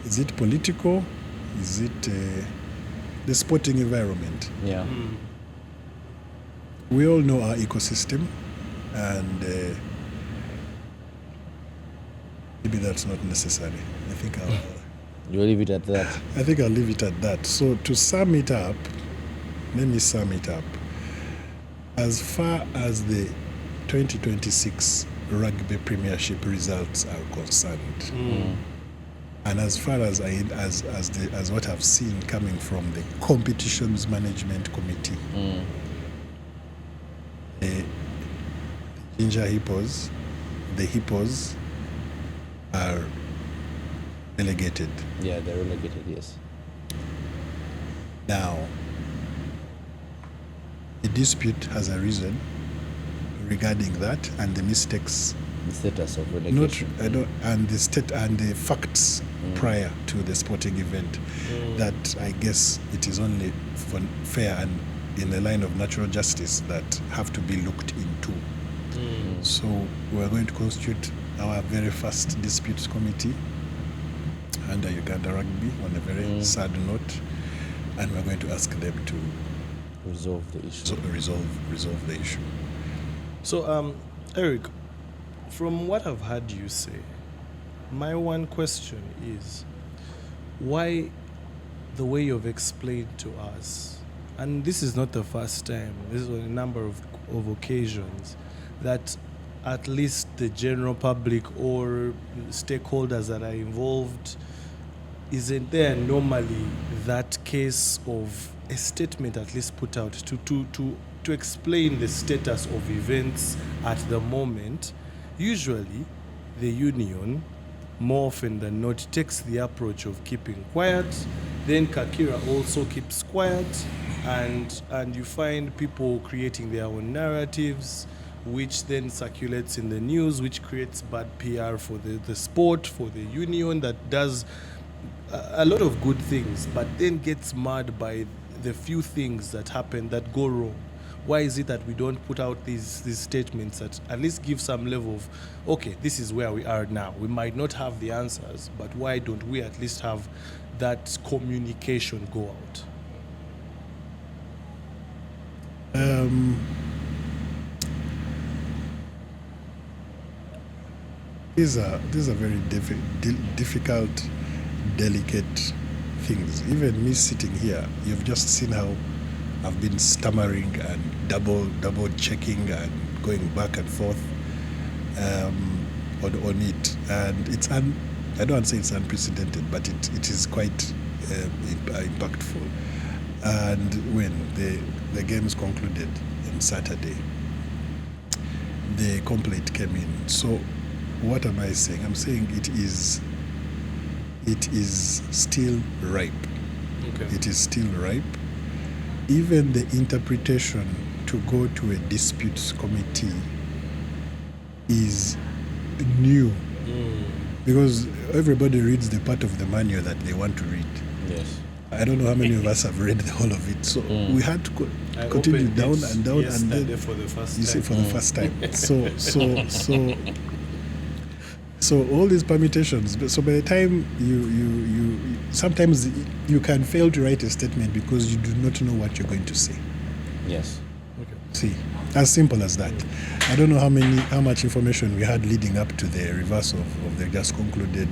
Is it political? Is it the sporting environment? Yeah. We all know our ecosystem, and maybe that's not necessary. I think You leave it at that. I think I'll leave it at that. So to sum it up, let me sum it up. As far as the 2026 Rugby Premiership results are concerned, and as far as as what I've seen coming from the Competitions Management Committee, the Ginger Hippos, the Hippos are relegated. Yeah, they're relegated, yes. Now, a dispute has arisen regarding that and the mistakes, The status of not relegation. and the facts prior to the sporting event. That I guess it is only fair and in the line of natural justice that have to be looked into. So we are going to constitute our very first disputes committee under Uganda Rugby on a very sad note, and we're going to ask them to Resolve the issue. resolve the issue. So, Eric, from what I've heard you say, my one question is why the way you've explained to us, and this is not the first time, this is on a number of occasions, that at least the general public or stakeholders that are involved, isn't there normally that case of a statement at least put out to explain the status of events at the moment? Usually the union, more often than not, takes the approach of keeping quiet. Then Kakira also keeps quiet, and you find people creating their own narratives, which then circulates in the news, which creates bad PR for the sport, for the union that does a lot of good things, but then gets marred by the few things that happen that go wrong. Why is it that we don't put out these statements that at least give some level of, okay, this is where we are now. We might not have the answers, but why don't we at least have that communication go out? These are very difficult, delicate things. Even me sitting here, you've just seen how I've been stammering and double checking and going back and forth on it, and it's I don't want to say it's unprecedented, but it is quite impactful. And when the games concluded on Saturday, the complaint came in. So what am I saying? I'm saying it is still ripe. Okay. It is still ripe. Even the interpretation to go to a disputes committee is new, because everybody reads the part of the manual that they want to read. Yes. I don't know how many of us have read the whole of it, so we had to I continue opened down it and down, and yesterday then for the first you see time. for the first time. So all these permutations. So by the time you sometimes you can fail to write a statement because you do not know what you're going to say. Yes. Okay. See, as simple as that. I don't know how much information we had leading up to the reverse of the just concluded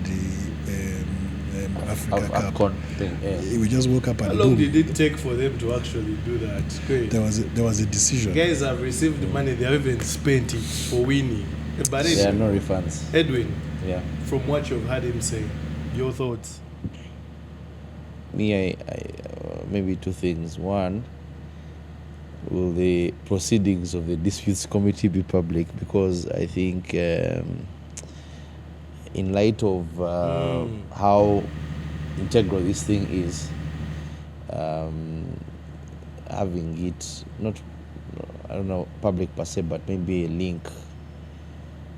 Africa Cup. AFCON thing, yeah. We just woke up and How long boom, did it take for them to actually do that? Great. there was a decision. Guys have received the money, they haven't even spent it for winning. But There are anyway, no refunds. Edwin, Yeah. from what you've heard him say, your thoughts? Me, I maybe two things. One, will the proceedings of the disputes committee be public? Because I think in light of how integral this thing is, having it not, I don't know, public per se, but maybe a link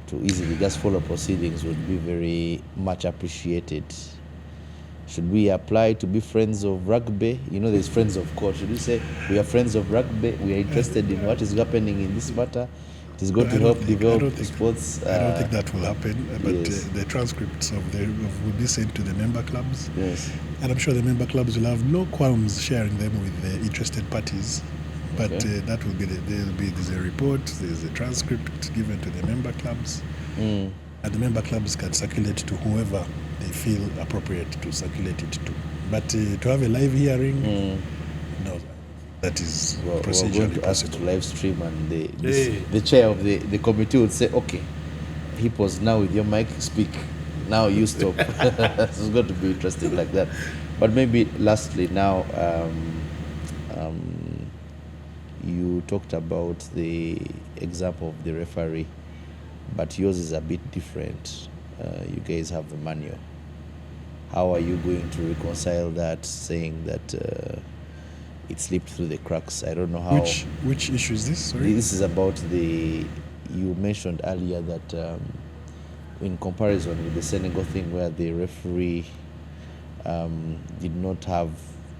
to easily just follow proceedings would be very much appreciated. Should we apply to be friends of rugby? You know, there's friends of court. Should we say we are friends of rugby? We are interested in what is happening in this matter. It is going to help develop sports. I don't think that will happen. But yes. the transcripts will be sent to the member clubs. Yes. And I'm sure the member clubs will have no qualms sharing them with the interested parties. But Okay. that will be there's a report, there's a transcript given to the member clubs, and the member clubs can circulate to whoever they feel appropriate to circulate it to. But to have a live hearing, no. that is We're going procedurally to ask to possible. live stream, and Hey. the chair of the committee would say, okay, Hippos, now with your mic, speak. Now you stop. It's going to be interesting like that. But maybe lastly, now you talked about the example of the referee, but yours is a bit different. You guys have the manual. How are you going to reconcile that, saying that it slipped through the cracks? I don't know how. Which issue is this? Sorry. This is about the. You mentioned earlier that in comparison with the Senegal thing, where the referee did not have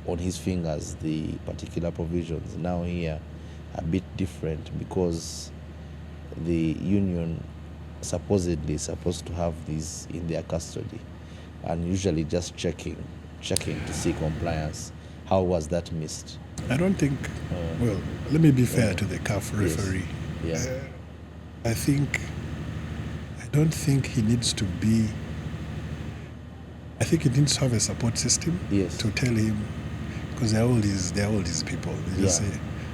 on his fingers the particular provisions. Now here, a bit different, because the union supposedly is supposed to have these in their custody, and usually just checking to see compliance. How was that missed? I don't think. Well, let me be fair to the CAF referee. Yes. Yeah. I don't think he needs to be. I think he needs to have a support system. Yes. To tell him, because they're all these people. They just say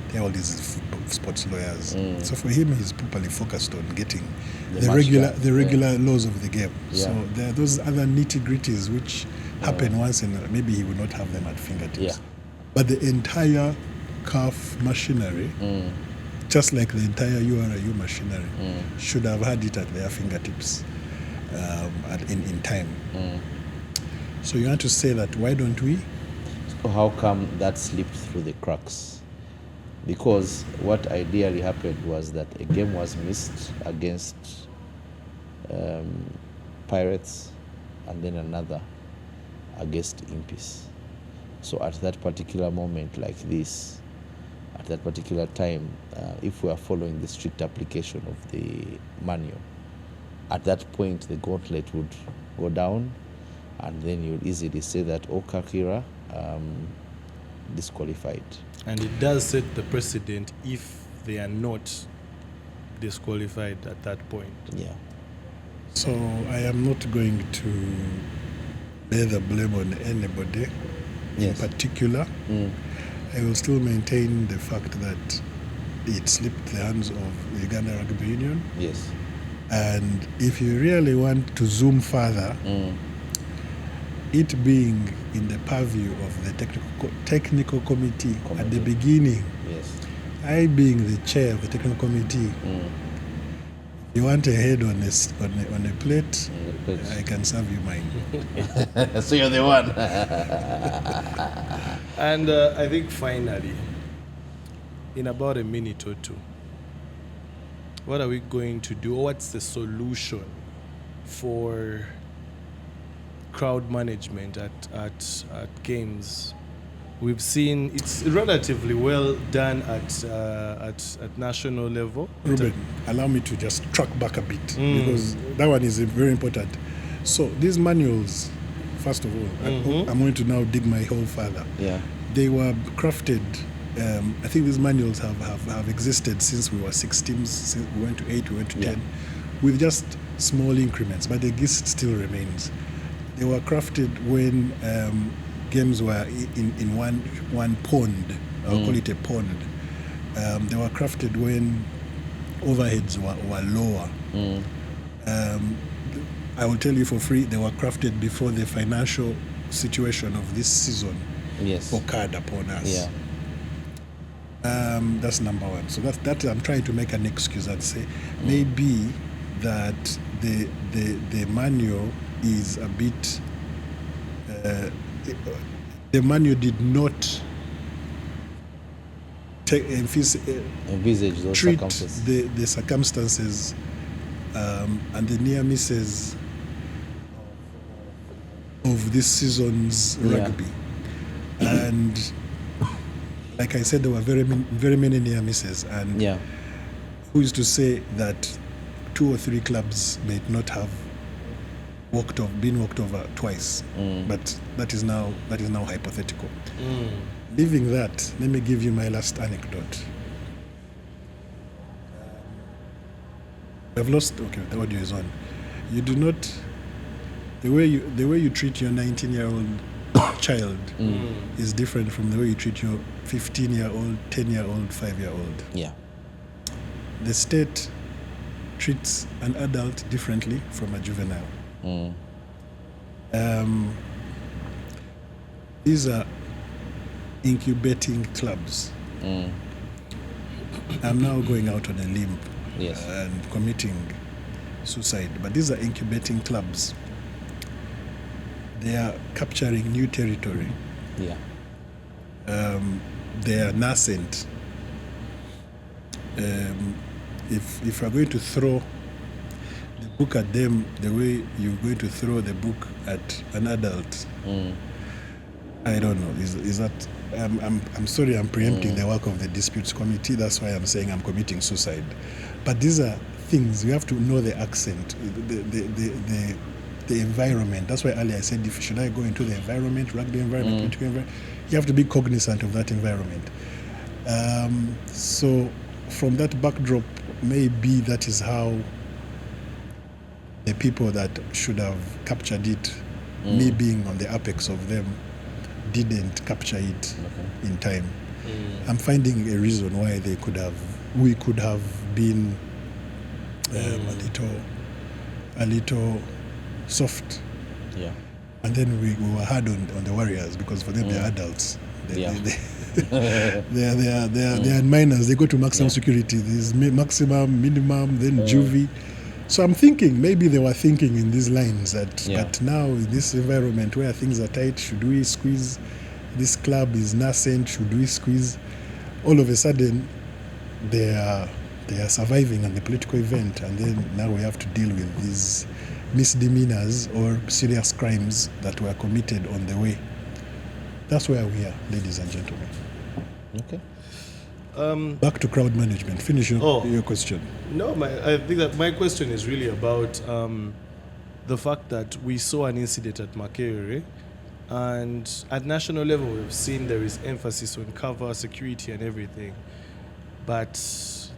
they're all these sports lawyers. So for him, he's properly focused on getting the regular laws of the game. Yeah. So there are those other nitty-gritties which happen once, and maybe he will not have them at fingertips. Yeah. But the entire CAF machinery, just like the entire URU machinery, should have had it at their fingertips in time. So you want to say that, why don't we? So how come that slipped through the cracks? Because what ideally happened was that a game was missed against Pirates, and then another against Impis. So at that particular moment like this, at that particular time, if we are following the strict application of the manual, at that point the gauntlet would go down, and then you'd easily say that Okakira disqualified. And it does set the precedent if they are not disqualified at that point. Yeah. So I am not going to lay the blame on anybody in particular. I will still maintain the fact that it slipped the hands of the Uganda Rugby Union. Yes. And if you really want to zoom further, it being in the purview of the technical committee at the beginning, Yes. I being the chair of the technical committee, you want a head on a plate, I can serve you mine. So you're the one. And I think finally, in about a minute or two, what are we going to do? What's the solution for crowd management at games? We've seen it's relatively well done at national level. Reuben, allow me to just track back a bit, because that one is very important. So these manuals, first of all, I'm going to now dig my hole further. Yeah. They were crafted. I think these manuals have existed since we were 6 teams. Since we went to 8, we went to 10, with just small increments, but the gist still remains. They were crafted when games were in one pond. I'll call it a pond. They were crafted when overheads were lower. I will tell you for free, they were crafted before the financial situation of this season occurred upon us. Yeah. That's number one. So that I'm trying to make an excuse and say maybe that the manual is a bit. The manual did not Envisage those treat circumstances. the circumstances and the near misses of this season's rugby. And like I said, there were very many near misses. And who is to say that 2 or 3 clubs may not have been walked over twice? But that is now hypothetical. Leaving that, let me give you my last anecdote. I've lost. Okay, the audio is on. You do not. The way you treat your 19-year-old child is different from the way you treat your 15-year-old, 10-year-old, 5-year-old. Yeah. The state treats an adult differently from a juvenile. These are incubating clubs. I'm now going out on a limb Yes. and committing suicide, but these are incubating clubs. They are capturing new territory. Yeah. They are nascent. If you're going to throw the book at them the way you're going to throw the book at an adult, I don't know. Is that? I'm sorry, I'm preempting the work of the disputes committee. That's why I'm saying I'm committing suicide. But these are things you have to know the accent, the environment. That's why earlier I said, if should I go into the environment, rugby environment, political environment, you have to be cognizant of that environment. So from that backdrop, maybe that is how the people that should have captured it, me being on the apex of them, didn't capture it in time. I'm finding a reason why we could have been a little soft. Yeah. And then we were hard on the Warriors because for them they're adults. They are minors. They go to maximum security. There's maximum, minimum, then juvie. So I'm thinking maybe they were thinking in these lines that, but now in this environment where things are tight, should we squeeze? This club is nascent. Should we squeeze? All of a sudden, they are surviving on the political event, and then now we have to deal with these misdemeanors or serious crimes that were committed on the way. That's where we are, ladies and gentlemen. Okay. Back to crowd management. Finish your question. No, I think that my question is really about the fact that we saw an incident at Makerere, and at national level we've seen there is emphasis on cover, security and everything. But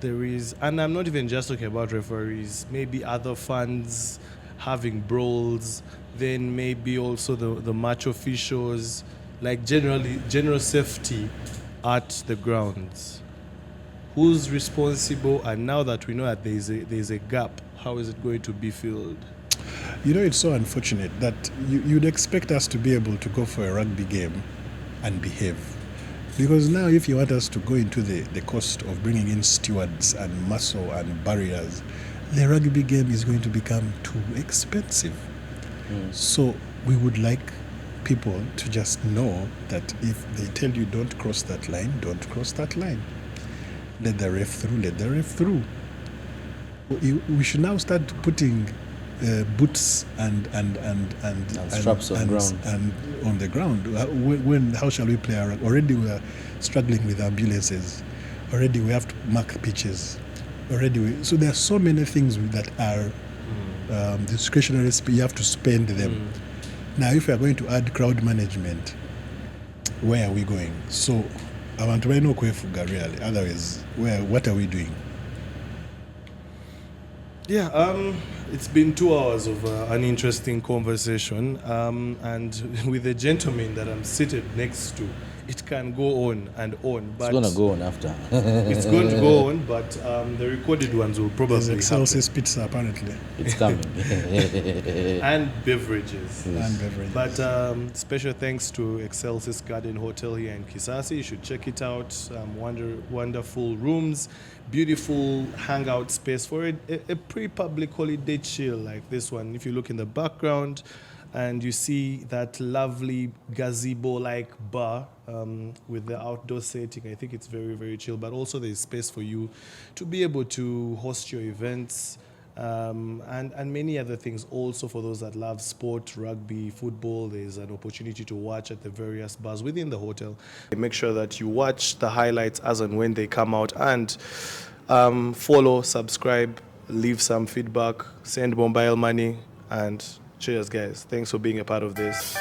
there is, and I'm not even just talking about referees, maybe other fans having brawls, then maybe also the match officials, like general safety at the grounds. Who's responsible? And now that we know that there's a gap, how is it going to be filled? You know, it's so unfortunate that you'd expect us to be able to go for a rugby game and behave. Because now if you want us to go into the cost of bringing in stewards and muscle and barriers, the rugby game is going to become too expensive. So we would like people to just know that if they tell you don't cross that line, don't cross that line. Let the ref through. We should now start putting boots and straps on ground. And on the ground. How shall we play around? Already we are struggling with ambulances. Already we have to mark pitches. So there are so many things that are discretionary. You have to spend them. Now, if we are going to add crowd management, where are we going? So I want to know kwefuga really. Otherwise, what are we doing? Yeah, it's been 2 hours of an interesting conversation, and with the gentleman that I'm seated next to, it can go on and on. But It's going to go on after. it's going to go on, but the recorded ones will probably There's Excelsis happen. pizza apparently. It's coming. And beverages. And beverages. But special thanks to Excelsis Garden Hotel here in Kisasi. You should check it out. Wonderful rooms, beautiful hangout space for a pre-public holiday chill like this one. If you look in the background and you see that lovely gazebo-like bar with the outdoor setting, I think it's very, very chill. But also there's space for you to be able to host your events, and many other things also for those that love sport, rugby, football. There's an opportunity to watch at the various bars within the hotel. Make sure that you watch the highlights as and when they come out, and follow, subscribe, leave some feedback, send mobile money, and cheers guys. Thanks for being a part of this.